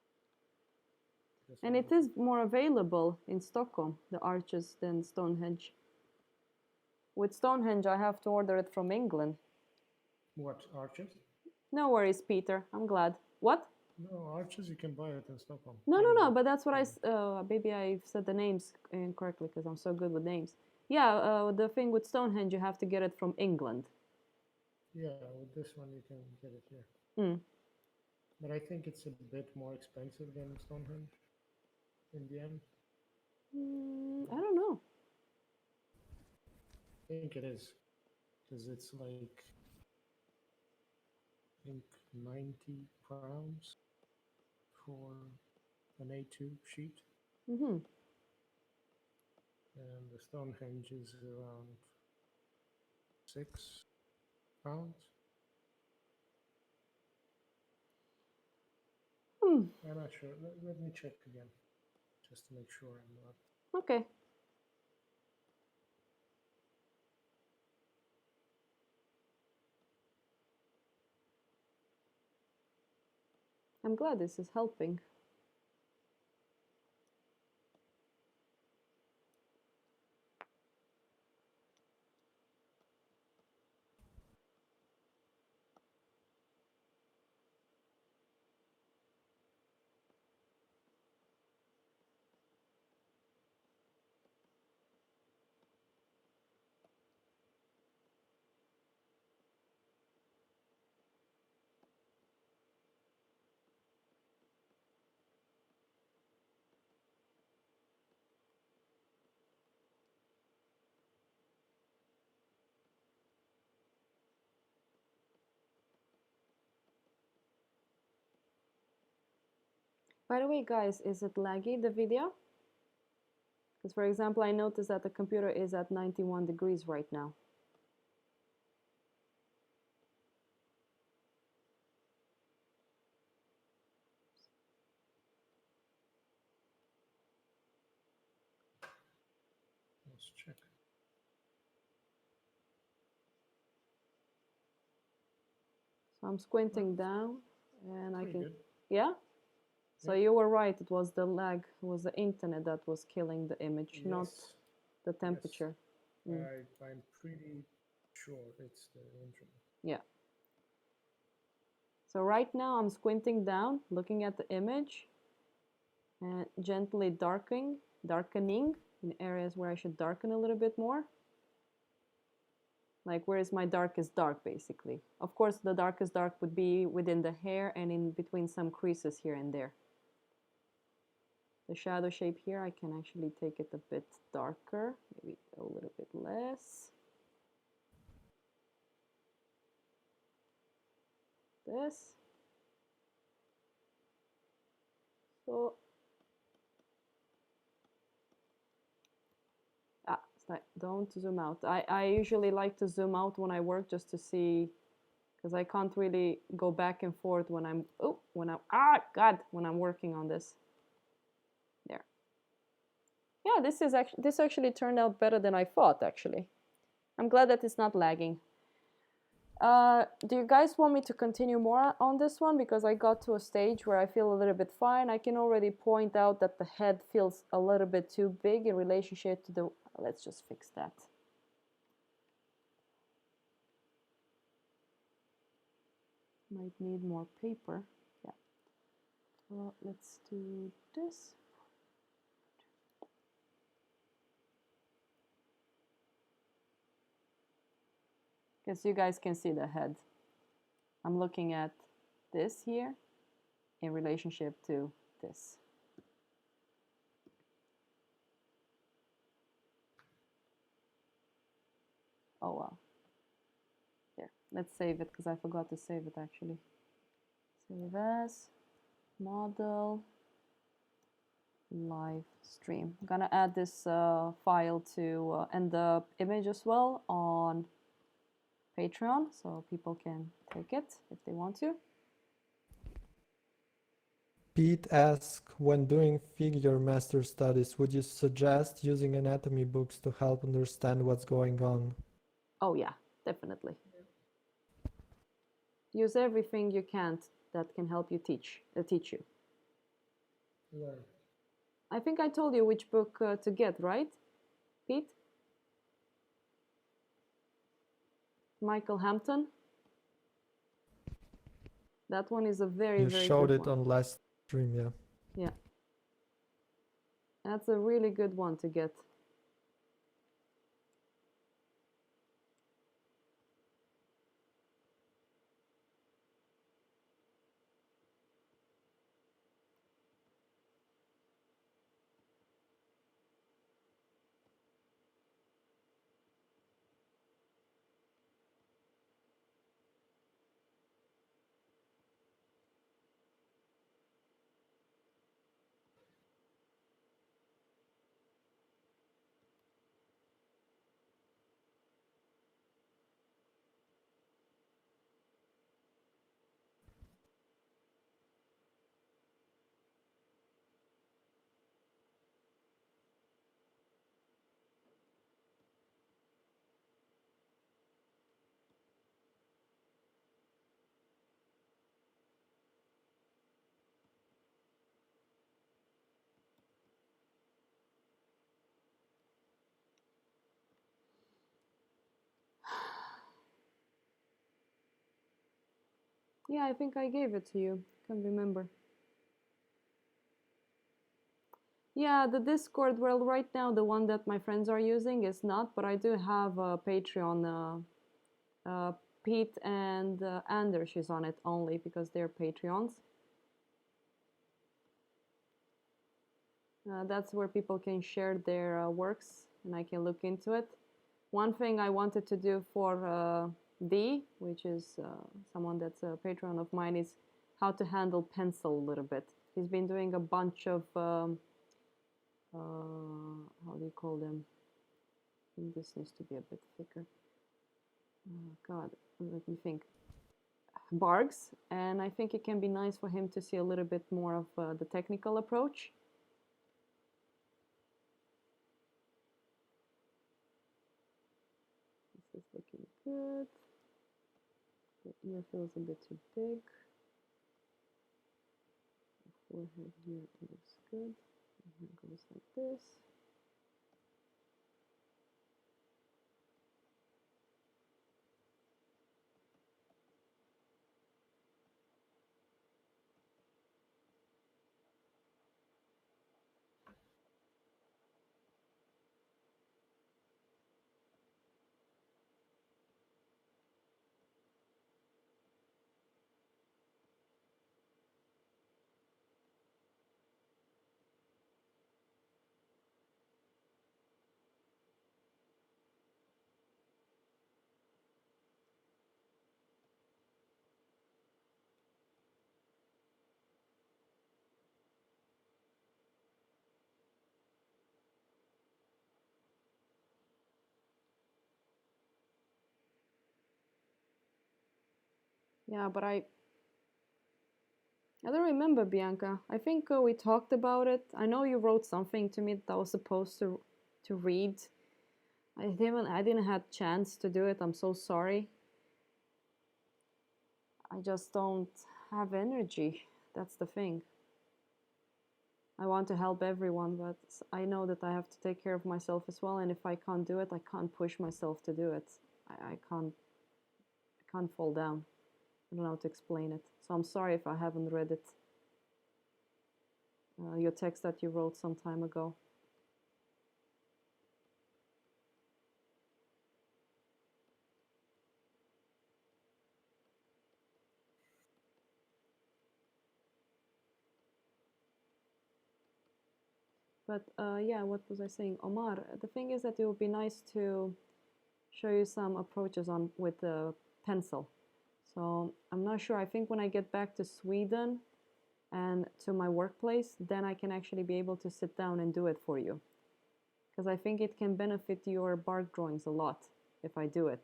Just And it wonderful. is more available in Stockholm, the arches, than Stonehenge. With Stonehenge, I have to order it from England. What, arches? No worries, Peter. I'm glad. What? No, arches you can buy it in Stockholm. No, no, no. Anywhere. But that's what maybe I said the names incorrectly because I'm so good with names. Yeah, the thing with Stonehenge, you have to get it from England. Yeah, with this one you can get it here. Mm. But I think it's a bit more expensive than Stonehenge in the end. I don't know. I think it is. Because it's like, I think 90 pounds for an A2 sheet. Mm-hmm. And the Stonehenge is around 6 pounds. I'm not sure. Let me check again, just to make sure I'm not. Okay. I'm glad this is helping. By the way, guys, is it laggy, the video? Because, for example, I noticed that the computer is at 91 degrees right now. Let's check. So I'm squinting down, and I can... Good. Yeah? So Yeah. you were right, it was the lag, it was the internet that was killing the image, not Yes. the temperature. I'm pretty sure it's the internet. Yeah. So right now I'm squinting down, looking at the image, and gently darkening in areas where I should darken a little bit more. Like, where is my darkest dark, basically. Of course, the darkest dark would be within the hair and in between some creases here and there. The shadow shape here, I can actually take it a bit darker, maybe a little bit less. This. So, don't zoom out. I usually like to zoom out when I work just to see, because I can't really go back and forth when I'm, when I'm working on this. There. Yeah, this actually turned out better than I thought, actually. I'm glad that it's not lagging. Do you guys want me to continue more on this one? Because I got to a stage where I feel a little bit fine. I can already point out that the head feels a little bit too big in relationship to the... Let's just fix that. Might need more paper. Yeah. Well, let's do this. Because you guys can see the head. I'm looking at this here in relationship to this. Oh wow. There, let's save it because I forgot to save it actually. Save as model live stream. I'm gonna add this file to and the image as well on Patreon so people can take it if they want to. Pete asks, when doing figure master studies, would you suggest using anatomy books to help understand what's going on? Oh yeah, definitely. Use everything you can that can help you teach you. Learn. I think I told you which book to get, right, Pete? Michael Hampton. That one is a very, You very showed good it one. on last stream, yeah. Yeah. That's a really good one to get. Yeah, I think I gave it to you. Can't remember. Yeah, the Discord, well, right now the one that my friends are using is not, but I do have a Patreon. Pete and Anders is on it only because they're Patreons. That's where people can share their works and I can look into it. One thing I wanted to do for D, which is someone that's a patron of mine, is how to handle pencil a little bit. He's been doing a bunch of, how do you call them? I think this needs to be a bit thicker. Oh, God, let me think. Bargs, and I think it can be nice for him to see a little bit more of the technical approach. This is looking good. The ear feels a bit too big. The forehead here looks good. And it goes like this. Yeah, but I don't remember, Bianca. I think we talked about it. I know you wrote something to me that I was supposed to read. I didn't have chance to do it. I'm so sorry. I just don't have energy. That's the thing. I want to help everyone, but I know that I have to take care of myself as well. And if I can't do it, I can't push myself to do it. I can't fall down. I don't know how to explain it. So I'm sorry if I haven't read it. Your text that you wrote some time ago. But yeah, what was I saying? Omar, the thing is that it would be nice to show you some approaches on with the pencil. So I'm not sure. I think when I get back to Sweden and to my workplace, then I can actually be able to sit down and do it for you. Because I think it can benefit your bark drawings a lot if I do it.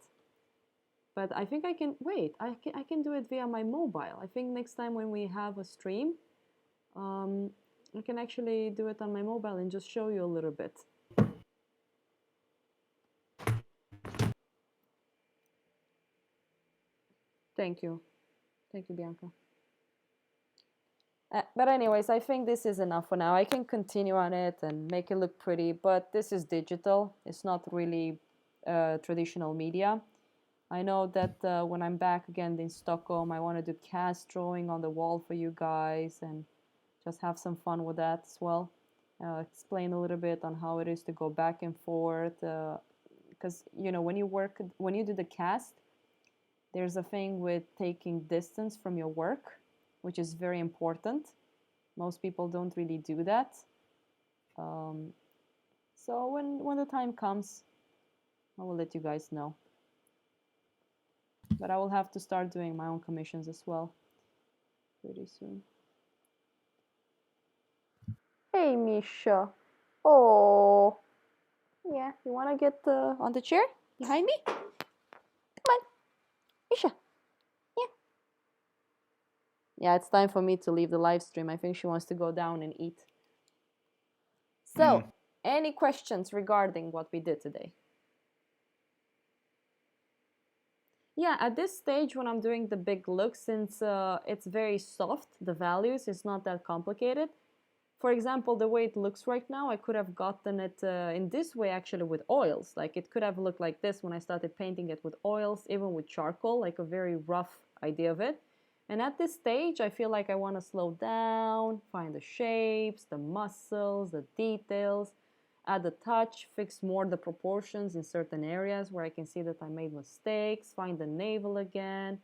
But I think I can, wait, I can do it via my mobile. I think next time when we have a stream, I can actually do it on my mobile and just show you a little bit. Thank you. Thank you, Bianca. But anyways, I think this is enough for now. I can continue on it and make it look pretty, but this is digital. It's not really traditional media. I know that when I'm back again in Stockholm, I want to do cast drawing on the wall for you guys and just have some fun with that as well. Explain a little bit on how it is to go back and forth. Because, you know, when you do the cast, there's a thing with taking distance from your work, which is very important. Most people don't really do that. So when the time comes, I will let you guys know. But I will have to start doing my own commissions as well pretty soon. Hey, Misha. Oh, yeah. You want to get on the chair behind me? Come on, Misha. Yeah. Yeah, it's time for me to leave the live stream. I think she wants to go down and eat. So, any questions regarding what we did today? Yeah, at this stage when I'm doing the big look, since it's very soft, the values, it's not that complicated. For example, the way it looks right now, I could have gotten it in this way actually with oils. Like it could have looked like this when I started painting it with oils, even with charcoal, like a very rough idea of it. And at this stage, I feel like I want to slow down, find the shapes, the muscles, the details, add a touch, fix more the proportions in certain areas where I can see that I made mistakes, find the navel again,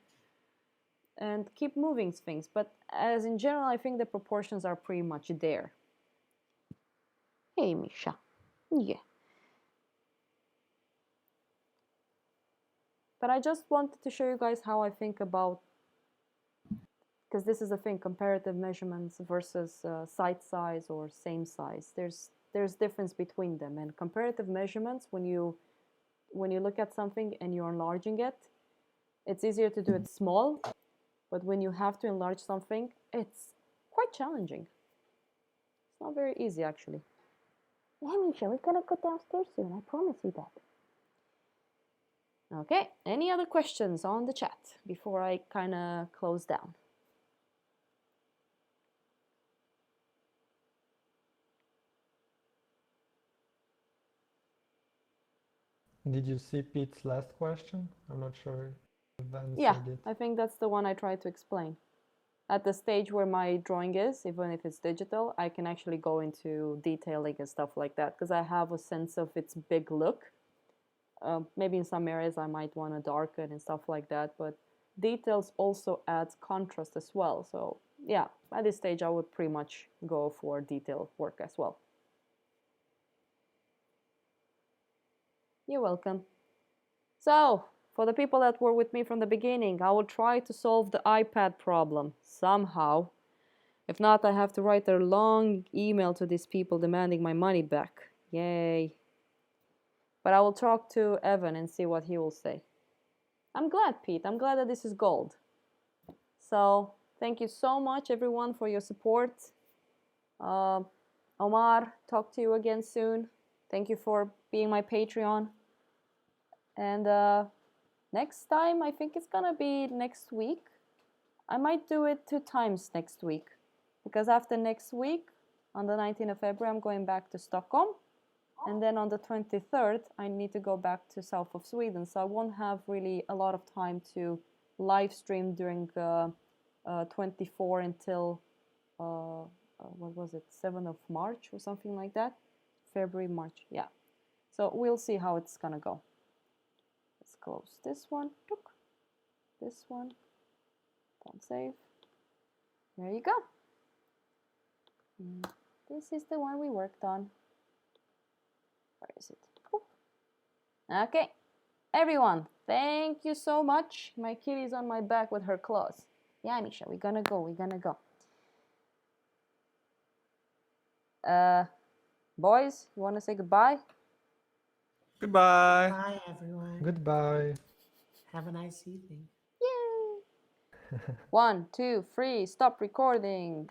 and keep moving things. But as in general, I think the proportions are pretty much there. Hey, Misha. Yeah. But I just wanted to show you guys how I think about, because this is a thing, comparative measurements versus site size or same size. There's difference between them, and comparative measurements, when you look at something and you're enlarging it, it's easier to do it small, but when you have to enlarge something, it's quite challenging. It's not very easy, actually. Yeah, Misha, we're gonna go downstairs soon, I promise you that. Okay, any other questions on the chat before I kind of close down? Did you see Pete's last question? I'm not sure if you've answered Yeah, it. I think that's the one I tried to explain. At the stage where my drawing is, even if it's digital, I can actually go into detailing and stuff like that because I have a sense of its big look. Maybe in some areas I might want to darken and stuff like that, but details also adds contrast as well. So yeah, at this stage I would pretty much go for detail work as well. You're welcome. So, for the people that were with me from the beginning, I will try to solve the iPad problem somehow. If not, I have to write a long email to these people demanding my money back. Yay. But I will talk to Evan and see what he will say. I'm glad, Pete. I'm glad that this is gold. So, thank you so much, everyone, for your support. Omar, talk to you again soon. Thank you for being my Patreon. And next time, I think it's gonna be next week. I might do it 2 times next week. Because after next week, on the 19th of February, I'm going back to Stockholm. And then on the 23rd, I need to go back to south of Sweden. So I won't have really a lot of time to live stream during 24 until, what was it, 7th of March or something like that? February, March, yeah. So we'll see how it's gonna go. Let's close this one. This one. Don't save. There you go. This is the one we worked on. Where is it? Poof. Okay. Everyone, thank you so much. My kitty's on my back with her claws. Yeah, Misha, we're gonna go. We're gonna go. Boys, you want to say goodbye? Goodbye. Bye, everyone. Goodbye. Have a nice evening. Yay! 1, 2, 3, stop recording.